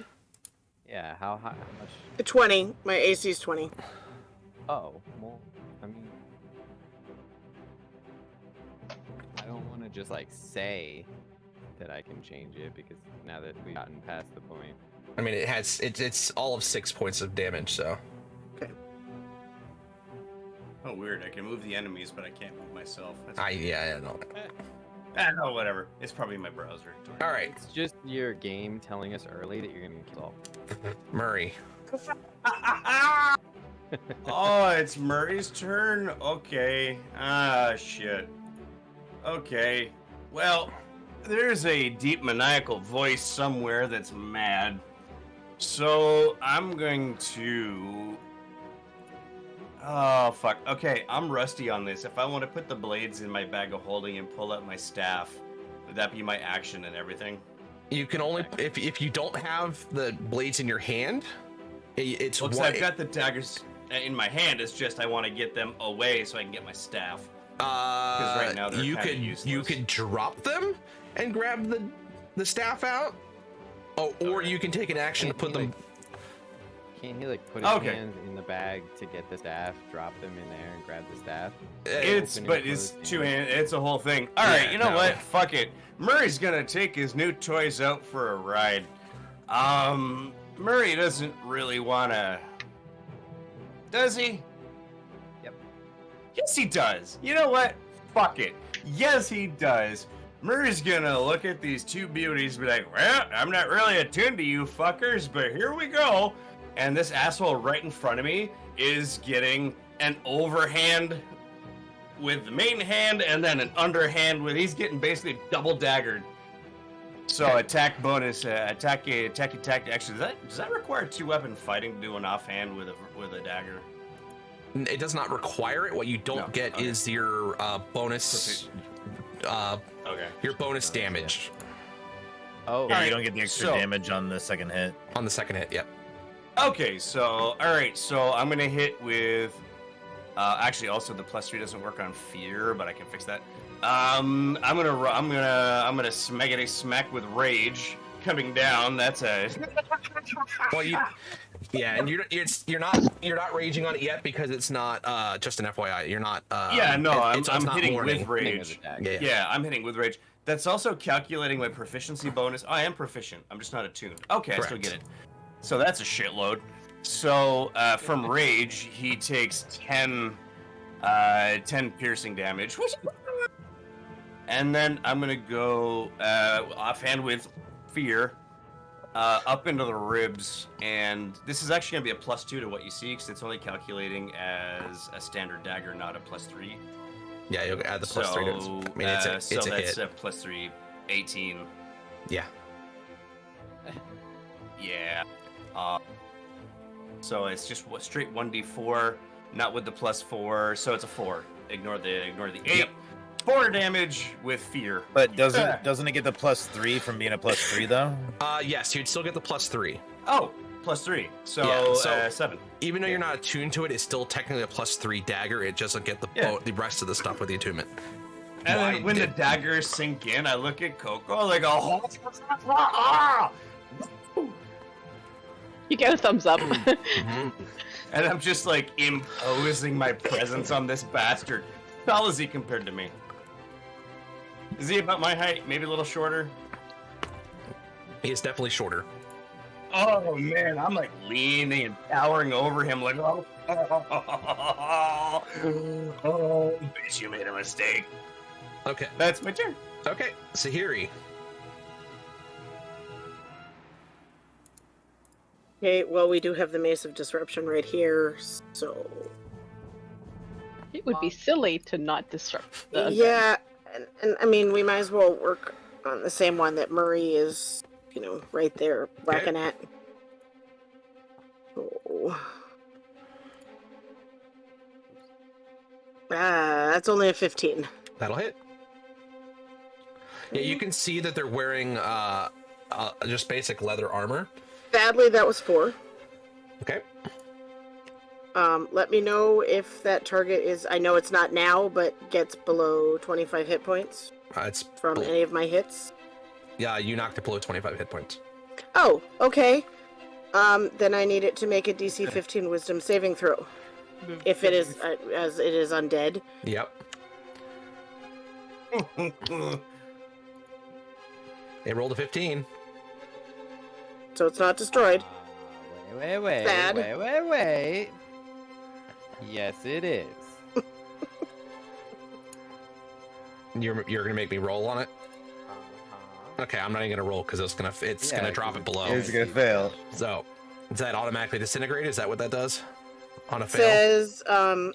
S2: Yeah, how high? How much?
S7: 20. My AC is 20.
S2: Oh, well, I mean, I don't want to just like say that I can change it because now that we've gotten past the point.
S1: I mean, it's all of 6 points of damage. So
S4: Oh, weird. I can move the enemies, but I can't move myself. That's
S1: I know.
S4: no, whatever. It's probably my browser.
S1: All right,
S2: It's just your game telling us early that you're gonna kill.
S1: Murray.
S4: Oh, it's Murray's turn? Okay. Ah, shit. Okay. Well, there's a deep maniacal voice somewhere that's mad. So I'm going to... Oh, fuck. Okay, I'm rusty on this. If I want to put the blades in my bag of holding and pull out my staff, would that be my action and everything?
S1: You can only if you don't have the blades in your hand. It's
S4: Well, 'cause
S1: one.
S4: I've got the daggers in my hand. It's just I want to get them away so I can get my staff. right now they're
S1: you
S4: kinda
S1: could
S4: useless.
S1: you could drop them and grab the staff out. Oh, or
S2: Okay.
S1: you can take an action to put them.
S2: Can't he like put his
S4: Okay.
S2: hands in the bag to get the staff, drop them in there, and grab the staff?
S4: It's
S2: Open and
S4: but it's
S2: close
S4: two
S2: hand.
S4: hand. It's a whole thing. All right,
S1: Yeah,
S4: you know
S1: no.
S4: what? Fuck it. Murray's gonna take his new toys out for a ride. Murray doesn't really wanna. Does he?
S2: Yep.
S4: Yes, he does. You know what? Fuck it. Yes, he does. Murray's gonna look at these two beauties and be like, well, I'm not really attuned to you fuckers, but here we go. And this asshole right in front of me is getting an overhand with the main hand and then an underhand with, he's getting basically double daggered. So attack bonus, attack. Actually, does that require 2-weapon fighting to do an offhand with a dagger?
S1: It does not require it. What you don't
S4: No,
S1: get
S4: okay.
S1: is your bonus,
S4: Okay.
S1: your bonus damage
S2: Oh,
S6: Yeah,
S4: Alright,
S6: you don't get the extra
S4: so-
S6: damage on the second hit.
S1: on the second hit. Yep.
S4: Okay, so all right, so I'm gonna hit with. Actually, also the +3 doesn't work on fear, but I can fix that. I'm gonna smackety smack with rage coming down. That's a.
S1: Well, yeah, and you're not raging on it yet because it's not just an FYI. You're not.
S4: Yeah, no,
S1: it's
S4: I'm
S1: not
S4: hitting
S1: warning.
S4: with
S2: hitting with
S4: rage.
S2: a dagger.
S1: Yeah.
S4: Yeah, I'm hitting with rage. That's also calculating my proficiency bonus. I am proficient. I'm just not attuned. Okay, I still
S1: Correct.
S4: get it. So that's a shitload. So from rage, he takes 10 piercing damage. And then I'm gonna go offhand with fear up into the ribs, and this is actually gonna be a +2 to what you see because it's only calculating as a standard dagger, not a +3.
S1: Yeah, you'll add the +3.
S4: So,
S1: I mean, it's a
S4: so
S1: hit.
S4: that's a +3, 18.
S1: Yeah.
S4: Yeah. So it's just straight 1d4, not with the +4, so it's a 4. Ignore the 8.
S1: Yep.
S4: 4 damage with fear.
S6: But doesn't it get the +3 from being a +3 though?
S1: Yes, you'd still get the +3.
S4: Oh, +3. So,
S1: Yeah, so-
S4: 7.
S1: Even though you're not attuned to it, it's still technically a +3 dagger. It just doesn't get the
S4: Yeah.
S1: the rest of the stuff with the attunement.
S4: And
S1: Why
S4: then when the
S1: did-
S4: daggers sink in, I look at Coco like, oh,
S3: You get a thumbs up.
S1: Mhm.
S4: and I'm just like imposing my presence on this bastard. How tall is he compared to me? Is he about my height? Maybe a little shorter?
S1: He is definitely shorter.
S4: Oh man, I'm like leaning and towering over him like, oh, bitch, you made a mistake.
S1: Okay.
S4: That's my turn.
S1: Okay. Sahiri.
S7: Okay, well, we do have the Mace of Disruption right here, so.
S3: It would be silly to not disrupt the undead.
S7: Yeah, and I mean, we might as well work on the same one that Murray is, right there whacking at. Oh. That's only a 15.
S1: That'll hit. Yeah, you can see that they're wearing just basic leather armor.
S7: Sadly, that was 4.
S1: Okay.
S7: Let me know if that target is, I know it's not now, but gets below 25 hit points
S1: It's
S7: from any of my hits.
S1: yeah, you knocked it below 25 hit points.
S7: Oh, okay. Then I need it to make a DC 15 Wisdom saving throw. If it is, as it is undead.
S1: Yep. They rolled a 15.
S7: So it's not destroyed.
S2: Wait.
S7: Sad.
S2: Yes, it is.
S1: You're gonna make me roll on it.
S2: Uh-huh.
S1: Okay, I'm not even gonna roll because it's
S2: Yeah,
S1: gonna drop it below.
S6: It's gonna fail.
S1: So, does that automatically disintegrate? Is that what that does? On a fail?
S7: Says,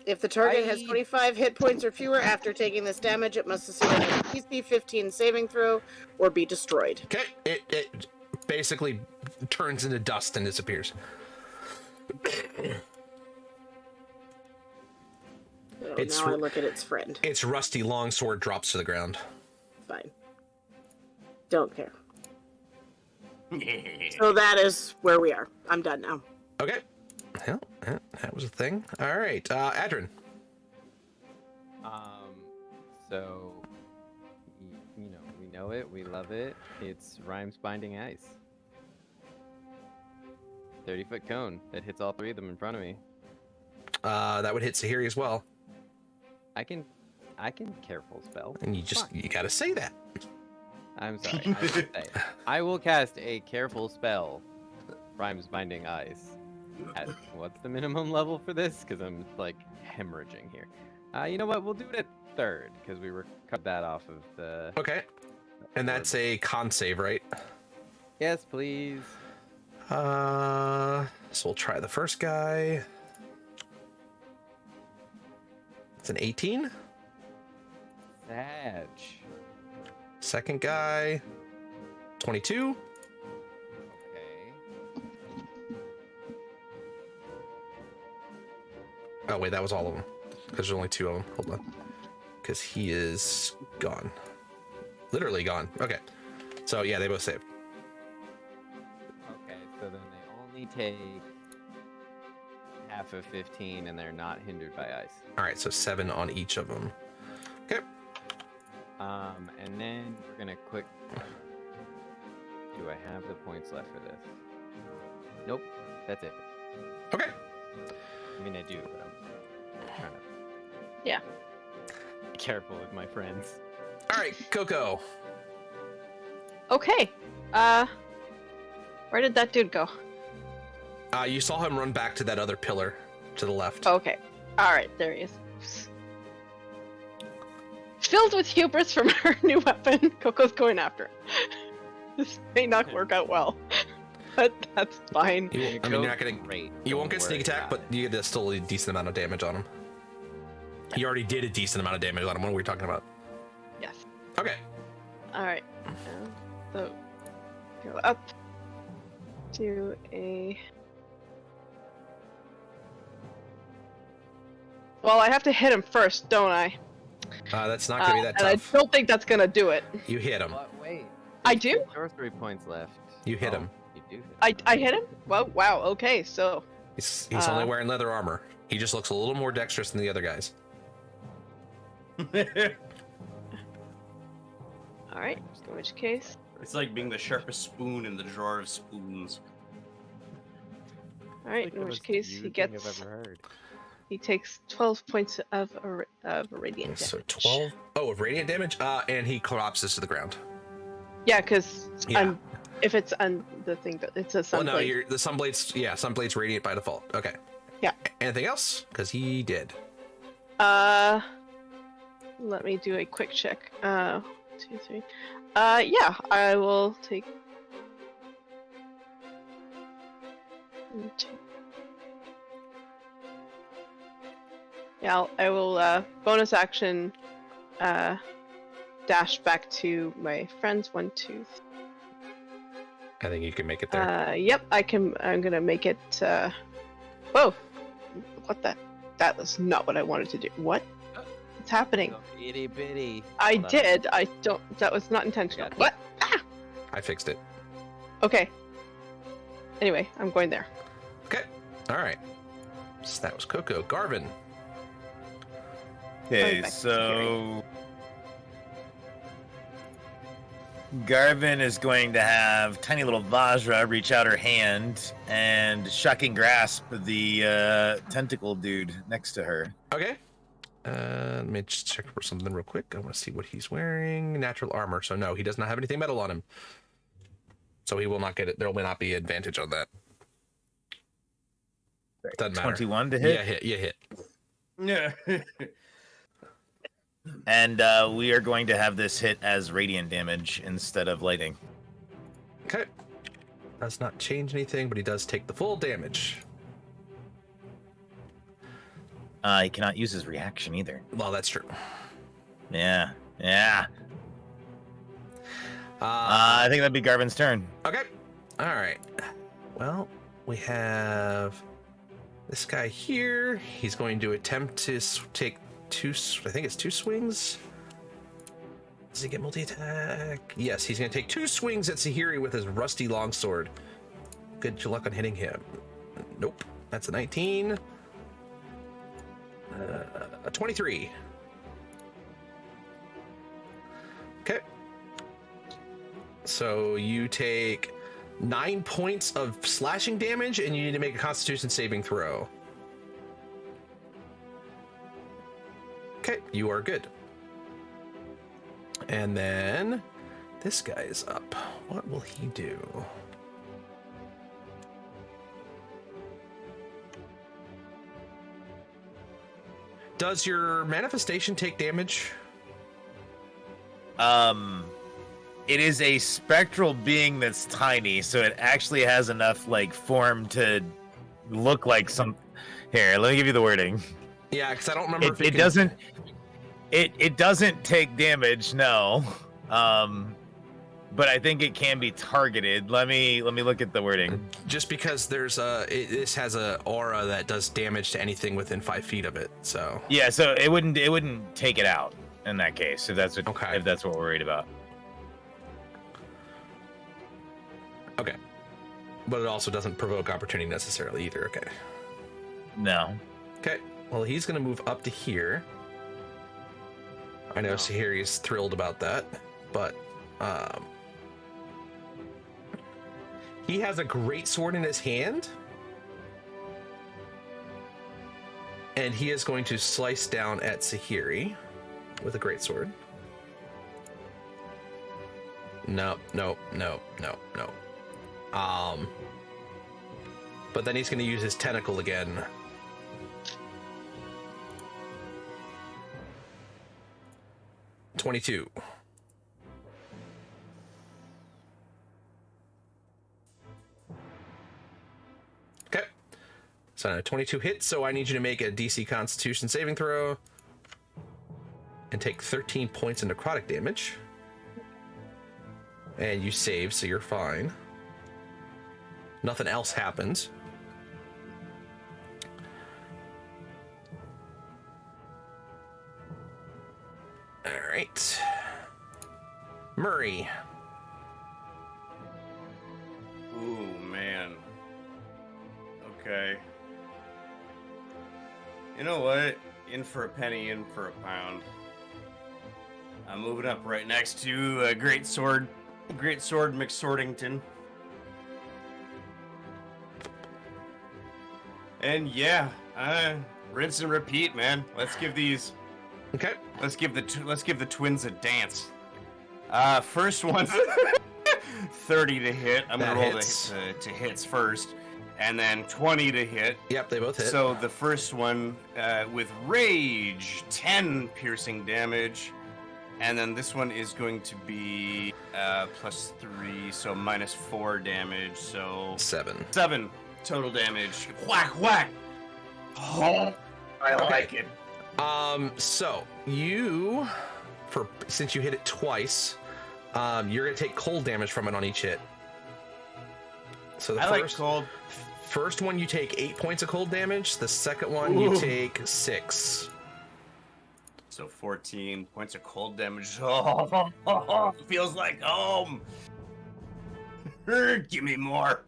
S7: if the target has
S2: I-
S7: 25 hit points or fewer after taking this damage, it must succeed on a DC 15 saving throw or be destroyed.
S1: Okay, it basically turns into dust and disappears.
S7: So
S1: It's
S7: now I
S1: r-
S7: look at its friend.
S1: Its rusty longsword drops to the ground.
S7: Fine. Don't care. So that is where we are. I'm done now.
S1: Okay. Well, that was a thing. All right, Adrin.
S2: So, we know it, we love it. It's Rhymes Binding Ice. 30-foot cone that hits all three of them in front of me.
S1: That would hit Sahiri as well.
S2: I can careful spell.
S1: And you gotta say that.
S2: I'm sorry. I will say, I will cast a careful spell. Rhymes Binding Ice. What's the minimum level for this? Because I'm like hemorrhaging here. You know what? We'll do it at 3rd because we cut that off of the.
S1: Okay. And that's a con save, right?
S2: Yes, please.
S1: So we'll try the first guy. It's an 18.
S2: Sag.
S1: Second guy, 22.
S2: Okay.
S1: Oh wait, that was all of them. Because there's only 2 of them. Hold on. Because he is gone. Literally gone. Okay. So yeah, they both saved.
S2: Okay, so then they only take half of 15 and they're not hindered by ice.
S1: All right, so 7 on each of them. Okay.
S2: And then we're gonna quick. Do I have the points left for this? Nope, that's it.
S1: Okay.
S2: I mean, I do, but I'm trying to.
S3: Yeah.
S2: Be careful with my friends.
S1: All right, Coco.
S3: Okay. Where did that dude go?
S1: You saw him run back to that other pillar to the left.
S3: Okay. All right, there he is. Filled with hubris from her new weapon, Coco's going after it. This may not work out well, but that's fine.
S1: I mean, you're not gonna.
S2: Great.
S1: You won't get
S2: Don't
S1: sneak
S2: worry
S1: attack,
S2: about
S1: but you get still a decent amount of damage on him. He already did a decent amount of damage on him. What are we talking about?
S3: Yes.
S1: Okay.
S3: All right. So go up to a. Well, I have to hit him first, don't I?
S1: That's not gonna be that
S3: and
S1: tough.
S3: I don't think that's gonna do it.
S1: You hit him.
S2: What? Wait.
S3: I
S2: there's
S3: do?
S2: 2 sorcery points left.
S1: You hit
S2: Oh,
S1: him.
S2: You do hit.
S3: I hit him? Well, wow. Okay, so
S1: He's only wearing leather armor. He just looks a little more dexterous than the other guys.
S3: all right. In which case,
S4: It's like being the sharpest spoon in the drawer of spoons.
S3: all right.
S2: Like
S3: In
S2: the
S3: which
S2: most
S3: case,
S2: you
S3: he
S2: thing
S3: gets.
S2: I've ever heard.
S3: He takes 12 points of radiant
S1: So
S3: damage.
S1: 12. Oh, of radiant damage. And he collapses to the ground.
S3: Yeah, because
S1: Yeah.
S3: if it's on the thing that it's a
S1: Well, no,
S3: sunblade.
S1: the sunblade's sunblade's radiant by default. Okay.
S3: Yeah.
S1: Anything else? Because he did.
S3: Let me do a quick check. 2, 3. Yeah, I will take. 1, 2. Yeah, I will bonus action dash back to my friends. 1, 2.
S1: I think you can make it there.
S3: Yep, I can. I'm gonna make it. Whoa! What the? That was not what I wanted to do. What? What's happening?
S2: So itty bitty.
S3: I
S2: Hold on.
S3: did. I don't. That was not intentional.
S2: Gotcha.
S3: What? Ah!
S1: I fixed it.
S3: Okay. Anyway, I'm going there.
S1: Okay. All right. So that was Coco. Garvin.
S6: Okay,
S3: back to
S6: so Garvin is going to have tiny little Vajra reach out her hand and shocking grasp the tentacle dude next to her.
S1: Okay. Let me just check for something real quick. I want to see what he's wearing. Natural armor. So no, he does not have anything metal on him. So he will not get it. There will not be advantage on that. Doesn't matter.
S6: 21 to hit.
S1: Yeah, hit. Yeah, hit.
S4: Yeah.
S6: And we are going to have this hit as radiant damage instead of lightning.
S1: Okay. Does not change anything, but he does take the full damage.
S6: He cannot use his reaction either.
S1: Well, that's true.
S6: Yeah. I think that'd be Garvin's turn.
S1: Okay. All right. Well, we have this guy here. He's going to attempt to take 2. I think it's 2 swings. Does he get multi-attack? Yes, he's going to take 2 swings at Sahiri with his rusty longsword. Good luck on hitting him. Nope. That's a 19. A 23. Okay. So you take 9 points of slashing damage, and you need to make a Constitution saving throw. Okay, you are good. And then this guy is up. What will he do? Does your manifestation take damage?
S6: It is a spectral being that's tiny, so it actually has enough like form to look like some. Here, let me give you the wording.
S1: Yeah, because I don't remember.
S6: It doesn't. It doesn't take damage, no. But I think it can be targeted. Let me look at the wording.
S1: Just because this has a aura that does damage to anything within 5 feet of it. So
S6: Yeah, so it wouldn't take it out in that case if that's what
S1: Okay.
S6: we're worried about.
S1: okay, but it also doesn't provoke opportunity necessarily either. Okay.
S6: No.
S1: Okay. Well, he's gonna move up to here. I know Sahiri's thrilled about that, but he has a great sword in his hand, and he is going to slice down at Sahiri with a great sword. No. But then he's going to use his tentacle again. $22. Okay. So 22 hits, so I need you to make a DC Constitution saving throw and take 13 points of necrotic damage. And you save, so you're fine. Nothing else happens. All right. Murray.
S4: Ooh, man. Okay. You know what? In for a penny, in for a pound. I'm moving up right next to a Great Sword McSwordington. And yeah, rinse and repeat, man. Let's give the twins a dance. First one, 30 to hit. I'm
S1: That
S4: gonna roll
S1: hits.
S4: to hits first, and then 20 to hit.
S1: Yep, they both hit.
S4: So the first one with rage, 10 piercing damage, and then this one is going to be +3, so -4 damage. So
S1: 7.
S4: 7 total damage. Whack whack. Oh, I like it.
S1: So you, since you hit it twice, you're gonna take cold damage from it on each hit. So the
S4: I like cold.
S1: first one you take 8 points of cold damage. The second one you
S4: Ooh.
S1: take 6.
S4: So 14 points of cold damage. Oh, feels like home. Give me more.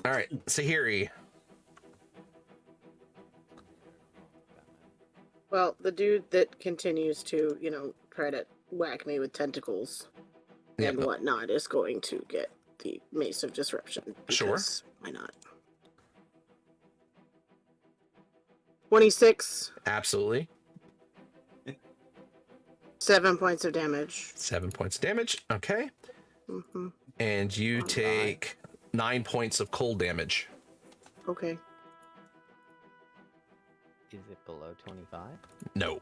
S1: All right, Sahiri.
S7: Well, the dude that continues to, try to whack me with tentacles
S1: Yeah,
S7: and
S1: but-
S7: whatnot is going to get the Mace of Disruption.
S1: Sure.
S7: Because why not? 26,
S1: Absolutely.
S7: 7 points of damage.
S1: 7 points of damage. Okay.
S7: Hmm.
S1: And you take 9 points of cold damage.
S7: Okay.
S2: Is it below 25?
S1: No,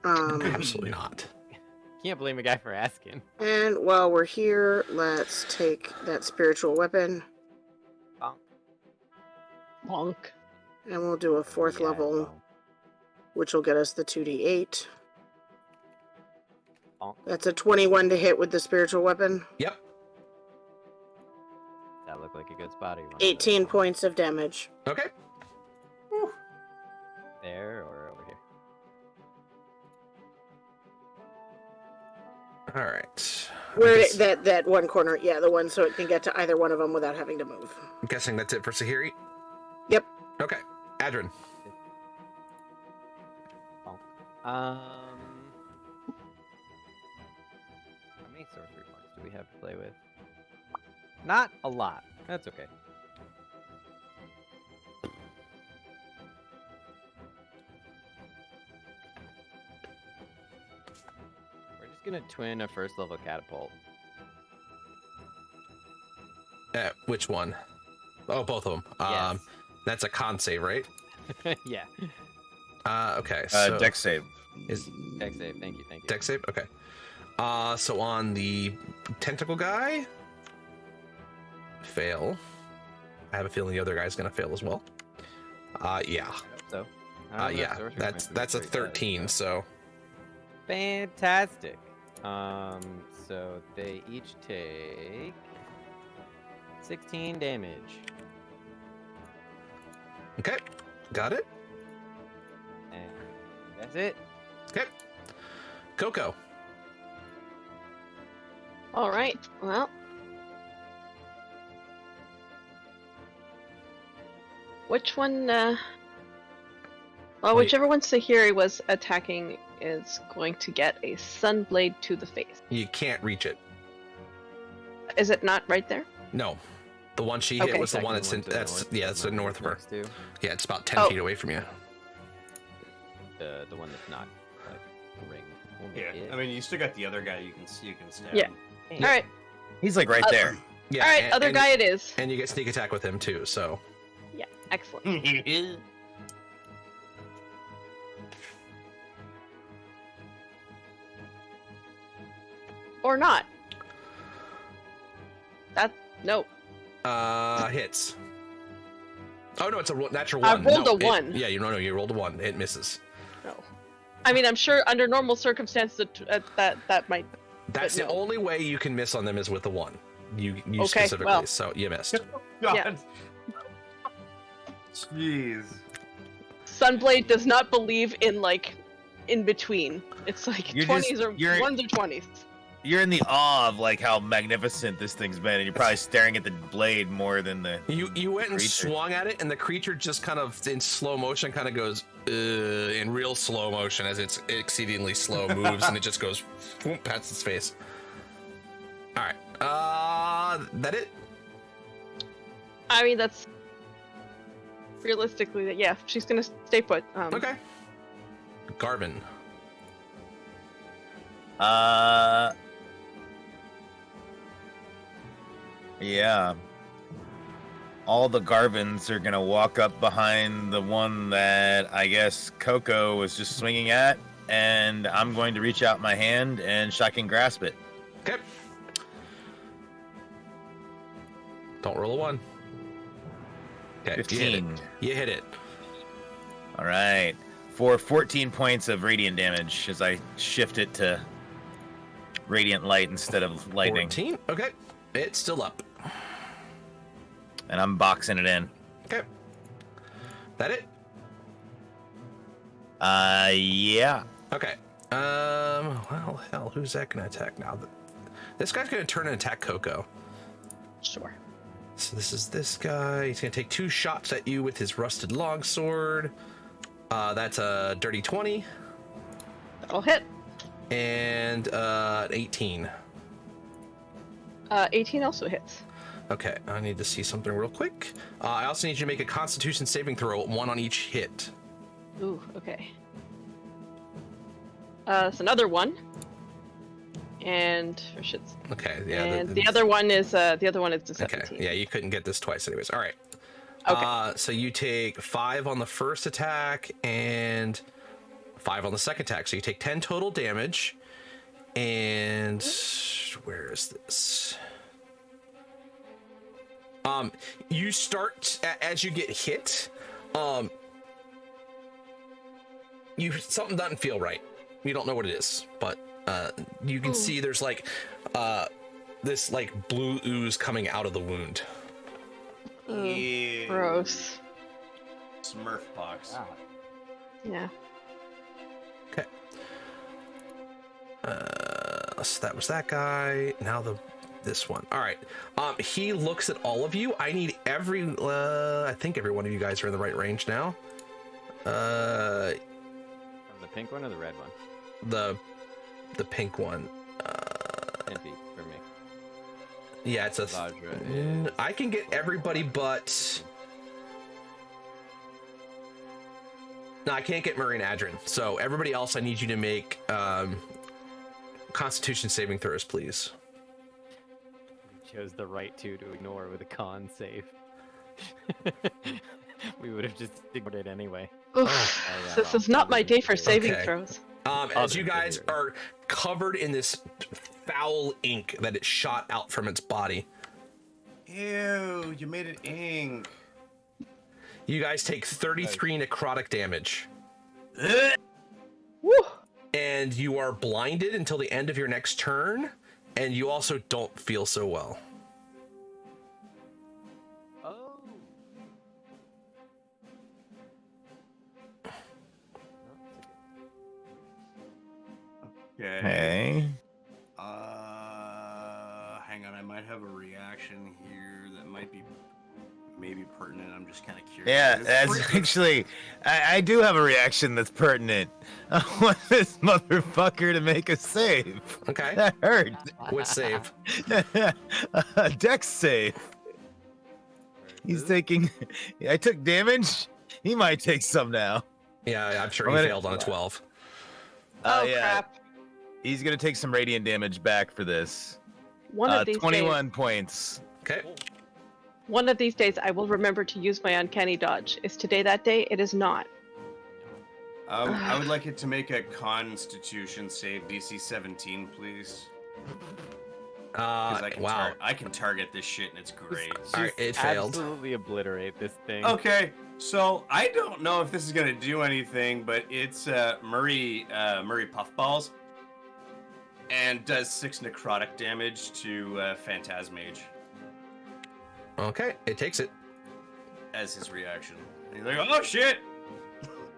S7: Um,
S1: absolutely not.
S2: Can't blame a guy for asking.
S7: and while we're here, let's take that spiritual weapon
S3: Bonk.
S7: and we'll do a fourth
S2: Yeah,
S7: level,
S2: well,
S7: which will get us the 2d8.
S2: bonk.
S7: That's a 21 to hit with the spiritual weapon.
S1: Yep.
S2: That looked like a good spot. Or you want
S7: 18 points of damage.
S1: Okay.
S2: there or over here?
S1: All right.
S7: Where
S1: guess-
S7: that one corner, yeah, the one so it can get to either one of them without having to move.
S1: I'm guessing that's it for Sahiri.
S7: Yep.
S1: Okay. Adrin.
S2: Bonk. How many sorcery points do we have to play with? Not a lot. That's okay. We're just gonna twin a first level catapult.
S1: Which one? Oh, both of them.
S2: Yes.
S1: That's a con save, right?
S2: Yeah.
S1: Okay. So
S6: Dex save.
S1: is
S2: Dex save. Thank you. Thank you.
S1: dex save? Okay. So on the tentacle guy, fail. I have a feeling the other guy's gonna fail as well. Yeah.
S2: So. I don't know if
S1: Yeah.
S2: sorcery
S1: That's
S2: points
S1: a
S2: are very bad,
S1: 13.
S2: but-
S1: So
S2: Fantastic. So they each take 16 damage.
S1: okay, got it.
S2: And that's it.
S1: Okay. Coco.
S3: All right. Well, which one? Well,
S1: Wait.
S3: whichever one Sahiri was attacking is going to get a sunblade to the face.
S1: You can't reach it.
S3: Is it not right there?
S1: No. The one she hit
S3: Okay.
S1: was the one
S2: Second
S1: that's in.
S2: to the
S1: That's
S2: north,
S1: yeah. That's the north of her.
S2: next to
S1: Yeah, it's about 10
S3: Oh.
S1: feet away from you.
S2: the one that's not like ringed. We'll make
S4: Yeah,
S2: it.
S4: I mean, you still got the other guy you can stab.
S3: Yeah. All right.
S6: He's like right there.
S1: Yeah.
S3: All right.
S1: and-
S3: Other
S1: and-
S3: guy it is.
S1: And you get sneak attack with him too. So
S3: Yeah. Excellent. Or not. That no.
S1: hits. Oh no, it's a natural
S3: I
S1: one.
S3: rolled
S1: No,
S3: a 1.
S1: Yeah, you rolled a 1. It misses.
S3: No. I mean, I'm sure under normal circumstances that might.
S1: That's the
S3: no.
S1: only way you can miss on them is with a 1. You
S3: Okay,
S1: specifically.
S3: well.
S1: So you missed.
S4: God.
S3: Yeah.
S4: Jeez.
S3: Sunblade does not believe in like in between. It's like
S6: You're
S3: 20s
S6: just-
S3: or
S6: you're-
S3: 1s or 20s.
S6: You're in the awe of like how magnificent this thing's been, and you're probably staring at the blade more than the.
S1: You went and
S6: Creature.
S1: swung at it, and the creature just kind of in slow motion kind of goes in real slow motion as it's exceedingly slow moves, and it just goes whoop, past its face. All right, that it?
S3: I mean, that's realistically that. Yeah, she's gonna stay put.
S1: Okay. Garvin.
S6: Yeah. All the Garvins are gonna walk up behind the one that I guess Coco was just swinging at, and I'm going to reach out my hand and shocking grasp it.
S1: Okay. Don't roll a 1. Okay.
S6: 15.
S1: You hit it.
S6: All right. For 14 points of radiant damage as I shift it to radiant light instead of lightning.
S1: 14. Okay. It's still up.
S6: And I'm boxing it in.
S1: Okay. That it?
S6: Yeah.
S1: Okay. Well, hell, who's that gonna attack now? This guy's gonna turn and attack Coco.
S3: Sure.
S1: So this is this guy. He's gonna take 2 shots at you with his rusted longsword. That's a dirty 20
S3: That'll hit.
S1: and 18.
S3: 18 also hits.
S1: Okay, I need to see something real quick. I also need you to make a Constitution saving throw, 1 on each hit.
S3: Ooh, okay. It's another 1. And for shits.
S1: Okay, yeah.
S3: And the other one is the
S1: Okay,
S3: 17.
S1: yeah, you couldn't get this twice, anyways. All right.
S3: Okay.
S1: So you take 5 on the first attack and 5 on the second attack. So you take 10 total damage. And where is this? You start as you get hit. Something doesn't feel right. You don't know what it is, but you can see there's like this like blue ooze coming out of the wound.
S4: Ew.
S3: Gross.
S4: Smurf pox.
S3: Yeah.
S1: Okay. So that was that guy. Now this one. All right. He looks at all of you. I need I think every one of you guys are in the right range now.
S2: From the pink one or the red one?
S1: The pink one.
S2: 10 feet from me.
S1: Yeah, it's a.
S2: Vajra
S1: I can get everybody but. No, I can't get Murray and Adrian. So everybody else, I need you to make Constitution saving throws, please.
S2: chose the right to ignore with a con save. We would have just ignored it anyway.
S3: Oof,
S2: yeah,
S3: this
S2: no,
S3: is not my day for saving
S1: Okay.
S3: throws.
S1: As you guys are covered in this foul ink that it shot out from its body,
S4: Ew, you made it ink.
S1: you guys take 33 necrotic damage.
S3: Woo!
S1: And you are blinded until the end of your next turn, and you also don't feel so well.
S2: Oh.
S4: Okay.
S6: Hey.
S4: Hang on, I might have a reaction here that might be maybe pertinent. I'm just kind of curious.
S6: Yeah,
S4: It's
S6: that's
S4: freaking-
S6: actually. I do have a reaction that's pertinent. I want this motherfucker to make a save.
S1: Okay.
S6: That hurt.
S1: What save?
S6: A dex save. He's taking. I took damage. He might take some now.
S1: Yeah, I'm sure
S6: I'm
S1: he
S6: gonna-
S1: failed on a 12.
S3: Oh
S6: Yeah.
S3: crap!
S6: He's gonna take some radiant damage back for this.
S3: One of these
S6: 21 points.
S1: Okay.
S3: One of these days, I will remember to use my uncanny dodge. Is today that day? It is not.
S4: I would like it to make a Constitution save DC 17, please. Because
S1: Wow.
S4: I can target this shit and it's great.
S1: All right, it failed.
S2: Absolutely obliterate this thing.
S4: Okay, so I don't know if this is gonna do anything, but it's Murray Puffballs, and does 6 necrotic damage to Phantasmage
S1: Okay, it takes it.
S4: as his reaction. And he's like, oh shit!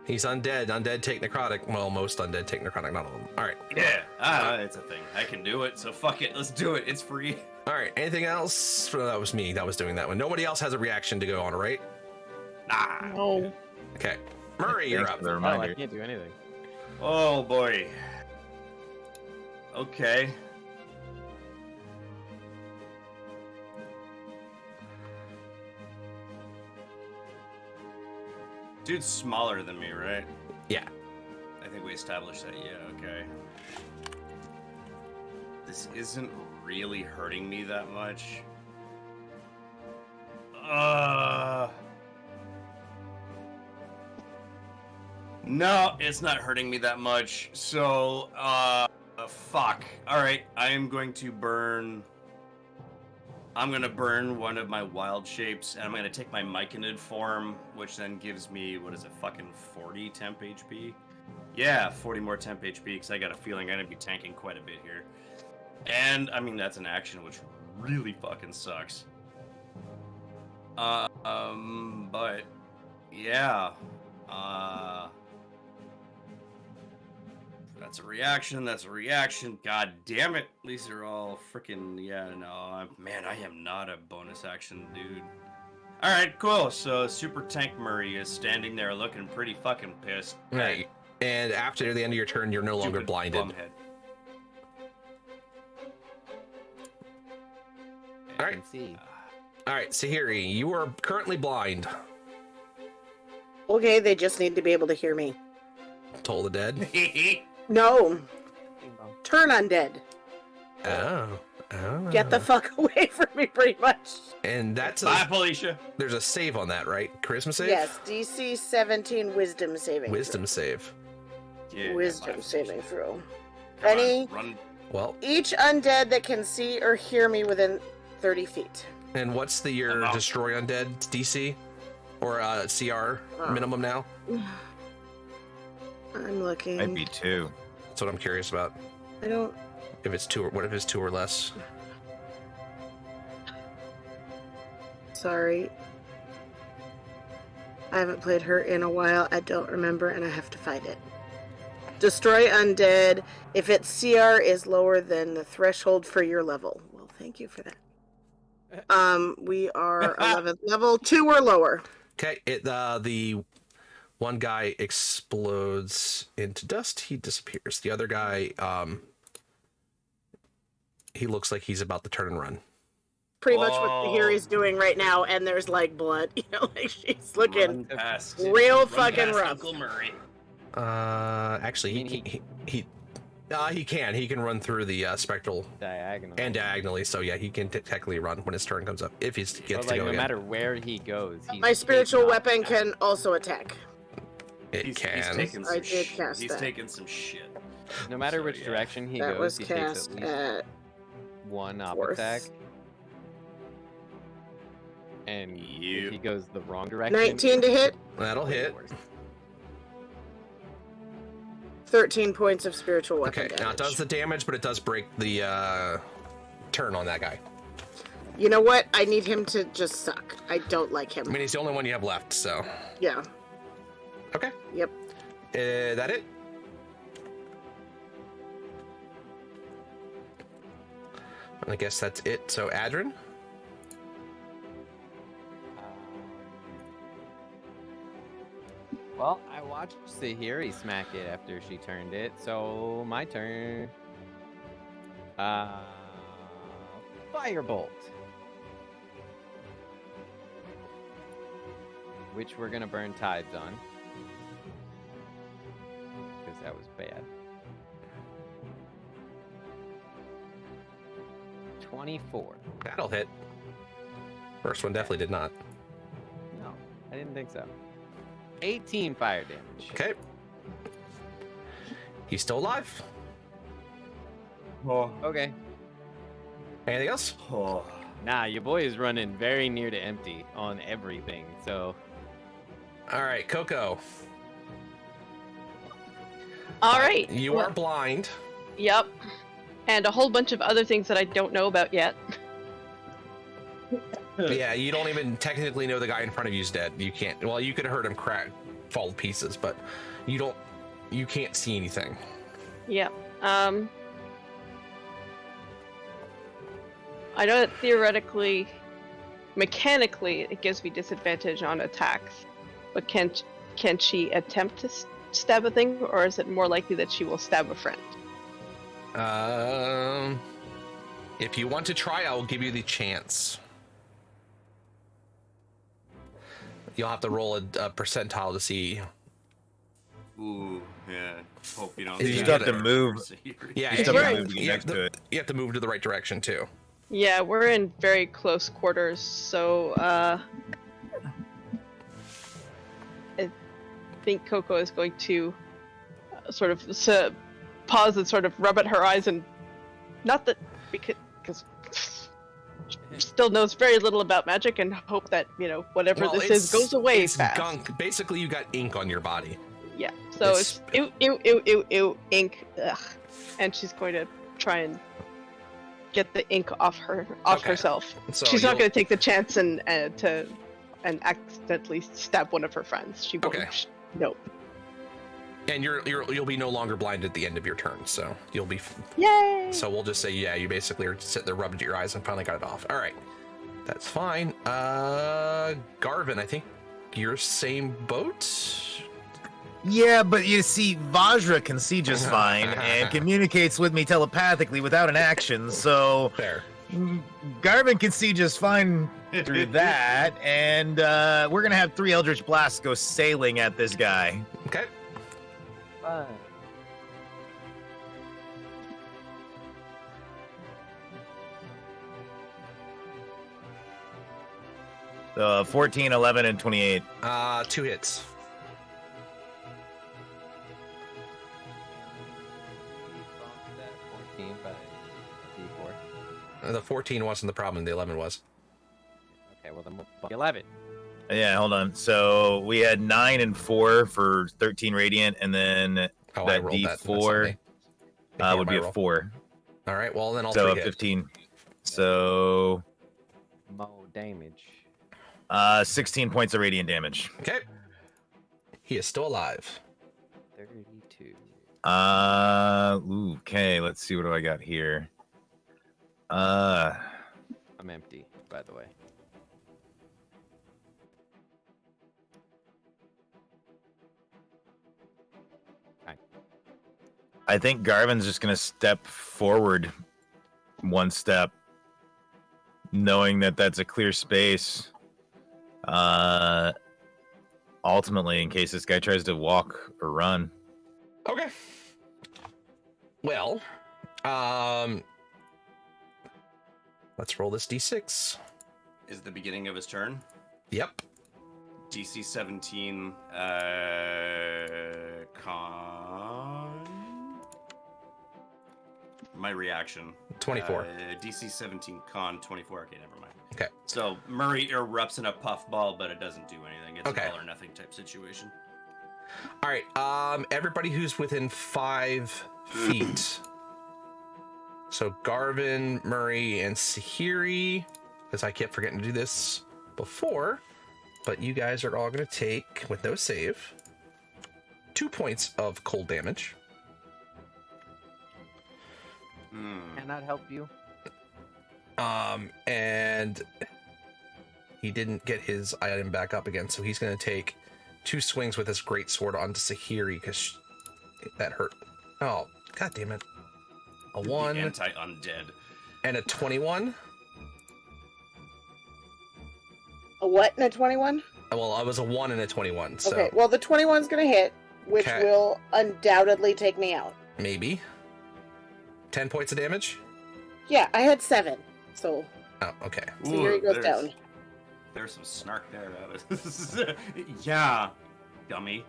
S1: He's undead. Undead take necrotic. Well, most undead take necrotic, not all of them. All right.
S4: Yeah, it's a thing. I can do it, so fuck it. Let's do it. It's free.
S1: All right. Anything else? No, that was me. That was doing that one. Nobody else has a reaction to go on, right?
S4: Nah.
S3: No.
S1: Okay. Murray, you're
S6: Thanks
S1: up.
S6: for the
S2: Oh,
S6: reminder.
S2: I can't do anything.
S4: Oh boy. Okay. Dude's smaller than me, right?
S1: Yeah.
S4: I think we established that. Yeah, okay. This isn't really hurting me that much. No, it's not hurting me that much. So, fuck. Alright, I am going to burn... I'm gonna burn one of my wild shapes, and I'm gonna take my Myconid form, which then gives me, what is it, fucking 40 temp HP? Yeah, 40 more temp HP, because I got a feeling I'm gonna be tanking quite a bit here. And, I mean, that's an action, which really fucking sucks. But, yeah. That's a reaction, that's a reaction. God damn it. These are all freaking, yeah, no. Man, I am not a bonus action dude. Alright, cool. So, Super Tank Murray is standing there looking pretty fucking pissed.
S1: Right. And after the end of your turn, you're no longer
S4: Stupid
S1: blinded.
S4: bumhead.
S1: All
S2: I
S1: right.
S2: can see.
S1: All right, Sahiri, you are currently blind.
S7: Okay, they just need to be able to hear me.
S1: Toll the dead.
S7: No. Turn undead.
S1: Oh.
S7: Get the fuck away from me, pretty much.
S1: And that's
S4: Bye,
S1: a,
S4: Felicia.
S1: there's a save on that, right? Charisma save?
S7: Yes, DC 17 Wisdom saving.
S1: Wisdom save.
S4: Yeah,
S7: Wisdom
S4: bye,
S7: saving
S4: Felicia.
S7: throw.
S4: Come on,
S7: Any
S4: run.
S1: Well,
S7: each undead that can see or hear me within 30 feet.
S1: and what's your
S4: Oh.
S1: destroy undead DC? Or CR minimum now?
S7: I'm looking.
S6: Might be 2.
S1: That's what I'm curious about.
S7: I don't.
S1: If it's 2 or what if it's 2 or less?
S7: Sorry. I haven't played her in a while. I don't remember, and I have to find it. Destroy undead if its CR is lower than the threshold for your level. Well, thank you for that. We are 11th level, 2 or lower.
S1: Okay, the one guy explodes into dust. He disappears. The other guy, he looks like he's about to turn and run.
S7: pretty much what
S4: Oh.
S7: Tahiri's doing right now, and there's like blood. You know, like she's looking
S4: Run past,
S7: real
S4: run
S7: fucking
S4: past
S7: rough.
S4: Uncle Murray.
S1: Actually,
S2: I mean,
S1: he can. He can run through the spectral
S2: Diagonal.
S1: and diagonally. So yeah, he can technically run when his turn comes up if he gets
S2: But
S1: to
S2: like,
S1: go
S2: no
S1: again.
S2: matter where he goes, he's
S7: My spiritual
S2: taking off
S7: weapon
S2: that.
S7: can also attack.
S1: It
S4: He's
S1: can.
S4: taking some
S7: I did
S4: sh-
S7: cast
S4: He's
S7: that.
S4: taking some shit.
S2: No matter
S4: So,
S2: which
S4: yeah.
S2: direction he
S7: That
S2: goes,
S7: was
S2: he takes
S7: cast
S2: at least
S7: at
S2: one up
S7: fourth.
S2: attack. And if
S4: Yep.
S2: he goes the wrong direction,
S7: 19 to hit,
S1: That'll
S2: way
S1: hit.
S2: worse.
S7: 13 points of spiritual weapon
S1: Okay,
S7: damage.
S1: now it does the damage, but it does break the turn on that guy.
S7: You know what? I need him to just suck. I don't like him.
S1: I mean, he's the only one you have left, so.
S7: Yeah.
S1: Okay.
S7: Yep.
S1: That it? I guess that's it. So, Adrin?
S2: Well, I watched Sahiri smack it after she turned it, so my turn. Firebolt. Which we're gonna burn tides on. Because that was bad. 24.
S1: That'll hit. First one definitely did not.
S2: No, I didn't think so. 18 fire damage.
S1: Okay. He's still alive.
S4: Oh.
S2: Okay.
S1: Anything else?
S4: Oh.
S2: Nah, your boy is running very near to empty on everything, so
S1: All right, Coco.
S3: All right.
S1: You
S3: well,
S1: are blind.
S3: Yep. And a whole bunch of other things that I don't know about yet.
S1: Yeah, you don't even technically know the guy in front of you is dead. You can't. Well, you could have heard him crack, fall to pieces, but you don't. You can't see anything.
S3: Yep. I know that theoretically, mechanically, it gives me disadvantage on attacks, but can she attempt to stab a thing, or is it more likely that she will stab a friend?
S1: If you want to try, I will give you the chance. You'll have to roll a percentile to see.
S4: Ooh, yeah. Hope you don't.
S1: You
S6: You
S1: Yeah.
S6: still have to move.
S1: Yeah,
S6: You
S1: you,
S6: still
S3: we're
S6: have
S3: in-
S6: to move to get
S1: you have
S6: next to it.
S1: you have to move to the right direction too.
S3: Yeah, we're in very close quarters, so I think Coco is going to sort of pause and sort of rub at her eyes, and not that because she still knows very little about magic, and hope that whatever
S1: Well,
S3: this is goes away
S1: it's
S3: fast.
S1: gunk. Basically, you got ink on your body.
S3: Yeah, so
S1: It's-
S3: it's ew, ink, ugh, and she's going to try and get the ink off
S1: Okay.
S3: herself.
S1: So
S3: She's not
S1: you'll-
S3: going to take the chance and accidentally stab one of her friends. She won't.
S1: Okay.
S3: Nope.
S1: And you'll be no longer blind at the end of your turn, so you'll be.
S3: Yay!
S1: So we'll just say, yeah, you basically are sitting there rubbing at your eyes and finally got it off. All right, that's fine. Garvin, I think you're same boat.
S6: Yeah, but you see, Vajra can see just fine and communicates with me telepathically without an action, so
S1: There.
S6: Garvin can see just fine through that, and we're gonna have 3 Eldritch Blasts go sailing at this guy.
S1: Okay.
S2: Fine.
S6: So 14, 11, and 28.
S1: 2 hits.
S2: Bump that 14 by D4.
S1: The 14 wasn't the problem. The 11 was.
S2: Okay, well then we'll bump 11.
S6: Yeah, hold on. So we had 9 and 4 for 13 radiant, and then
S1: Oh, I
S6: that
S1: rolled that. That's not
S6: D4
S1: me. Ignore
S6: would
S1: my
S6: be a
S1: roll.
S6: 4.
S1: All right. Well, then I'll
S6: So a
S1: 3 hit.
S6: 15. So
S2: More damage.
S6: 16 points of radiant damage.
S1: Okay. He is still alive.
S2: 32.
S6: Okay, let's see what do I got here.
S2: I'm empty, by the way.
S6: I think Garvin's just gonna step forward 1 step knowing that that's a clear space. Ultimately, in case this guy tries to walk or run.
S1: Okay. Well, let's roll this d6.
S4: Is the beginning of his turn?
S1: Yep.
S4: DC 17 con. My reaction.
S1: 24.
S4: DC 17 con 24. Okay, never mind.
S1: Okay.
S4: So Murray erupts in a puffball, but it doesn't do anything. It's
S1: Okay.
S4: an all or nothing type situation.
S1: All right. Everybody who's within 5 feet. So Garvin, Murray, and Sahiri, because I kept forgetting to do this before, but you guys are all going to take, with no save, 2 points of cold damage.
S2: Cannot help you.
S1: And he didn't get his item back up again, so he's going to take 2 swings with his great sword onto Sahiri because that hurt. Oh, god damn it! A 1
S4: Anti-undead.
S1: and a 21.
S7: A what and a 21?
S1: Well, I was a 1 and a 21, so
S7: Okay, well, the 21's going to hit, which
S1: Okay.
S7: will undoubtedly take me out.
S1: maybe 10 points of damage.
S7: Yeah, I had 7, so
S1: Oh, okay.
S7: here he
S4: Ooh,
S7: goes
S4: there's-
S7: down.
S4: There's some snark there. Yeah, dummy.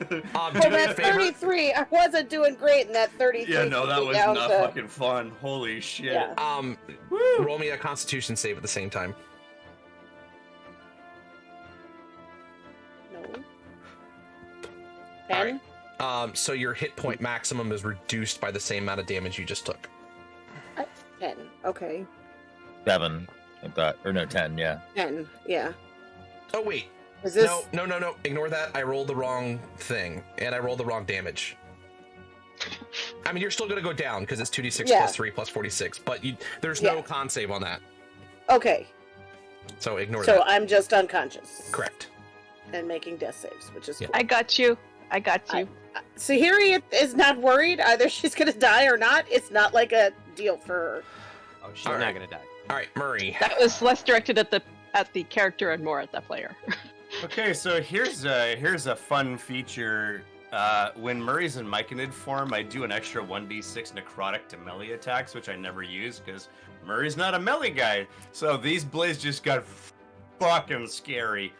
S1: Do
S7: Well,
S1: me a
S7: that
S1: favor.
S7: 33, I wasn't doing great in that 33.
S4: Yeah, no, that
S7: took me
S4: was
S7: down
S4: not
S7: to-
S4: fucking fun. Holy shit.
S7: Yeah.
S4: Woo!
S1: Roll me a Constitution save at the same time.
S7: No.
S1: All
S7: 10?
S1: So your hit point maximum is reduced by the same amount of damage you just took.
S7: 10. Okay.
S6: 7, I thought, or no, 10. Yeah.
S7: 10. Yeah.
S1: Oh wait,
S7: Is this?
S1: no. Ignore that. I rolled the wrong thing, and I rolled the wrong damage. I mean, you're still gonna go down because it's 2d6
S7: Yeah.
S1: plus 3 plus 46, but there's no con save on that,
S7: Okay.
S1: so ignore
S7: So
S1: that.
S7: I'm just unconscious.
S1: Correct.
S7: And making death saves, which is
S1: Yeah.
S7: cool.
S3: I got you. I got you.
S7: Sahiri is not worried. Either she's going to die or not. It's not like a deal for her.
S2: Oh, she's
S1: All
S2: not
S1: right.
S2: gonna die.
S1: All right, Murray.
S3: That was less directed at the character and more at the player.
S4: Okay, so here's a fun feature. When Murray's in Myconid form, I do an extra 1d6 necrotic to melee attacks, which I never use because Murray's not a melee guy. So these blades just got fucking scary.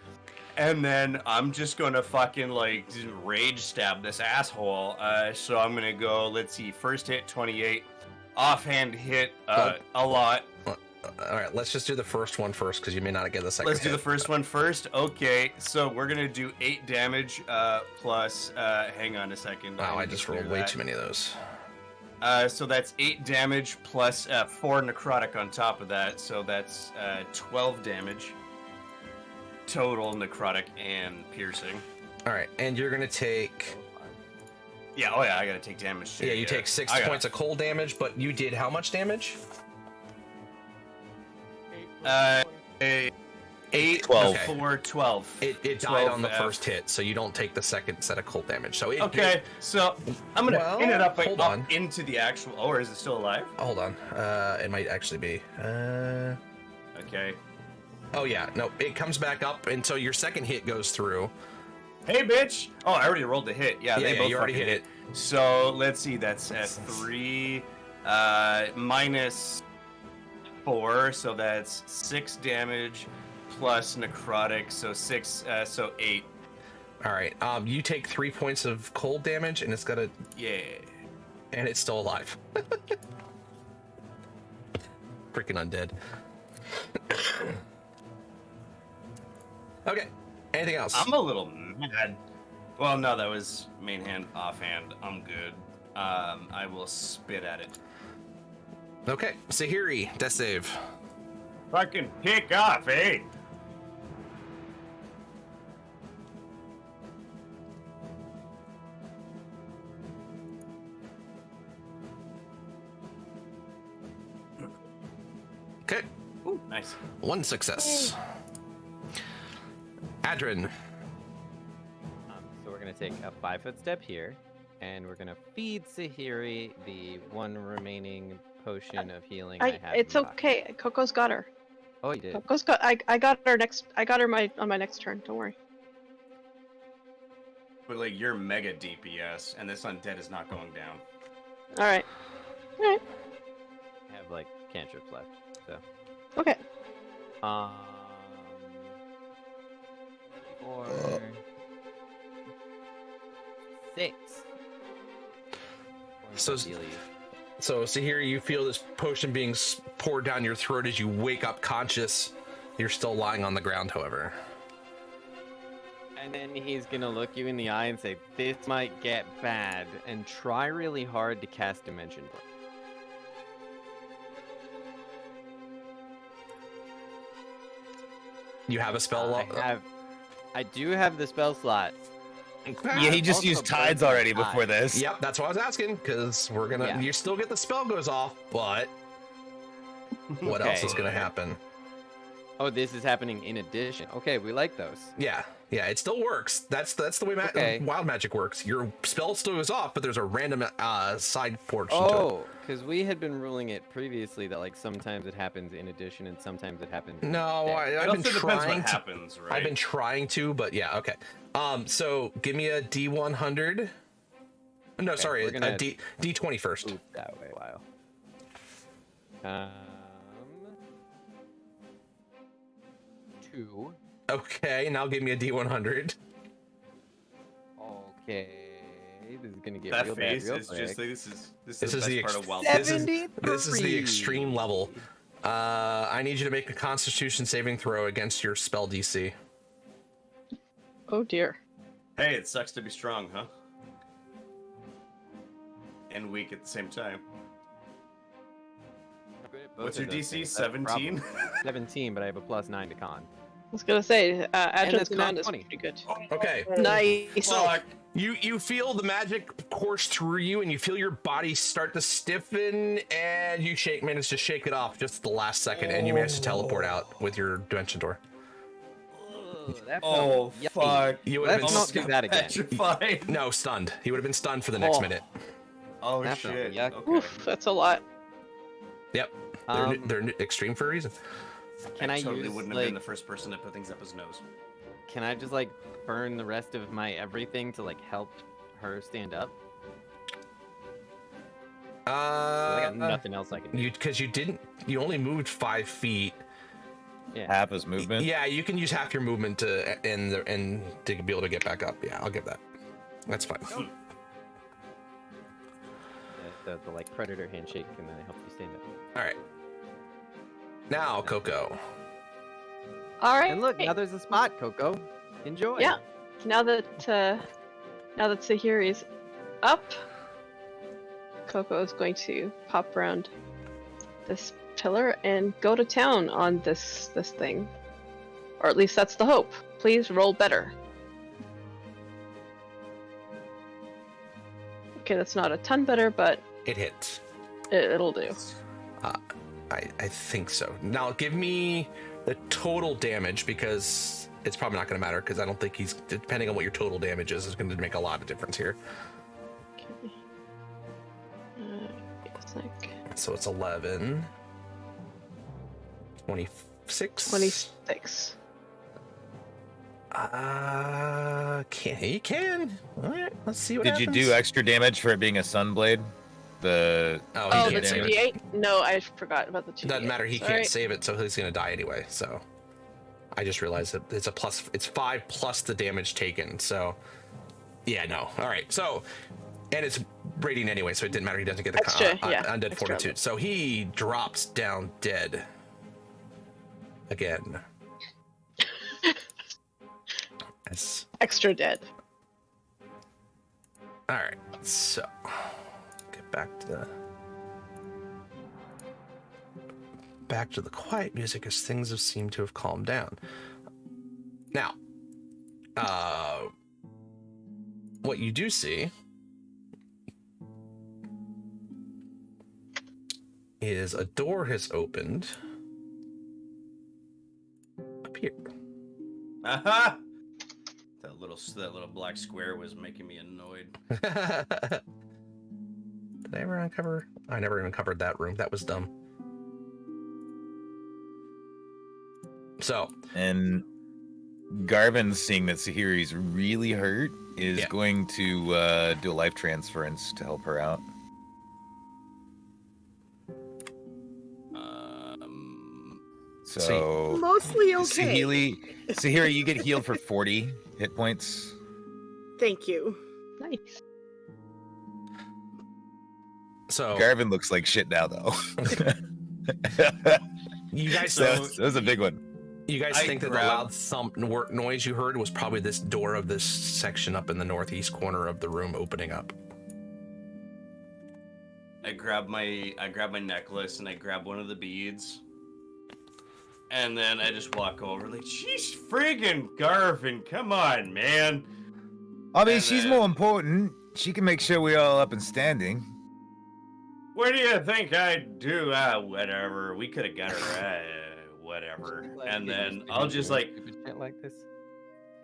S4: And then I'm just gonna fucking like rage stab this asshole. So I'm gonna go, let's see, first hit 28, offhand hit a lot.
S1: All right, let's just do the first one first because you may not get the second.
S4: Let's do the
S1: hit.
S4: first one first. Okay, so we're gonna do 8 damage plus. Hang on a second.
S1: Wow, I
S4: need to
S1: just
S4: clear
S1: rolled way
S4: that.
S1: too many of those.
S4: So that's 8 damage plus 4 necrotic on top of that. So that's 12 damage total, necrotic and piercing.
S1: All right, and you're gonna take.
S4: Yeah. Oh yeah, I gotta take damage too.
S1: Yeah, you take 6 points of cold damage, but you did how much damage?
S4: 8,
S6: 12.
S4: 4, 12.
S1: It died
S4: 12
S1: on the
S4: F.
S1: first hit, so you don't take the second set of cold damage. So it,
S4: Okay, so I'm gonna
S1: Well,
S4: pin it up,
S1: hold
S4: up
S1: on.
S4: into the actual. Oh, or is it still alive?
S1: Hold on. It might actually be.
S4: Okay.
S1: Oh yeah, no, it comes back up, and so your second hit goes through.
S4: Hey, bitch! Oh, I already rolled the hit. Yeah,
S1: Yeah,
S4: they
S1: yeah,
S4: both
S1: you already
S4: fucking
S1: hit
S4: hit. So let's see. That's at 3 minus 4, so that's 6 damage plus necrotic. So 6, so 8.
S1: All right. You take 3 points of cold damage, and it's got a,
S4: Yeah.
S1: and it's still alive. Freaking undead. Okay. Anything else?
S4: I'm a little mad. Well, no, that was main hand, offhand. I'm good. I will spit at it.
S1: Okay. Sahiri, death save.
S4: Fucking pick off, eh?
S1: Okay.
S4: Ooh, nice.
S1: 1 success. Adrin.
S2: So we're gonna take a 5-foot step here, and we're gonna feed Sahiri the one remaining potion of healing I have.
S3: It's
S2: in my-
S3: okay. Coco's got her.
S2: Oh, you did.
S3: Coco's got. I got her next. I got her on my next turn. Don't worry.
S4: But like you're mega DPS, and this undead is not going down.
S3: All right. All right.
S2: I have like cantrips left. So.
S3: Okay.
S2: 4, 6.
S1: So- So here you feel this potion being poured down your throat as you wake up conscious. You're still lying on the ground, however.
S2: And then he's gonna look you in the eye and say, "This might get bad," and try really hard to cast Dimension Door.
S1: You have a spell.
S2: I do have the spell slot.
S6: Yeah, he just
S2: Also
S6: used
S2: burns
S6: tides
S2: my
S6: already before
S2: eye.
S6: this.
S1: Yep, that's what I was asking, because we're gonna.
S2: Yeah.
S1: You still get the spell goes off, but what else
S2: Okay.
S1: is gonna happen?
S2: Oh, this is happening in addition. Okay, we like those.
S1: Yeah, it still works. That's the way
S2: Okay.
S1: wild magic works. Your spell still goes off, but there's a random side portion to it.
S2: Oh, because we had been ruling it previously that like sometimes it happens in addition and sometimes it happens.
S1: No,
S2: instead.
S1: I've
S4: It
S1: been
S4: also depends
S1: trying
S4: what
S1: to.
S4: happens, right?
S1: I've been trying to, but yeah, okay. So give me a D100. No,
S2: Okay,
S1: sorry,
S2: we're gonna-
S1: a D20 first.
S2: Oop, that way a while. 2.
S1: Okay, now give me a D100.
S2: Okay, this is gonna get
S4: that
S2: real
S4: face
S2: bad real
S4: is
S2: quick.
S4: just like this is
S1: This
S4: the
S1: is
S4: best
S1: the
S4: part of wild.
S1: This is the extreme level. I need you to make a Constitution saving throw against your spell DC.
S3: Oh dear.
S4: Hey, it sucks to be strong, huh? And weak at the same time.
S2: I'm good at both
S4: What's
S2: of
S4: your
S2: those
S4: DC?
S2: things, that's the problem.
S4: 17?
S2: 17, but I have a +9 to con.
S3: I was gonna say, Adjun's
S2: that's a
S3: command
S2: nat
S3: is
S2: 20.
S3: pretty good.
S1: Okay.
S3: Nice.
S1: So you feel the magic course through you, and you feel your body start to stiffen, and you manage to shake it off just at the last second, and you manage to teleport out with your dimension door.
S2: Ugh, that
S4: Oh,
S2: felt yucky.
S4: fuck.
S1: You would have
S2: Let's
S1: been
S2: not do that again.
S4: Petrified.
S1: no stunned. He would have been stunned for the next
S2: Oh.
S1: minute.
S4: Oh,
S2: That felt
S4: shit.
S2: yuck.
S4: Okay.
S3: Oof, that's a lot.
S1: Yep. They're extreme for a reason.
S2: Can I
S4: totally
S2: use
S4: wouldn't have
S2: like?
S4: been the first person to put things up his nose.
S2: Can I just like burn the rest of my everything to like help her stand up? I got nothing else I can do.
S1: Because you only moved 5 feet.
S2: Yeah.
S6: Half his movement.
S1: Yeah, you can use half your movement to to be able to get back up. Yeah, I'll give that. That's fine.
S2: The like predator handshake and then it helps you stand up.
S1: All right. Now, Coco.
S3: All right.
S2: And look, now there's a spot, Coco. Enjoy.
S3: Yeah. Now that Sahiri's up, Coco is going to pop around this pillar and go to town on this thing, or at least that's the hope. Please roll better. Okay, that's not a ton better, but
S1: It hits.
S3: it'll do.
S1: I think so. Now, give me the total damage, because it's probably not going to matter, because I don't think he's, depending on what your total damage is going to make a lot of difference here.
S3: Okay. Wait a sec.
S1: So it's 11. 26.
S3: 26.
S1: He can. All right, let's see what
S6: Did you
S1: happens.
S6: do extra damage for it being a sunblade? The
S1: Oh,
S3: Oh,
S1: he
S3: the
S1: can't save it.
S3: 2d8? No, I forgot about the 2d8.
S1: Doesn't matter. He
S3: Sorry.
S1: can't save it, so he's gonna die anyway. So I just realized that it's a plus. It's 5 plus the damage taken. So yeah, no. All right. So and it's rating anyway, so it didn't matter. He doesn't get the
S3: Extra, yeah,
S1: undead
S3: extra.
S1: fortitude. So he drops down dead again. Yes.
S3: Extra dead.
S1: All right. So get back to the quiet music as things have seemed to have calmed down. Now, what you do see is a door has opened up here.
S4: Aha! That little black square was making me annoyed.
S1: Did I ever uncover? I never even covered that room. That was dumb. So,
S6: And Garvin, seeing that Sahiri's really hurt, is going to do a life transference to help her out. So
S7: Mostly okay.
S6: Sahiri, you get healed for 40 hit points.
S7: Thank you.
S3: Nice.
S1: so
S6: Garvin looks like shit now, though.
S1: you guys,
S6: that was a big one.
S1: you guys think that the loud thump noise you heard was probably this door of this section up in the northeast corner of the room opening up.
S4: I grab my necklace and I grab one of the beads. And then I just walk over like, she's friggin' Garvin, come on, man.
S6: I mean,
S4: And
S6: she's
S4: then-
S6: more important. She can make sure we're all up and standing.
S4: What do you think I'd do? Whatever. We could have got her. Whatever. And then I'll just like,
S2: Stupid shit like this.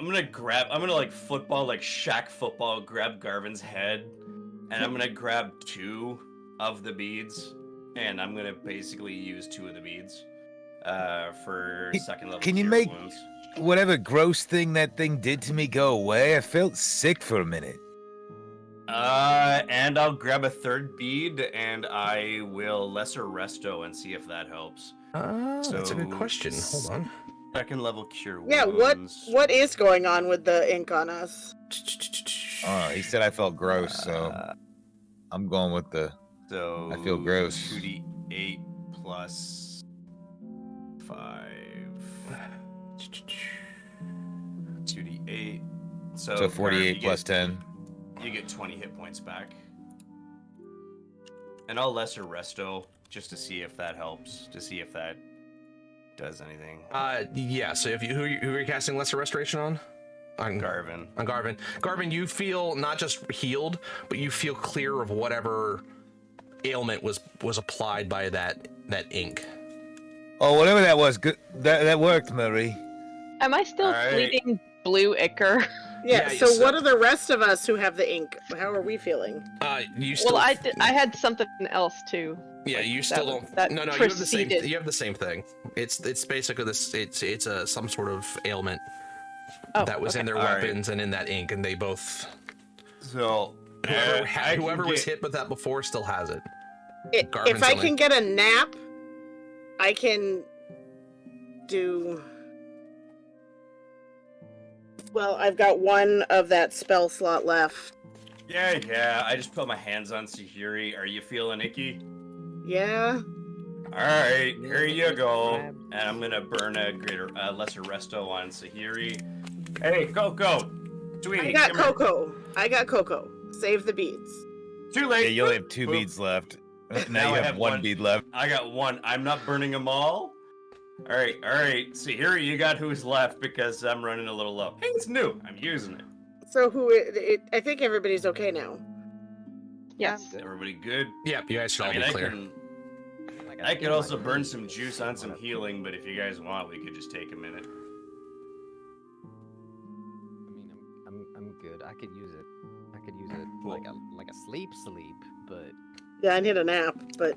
S4: I'm gonna like football, like Shaq football, grab Garvin's head, and I'm gonna grab 2 of the beads, and I'm gonna basically use 2 of the beads for second level.
S6: Can you
S4: cure
S6: make
S4: wounds.
S6: whatever gross thing that thing did to me go away? I felt sick for a minute.
S4: And I'll grab a 3rd bead, and I will lesser resto and see if that helps.
S1: That's a good
S4: So,
S1: question. Hold on.
S4: Second level cure
S7: Yeah,
S4: wounds.
S7: what is going on with the ink on us?
S6: Oh, he said I felt gross, so I'm going with the.
S4: So
S6: I feel gross.
S4: 2d8 plus 5. 2d8.
S6: So 48 plus 10.
S4: You get 20 hit points back. And I'll lesser resto just to see if that helps, to see if that does anything.
S1: Yeah. So if who are you casting lesser restoration on? On
S4: Garvin.
S1: On Garvin. Garvin, you feel not just healed, but you feel clear of whatever ailment was applied by that ink.
S6: Oh, whatever that was, good. That worked, Murray.
S3: Am I still
S4: Alright.
S3: bleeding blue ichor?
S7: Yeah,
S1: Yeah,
S7: so
S1: so-
S7: what are the rest of us who have the ink? How are we feeling?
S1: You still.
S3: Well, I had something else too.
S1: Yeah, you still don't.
S3: that
S1: No, you have the same.
S3: preceded-
S1: You have the same thing. It's basically this. It's a some sort of ailment
S3: Oh,
S1: that was in
S3: okay.
S1: their
S4: Alright.
S1: weapons and in that ink, and they both.
S4: So
S1: Whoever was hit with that before still has it. Garvin's
S7: If I
S1: only-
S7: can get a nap, I can do. Well, I've got one of that spell slot left.
S4: Yeah. I just put my hands on Sahiri. Are you feeling icky?
S7: Yeah.
S4: Alright, here you go. And I'm gonna burn a lesser resto on Sahiri. Hey, Coco! Sweetie,
S7: I got
S4: come here.
S7: Coco. I got Coco. Save the beads.
S4: Too late!
S6: Yeah, you only have 2
S4: Boop.
S6: beads left.
S4: Now
S6: Now you
S4: I
S6: have
S4: have
S6: 1
S4: one.
S6: bead left.
S4: I got 1. I'm not burning them all. Alright. Sahiri, you got who's left because I'm running a little low. Hey, it's new. I'm using it.
S7: So I think everybody's okay now.
S3: Yes.
S4: Everybody good?
S1: Yep, you guys should all
S4: I mean,
S1: be
S4: I
S1: clear.
S4: can... I could also burn some juice on some healing, but if you guys want, we could just take a minute.
S2: I mean, I'm good. I could use it. I could use it
S4: Cool.
S2: like a sleep, but
S7: Yeah, I need a nap, but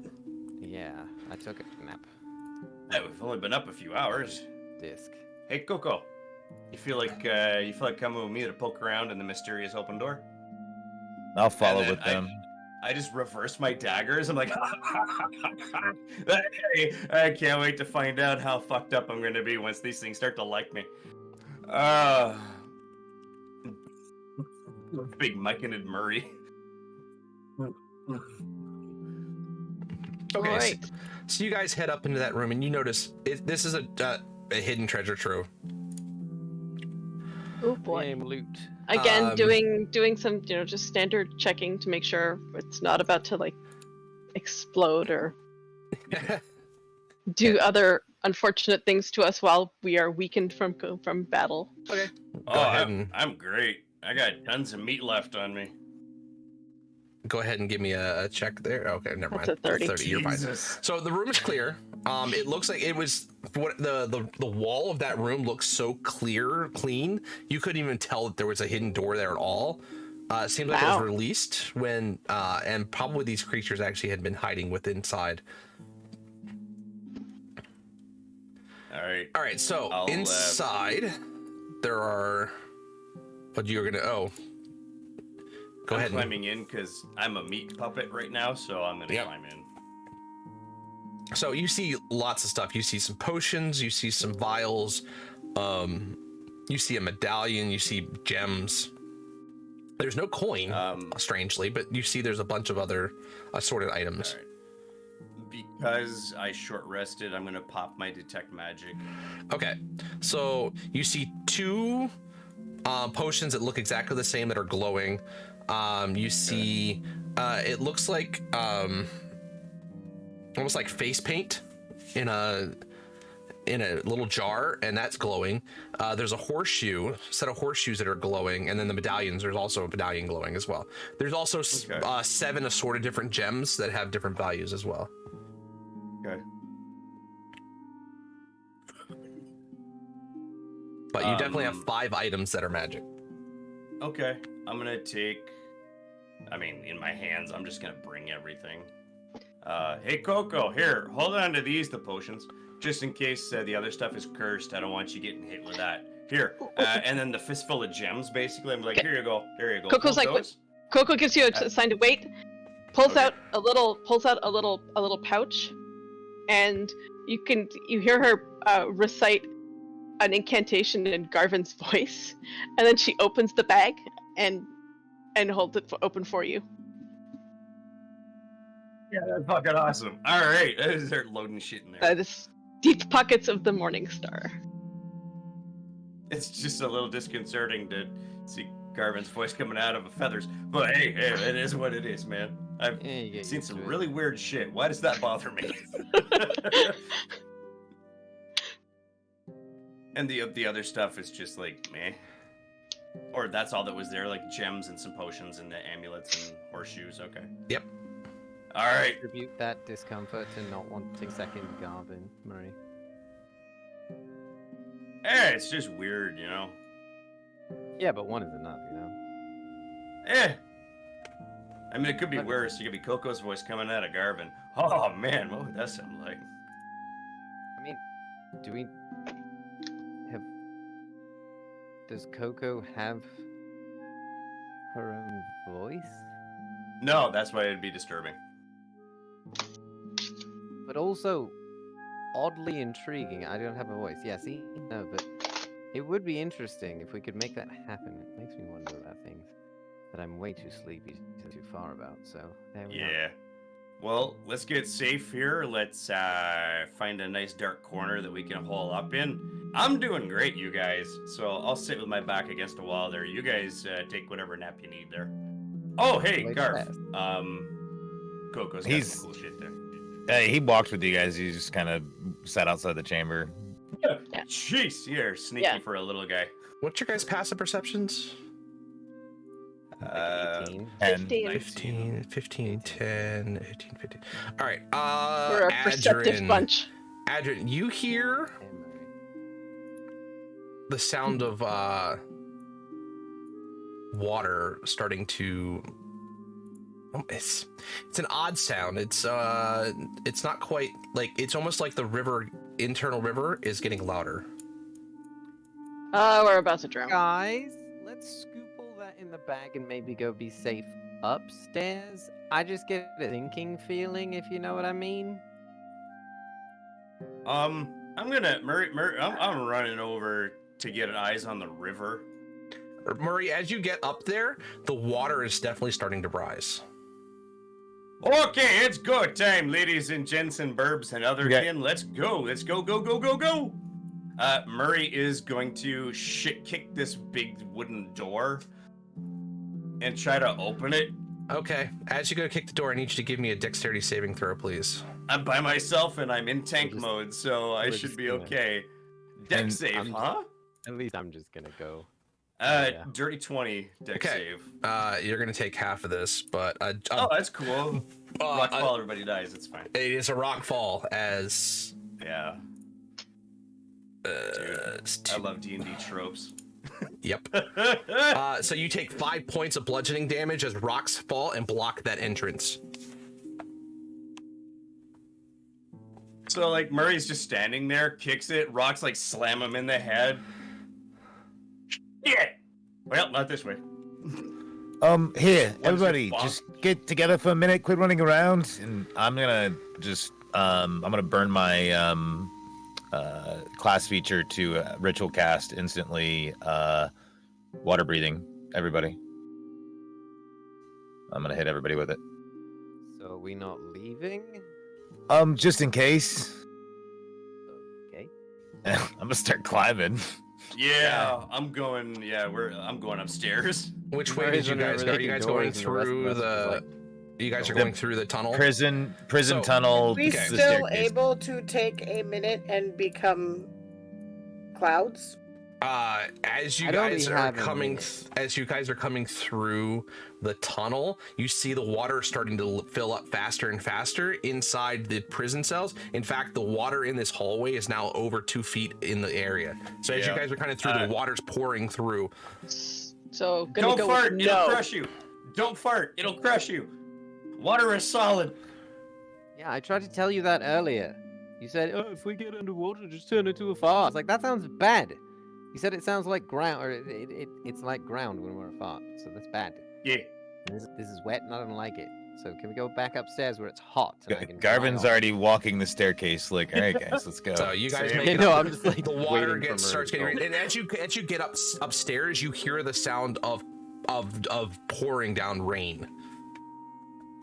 S2: yeah, I took a nap.
S4: Hey, we've only been up a few hours.
S2: Disc.
S4: Hey, Coco. You feel like coming with me to poke around in the mysterious open door?
S6: I'll follow
S4: And then
S6: with them.
S4: I just reverse my daggers. I'm like, hey, I can't wait to find out how fucked up I'm gonna be once these things start to like me. Big Mike and Murray.
S1: Okay,
S3: Alright.
S1: so you guys head up into that room, and you notice this is a hidden treasure trove.
S3: Oh boy.
S2: Flame loot.
S3: Again,
S1: Um,
S3: doing some, just standard checking to make sure it's not about to like explode or do other unfortunate things to us while we are weakened from battle.
S1: Okay.
S4: Oh,
S1: ahead and-
S4: I'm great. I got tons of meat left on me.
S1: Go ahead and give me a check there. Okay, never
S3: That's
S1: mind.
S3: a 30.
S1: You're fine.
S4: Jesus.
S1: So the room is clear. It looks like it was what the wall of that room looks so clean. You couldn't even tell that there was a hidden door there at all. It seems like it was
S3: Wow.
S1: released when, and probably these creatures actually had been hiding within inside.
S4: All right.
S1: All right, so
S4: I'll,
S1: inside there are. What you're gonna? Oh, go
S4: I'm
S1: ahead.
S4: climbing in because I'm a meat puppet right now, so I'm gonna
S1: Yep.
S4: climb in.
S1: So you see lots of stuff. You see some potions. You see some vials. You see a medallion. You see gems. There's no coin, strangely, but you see there's a bunch of other assorted items.
S4: All right. Because I short rested, I'm gonna pop my detect magic.
S1: Okay, so you see two potions that look exactly the same that are glowing. You see, it looks like almost like face paint in a little jar, and that's glowing. There's a horseshoe, set of horseshoes that are glowing, and then the medallions. There's also a medallion glowing as well. There's also 7 assorted different gems that have different values as well.
S4: Okay.
S1: But you definitely have 5 items that are magic.
S4: Okay. I'm gonna take. I mean, in my hands, I'm just gonna bring everything. Hey Coco, here, hold on to the potions, just in case the other stuff is cursed. I don't want you getting hit with that. Here, and then the fistful of gems. Basically, I'm like, here you go, there you go.
S3: Coco's
S4: Hold
S3: like,
S4: those.
S3: Coco gives you a sign to wait, pulls
S4: Okay.
S3: out a little pouch, and you hear her recite an incantation in Garvin's voice, and then she opens the bag and holds it open for you.
S4: Yeah, that's fucking awesome. All right, let's start loading shit in there.
S3: The deep pockets of the Morning Star.
S4: It's just a little disconcerting to see Garvin's voice coming out of the feathers, but hey, it is what it is, man. I've
S2: Yeah, you get
S4: seen
S2: used
S4: some
S2: to it.
S4: really weird shit. Why does that bother me? And the other stuff is just like meh. Or that's all that was there, like gems and some potions and the amulets and horseshoes. Okay.
S1: Yep.
S4: All right.
S2: Attribute that discomfort to not wanting second Garvin, Murray.
S4: It's just weird, you know.
S2: Yeah, but one is enough, you know.
S4: I mean, it could be
S2: But-
S4: worse. It could be Coco's voice coming out of Garvin. Oh man, what would that sound like?
S2: I mean, do we have? Does Coco have her own voice?
S4: No, that's why it'd be disturbing.
S2: But also oddly intriguing. I don't have a voice. Yeah, see? No, but it would be interesting if we could make that happen. It makes me wonder about things that I'm way too sleepy too far about. So there we
S4: Yeah. Well, let's get safe here. Let's find a nice dark corner that we can hole up in. I'm doing great, you guys. So I'll sit with my back against a wall there. You guys take whatever nap you need there. Oh, hey,
S2: Wait,
S4: Garf.
S2: fast.
S4: Coco's got
S6: He's-
S4: some cool shit there.
S6: He walked with you guys. He just kind of sat outside the chamber.
S3: Yeah.
S4: Jeez, you're sneaky
S3: Yeah.
S4: for a little guy.
S1: What's your guys' passive perceptions?
S2: go. 18.
S6: And
S3: 15.
S1: 15, 10, 18, 15. All right.
S3: We're a perceptive
S1: Adrin.
S3: bunch.
S1: Adrin, you hear
S2: And Murray.
S1: the sound of water starting to. Oh, it's an odd sound. It's not quite like, it's almost like the internal river is getting louder.
S3: We're about to drown.
S2: Guys, let's scoop all that in the bag and maybe go be safe upstairs. I just get a sinking feeling, if you know what I mean.
S4: I'm gonna Murray. I'm running over to get eyes on the river.
S1: Murray, as you get up there, the water is definitely starting to rise.
S4: Okay, it's go time, ladies and gents and burbs and other
S6: Okay.
S4: kin. Let's go. Let's go, go, go, go, go. Murray is going to kick this big wooden door and try to open it.
S1: Okay, as you go to kick the door, I need you to give me a dexterity saving throw, please.
S4: I'm by myself and I'm in tank
S2: just-
S4: mode, so I
S2: we're
S4: should
S2: just
S4: be
S2: gonna-
S4: okay. Dex
S6: And
S4: save,
S2: I'm-
S4: huh?
S2: At least I'm just gonna go. Yeah.
S4: Dirty 20 dex
S1: Okay.
S4: save.
S1: You're gonna take half of this, but
S4: Oh, that's cool. Watch
S1: uh,
S4: while everybody dies. It's fine.
S1: it is a rock fall as
S4: Yeah.
S1: it's
S4: I
S1: two-
S4: love D&D tropes.
S1: Yep. So you take 5 points of bludgeoning damage as rocks fall and block that entrance.
S4: So like Murray's just standing there, kicks it, rocks like slam him in the head. Yeah. Well, not this way.
S6: Here,
S4: Once
S6: everybody,
S4: you bonk-
S6: just get together for a minute, quit running around, and I'm gonna just, I'm gonna burn my, class feature to ritual cast instantly, water breathing, everybody. I'm gonna hit everybody with it.
S2: So are we not leaving?
S6: Just in case.
S2: Okay.
S6: I'm gonna start climbing.
S4: Yeah, I'm going. Yeah, I'm going upstairs.
S1: Which way
S2: Murray's
S1: did you
S2: under
S1: guys go? Are you
S2: making
S1: guys going
S2: doors and the rest of
S1: through
S2: us is
S1: the?
S2: like,
S1: You guys are
S2: The
S1: going through the tunnel.
S6: Prison
S1: So-
S6: tunnel.
S7: We
S1: Okay.
S6: the
S7: still
S6: staircase.
S7: able to take a minute and become clouds?
S1: As you
S2: I'd only
S1: guys are
S2: have a
S1: coming,
S2: minute.
S1: through the tunnel, you see the water starting to fill up faster and faster inside the prison cells. In fact, the water in this hallway is now over 2 feet in the area. So as you
S4: Yeah.
S1: guys are kind of through, the water's pouring through.
S3: So gonna
S4: Don't
S3: go
S4: fart,
S3: with
S4: it'll
S3: no.
S4: crush you. Don't fart, it'll crush you. Water is solid.
S2: yeah, I tried to tell you that earlier. You said, oh, if we get underwater, just turn into a fart. I was like, that sounds bad. You said it sounds like ground, or it's like ground when we're a fart, so that's bad.
S4: Yeah.
S2: And this is wet, and I don't like it. So can we go back upstairs where it's hot? And I can dry
S6: Garvin's
S2: off?
S6: already walking the staircase. Like, all right, guys, let's go.
S1: So you guys
S4: Same.
S1: make
S2: Yeah,
S1: it
S2: no,
S1: up.
S2: I'm just like
S1: The water
S2: waiting for
S1: starts
S2: Murray
S1: getting,
S2: to go.
S1: and as you get upstairs, you hear the sound of pouring down rain.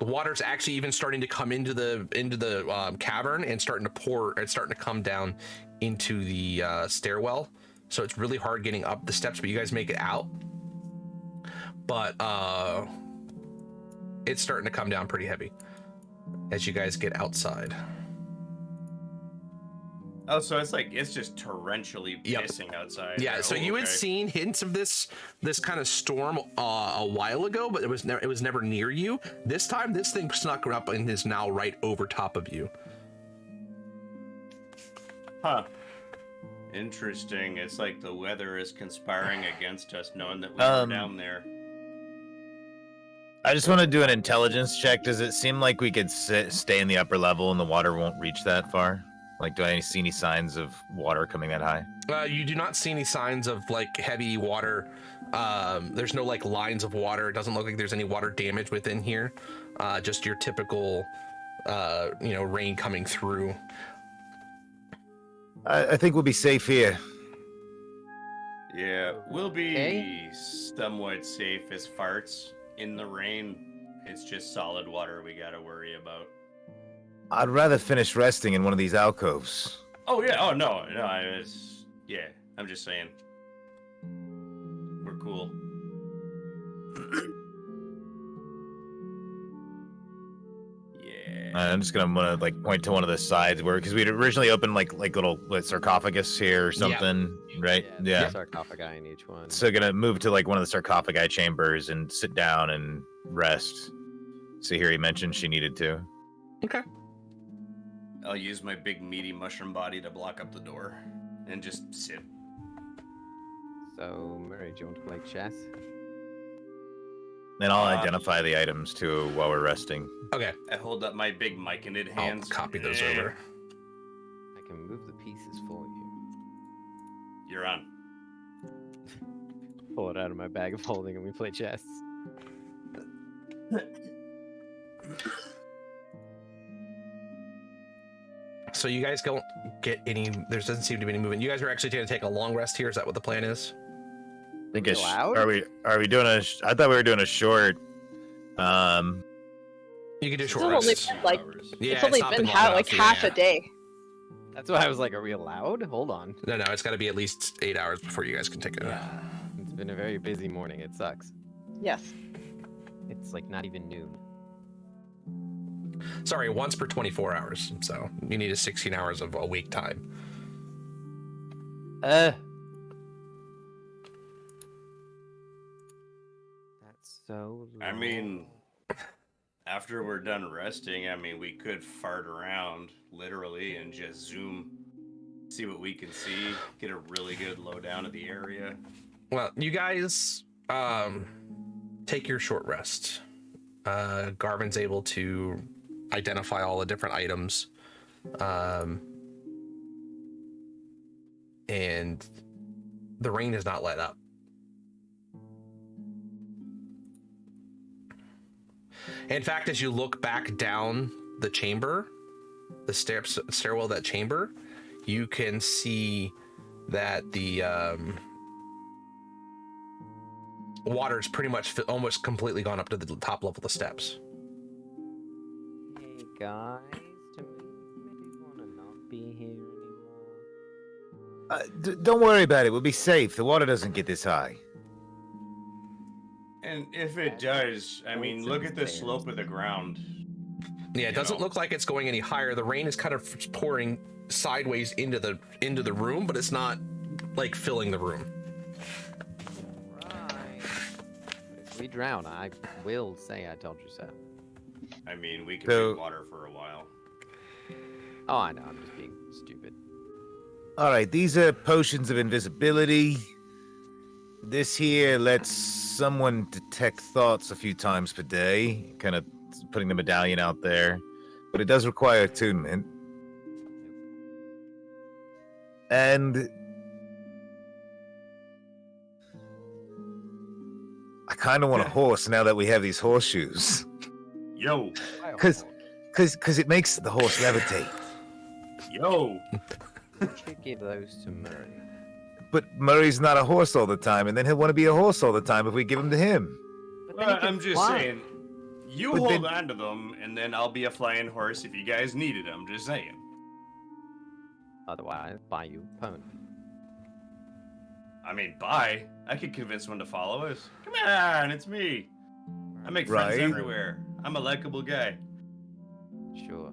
S1: The water's actually even starting to come into the cavern and starting to pour. It's starting to come down into the stairwell. So it's really hard getting up the steps, but you guys make it out. But it's starting to come down pretty heavy as you guys get outside.
S4: Oh, so it's just torrentially
S1: Yep.
S4: pissing outside.
S1: Yeah, so
S4: Oh,
S1: you had
S4: okay.
S1: seen hints of this kind of storm a while ago, but it was never near you. This time, this thing snuck up and is now right over top of you.
S4: Huh. Interesting. It's like the weather is conspiring against us, knowing that we were down there.
S6: I just want to do an intelligence check. Does it seem like we could stay in the upper level and the water won't reach that far? Like, do I see any signs of water coming that high?
S1: You do not see any signs of like heavy water. There's no like lines of water. It doesn't look like there's any water damage within here. Just your typical, rain coming through.
S6: I think we'll be safe here.
S4: Yeah, we'll be
S2: Okay.
S4: somewhat safe as farts in the rain. It's just solid water we gotta worry about.
S6: I'd rather finish resting in one of these alcoves.
S4: Oh yeah. Oh no. Yeah. I'm just saying. We're cool. Yeah.
S6: I'm just gonna want to like point to one of the sides where, because we'd originally opened like little sarcophagus here or something, right?
S2: Yeah,
S6: Yeah.
S2: sarcophagi in each one.
S6: So gonna move to like one of the sarcophagi chambers and sit down and rest. See, here he mentioned she needed to.
S1: Okay.
S4: I'll use my big meaty mushroom body to block up the door and just sit.
S2: So, Murray, do you want to play chess?
S6: And I'll identify the items too while we're resting.
S1: Okay.
S4: I hold up my big myconid
S1: I'll
S4: hands.
S1: copy those
S4: Eh,
S1: over.
S2: I can move the pieces for you.
S4: You're on.
S2: Pull it out of my bag of holding and we play chess.
S1: So you guys don't get any. There doesn't seem to be any movement. You guys are actually going to take a long rest here. Is that what the plan is?
S6: I think
S2: Allowed?
S6: are we doing a? I thought we were doing a short.
S1: You can do
S3: It's
S1: short
S3: only
S1: rests.
S3: been like
S1: Yeah,
S3: it's only
S1: not
S3: been
S1: long
S3: like
S1: enough,
S3: half
S1: yeah.
S3: a day.
S2: That's why I was like, are we allowed? Hold on.
S1: No, it's got to be at least 8 hours before you guys can take it.
S2: It's been a very busy morning. It sucks.
S3: Yes.
S2: It's like not even noon.
S1: Sorry, once per 24 hours. So you need a 16 hours of awake time.
S2: That's so
S4: I
S2: long.
S4: mean, after we're done resting, I mean, we could fart around, literally, and just zoom, see what we can see, get a really good lowdown of the area.
S1: Well, you guys take your short rest. Garvin's able to identify all the different items. And the rain has not let up. In fact, as you look back down the chamber, the stairwell of that chamber, you can see that the water's pretty much almost completely gone up to the top level of the steps.
S2: Hey guys, do we maybe want to not be here anymore?
S6: Don't worry about it. We'll be safe. The water doesn't get this high.
S4: And if it does, I mean, look at the slope of the ground.
S1: Yeah, it doesn't look like it's going any higher. The rain is kind of pouring sideways into the room, but it's not like filling the room.
S2: Right. If we drown, I will say I told you so.
S4: I mean, we can
S6: So-
S4: drink water for a while.
S2: Oh, I know. I'm just being stupid.
S6: All right, these are potions of invisibility. This here lets someone detect thoughts a few times per day, kind of putting the medallion out there. But it does require attunement. And I kind of want a horse now that we have these horseshoes.
S4: Yo,
S6: Cause it makes the horse levitate.
S4: yo.
S2: You should give those to Murray.
S6: But Murray's not a horse all the time, and then he'll want to be a horse all the time if we give him to him.
S2: But then he
S4: Well,
S2: can
S4: I'm just
S2: fly.
S4: saying, you
S6: But
S4: hold
S6: then-
S4: on to them, and then I'll be a flying horse if you guys needed them. Just saying.
S2: Otherwise, buy you a pony.
S4: I mean, bye. I could convince one to follow us. Come on, it's me. I make friends
S6: Right.
S4: everywhere. I'm a likable guy.
S2: Sure.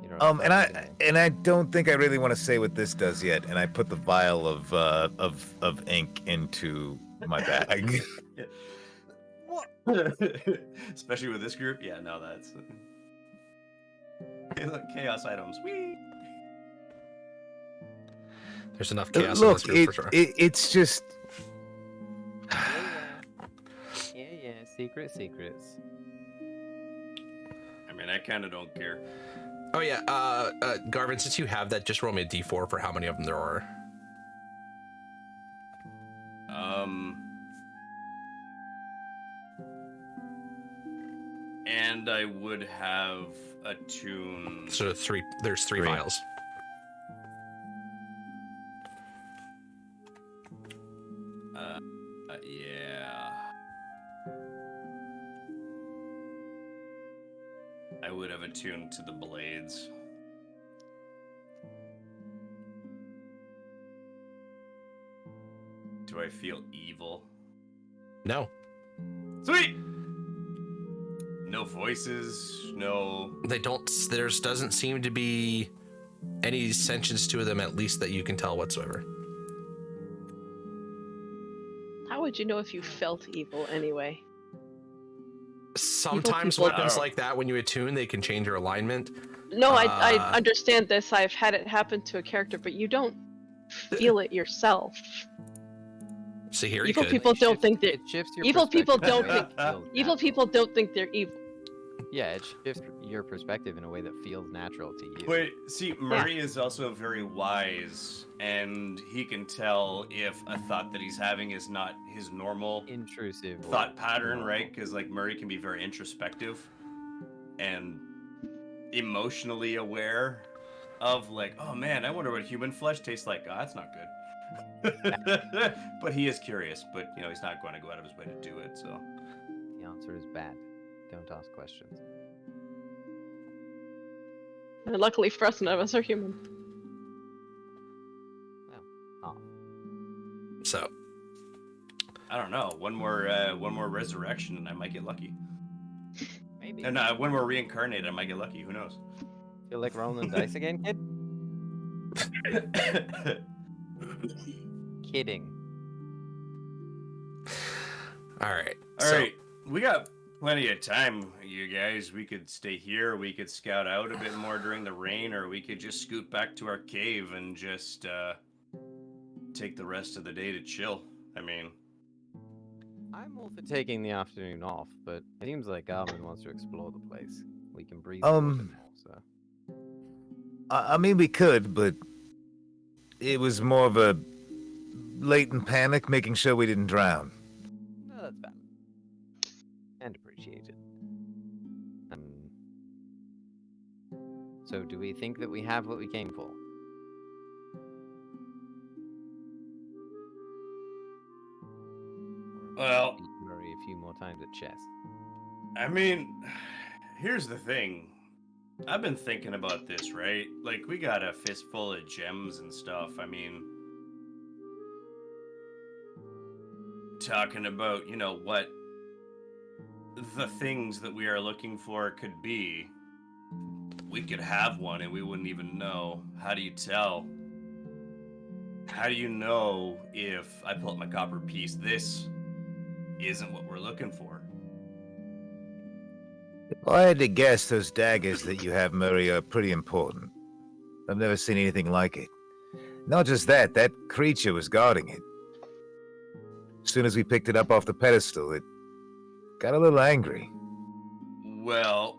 S2: You don't have to
S6: And I don't think I really want to say what this does yet. And I put the vial of ink into my bag.
S4: Especially with this group. Yeah, no, that's. Hey, look, chaos items. Whee!
S1: There's enough chaos in this
S6: Look,
S1: group for sure.
S6: it's just
S2: Yeah, secrets.
S4: I mean, I kind of don't care.
S1: Oh yeah, Garvin, since you have that, just roll me a d4 for how many of them there are.
S4: And I would have a tune.
S1: So there's three
S6: Three.
S1: vials.
S4: Yeah. I would have attuned to the blades. Do I feel evil?
S1: No,
S4: Sweet! No voices, no.
S1: they don't. There's doesn't seem to be any sentience to them, at least that you can tell whatsoever.
S3: How would you know if you felt evil anyway?
S1: Sometimes
S3: people-
S1: weapons like that, when you attune, they can change your alignment.
S3: No, I
S1: Uh,
S3: understand this. I've had it happen to a character, but you don't feel it yourself.
S1: See here, you
S3: Evil
S1: could.
S3: people don't think they're
S2: It shifts your
S3: evil people
S2: perspective
S3: don't
S2: in a way that feels
S3: evil
S2: natural.
S3: people don't think they're evil.
S2: Yeah, it shifts your perspective in a way that feels natural to you.
S4: But see, Murray is also very wise, and he can tell if a thought that he's having is not his normal
S2: Intrusive. or
S4: thought pattern,
S2: normal.
S4: right? Because like Murray can be very introspective and emotionally aware of like, oh man, I wonder what human flesh tastes like. Oh, that's not good. But he is curious, but you know, he's not going to go out of his way to do it. So
S2: The answer is bad. Don't ask questions.
S3: And luckily for us, none of us are human.
S1: So
S4: I don't know. One more resurrection, and I might get lucky.
S2: Maybe.
S4: And one more reincarnated, I might get lucky. Who knows?
S2: Feel like rolling dice again, kid? Kidding.
S1: all right,
S4: All right, we got plenty of time, you guys. We could stay here, we could scout out a bit more during the rain, or we could just scoot back to our cave and just take the rest of the day to chill. I mean,
S2: I'm all for taking the afternoon off, but it seems like Garmin wants to explore the place. We can breathe a little bit more, so.
S6: I mean, we could, but it was more of a latent panic, making sure we didn't drown.
S2: No, that's valid. And appreciated. So do we think that we have what we came for?
S4: Well,
S2: Beat Murray a few more times at chess.
S4: I mean, here's the thing. I've been thinking about this, right? Like, we got a fistful of gems and stuff. I mean, talking about, what the things that we are looking for could be. We could have one and we wouldn't even know. How do you tell? How do you know if I pull up my copper piece, this isn't what we're looking for?
S6: If I had to guess, those daggers that you have, Murray, are pretty important. I've never seen anything like it. Not just that creature was guarding it. As soon as we picked it up off the pedestal, it got a little angry.
S4: Well,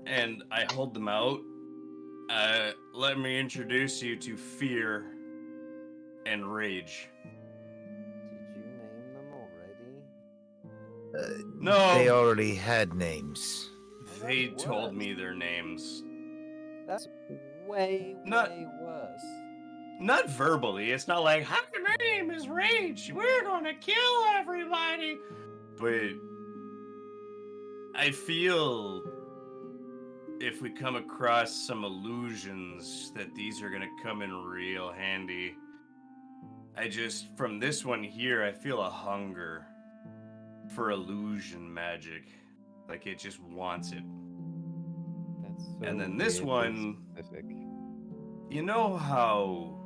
S4: and I hold them out. Let me introduce you to Fear and Rage.
S2: Did you name them already?
S4: No,
S6: They already had names.
S4: they told me their names.
S2: That's way
S4: Not-
S2: worse.
S4: Not verbally. It's not like, hi, my name is Rage. We're gonna kill everybody. But I feel if we come across some illusions that these are gonna come in real handy. From this one here, I feel a hunger for illusion magic. Like it just wants it.
S2: That's so
S4: And then this
S2: weirdly
S4: one-
S2: specific.
S4: You know how...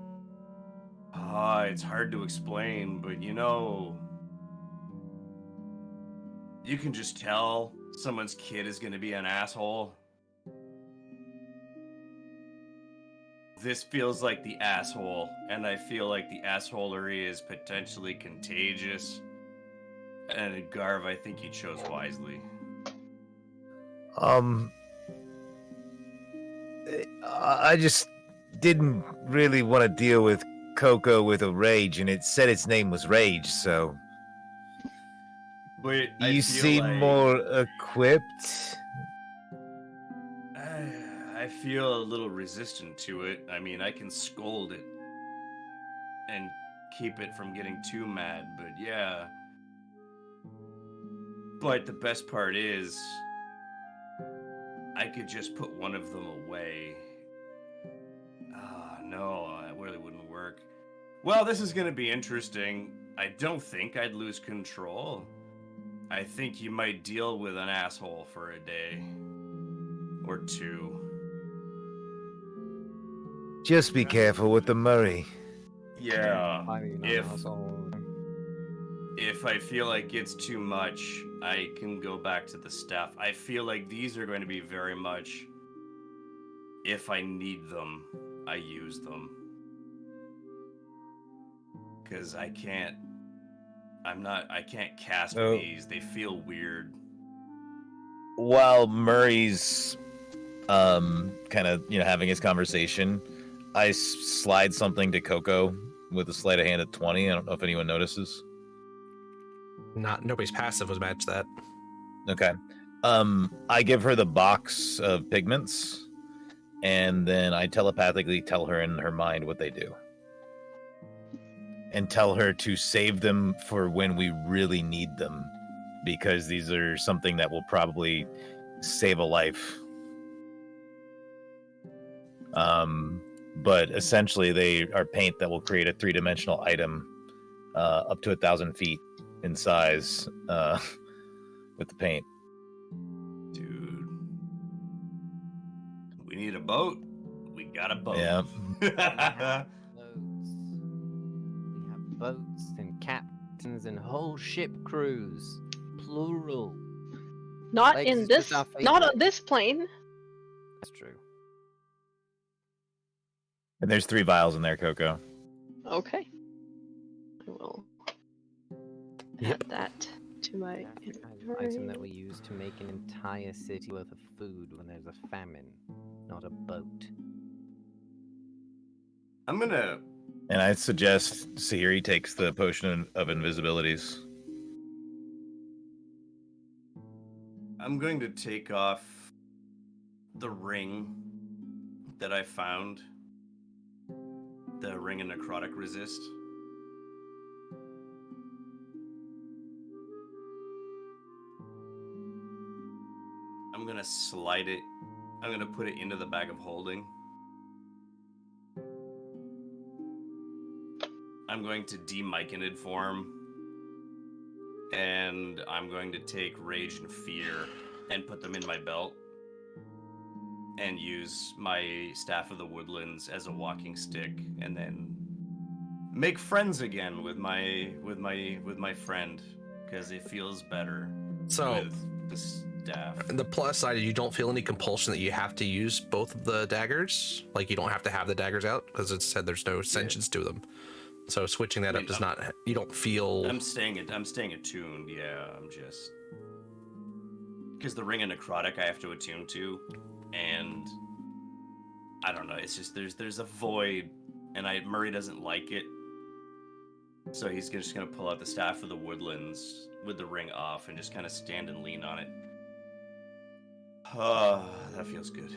S4: it's hard to explain, but you can just tell someone's kid is gonna be an asshole. This feels like the asshole, and I feel like the assholery is potentially contagious. And Garv, I think you chose wisely.
S6: I just didn't really want to deal with Coco with a rage, and it said its name was Rage, so...
S4: But
S6: You seem more equipped?
S4: I feel a little resistant to it. I mean, I can scold it and keep it from getting too mad, but yeah. But the best part is, I could just put one of them away. No, that really wouldn't work. Well, this is gonna be interesting. I don't think I'd lose control. I think you might deal with an asshole for a day. Or two.
S6: Just be careful with the Murray.
S4: Yeah. If
S2: asshole.
S4: if I feel like it's too much, I can go back to the staff. I feel like these are going to be very much, if I need them, I use them. Because I can't cast
S6: Oh.
S4: these. They feel weird.
S6: While Murray's kind of having his conversation, I slide something to Coco with a sleight of hand at 20. I don't know if anyone notices.
S1: Nobody's passive was match that.
S6: Okay. I give her the box of pigments, and then I telepathically tell her in her mind what they do. And tell her to save them for when we really need them, because these are something that will probably save a life. But essentially they are paint that will create a 3-dimensional item up to 1,000 feet in size with the paint.
S4: Dude. We need a boat. We got a boat.
S6: Yeah.
S2: Boats. We have boats and captains and whole ship crews. Plural.
S3: Not
S2: Like,
S3: in
S2: it's
S3: this,
S2: just our
S3: not on
S2: favorite.
S3: this plane.
S2: That's true.
S6: And there's 3 vials in there, Coco.
S3: Okay. I will add that to my
S2: That's the kind of item
S3: inventory.
S2: that we use to make an entire city worth of food when there's a famine, not a boat.
S4: I'm gonna.
S6: And I suggest Sahiri takes the potion of invisibilities.
S4: I'm going to take off the ring that I found. The ring of necrotic resist. I'm gonna slide it. I'm gonna put it into the bag of holding. I'm going to demyconid form. And I'm going to take Rage and Fear and put them in my belt. And use my Staff of the Woodlands as a walking stick, and then make friends again with my friend, because it feels better
S1: So
S4: with the staff.
S1: the plus side is you don't feel any compulsion that you have to use both of the daggers. Like you don't have to have the daggers out because it said there's no sentience to them. So switching that up does not. You don't feel.
S4: I'm staying attuned. Yeah, I'm just because the Ring of Necrotic I have to attune to, and I don't know. It's just there's a void, and Murray doesn't like it, so he's just gonna pull out the Staff of the Woodlands with the ring off and just kind of stand and lean on it. That feels good.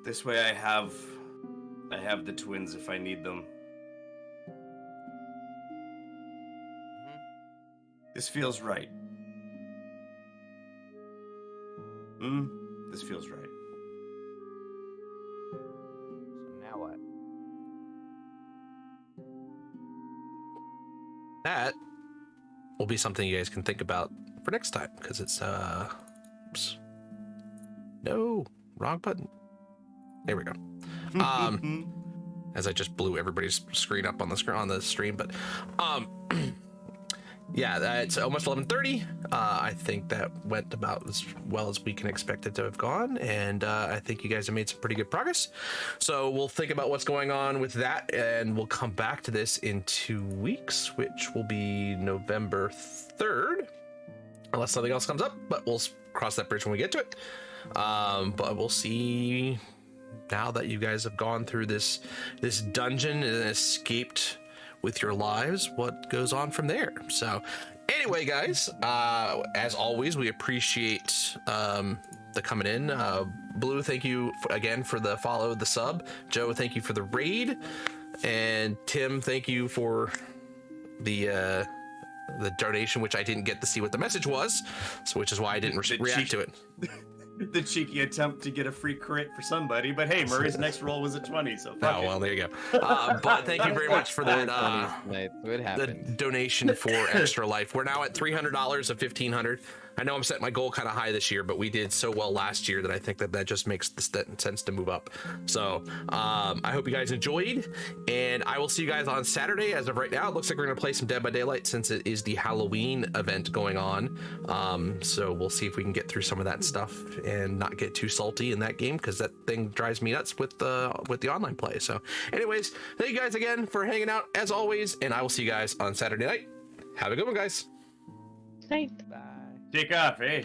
S4: This way, I have the twins if I need them. This feels right. This feels right.
S2: So now what?
S1: That will be something you guys can think about for next time because it's oops. No, wrong button. There we go. As I just blew everybody's screen up on the stream, but yeah, it's almost 11:30. I think that went about as well as we can expect it to have gone, and I think you guys have made some pretty good progress. So we'll think about what's going on with that, and we'll come back to this in 2 weeks, which will be November 3rd, unless something else comes up. But we'll cross that bridge when we get to it. But we'll see now that you guys have gone through this dungeon and escaped with your lives, what goes on from there. So anyway, guys, as always, we appreciate the coming in. Blue, thank you again for the follow, the sub. Joe, thank you for the raid. And Tim, thank you for the donation, which I didn't get to see what the message was, so which is why I didn't react to it.
S4: The cheeky attempt to get a free crit for somebody, but hey, Murray's next roll was a 20, so fuck it.
S1: Well, there you go. But thank you very much for that the donation for Extra Life. We're now at $300 of $1,500. I know I'm setting my goal kind of high this year, but we did so well last year that I think that just makes sense to move up. So I hope you guys enjoyed, and I will see you guys on Saturday. As of right now, it looks like we're going to play some Dead by Daylight since it is the Halloween event going on. So we'll see if we can get through some of that stuff and not get too salty in that game, because that thing drives me nuts with the online play. So anyways, thank you guys again for hanging out as always, and I will see you guys on Saturday night. Have a good one, guys.
S3: Night.
S2: Bye.
S4: Take off, eh?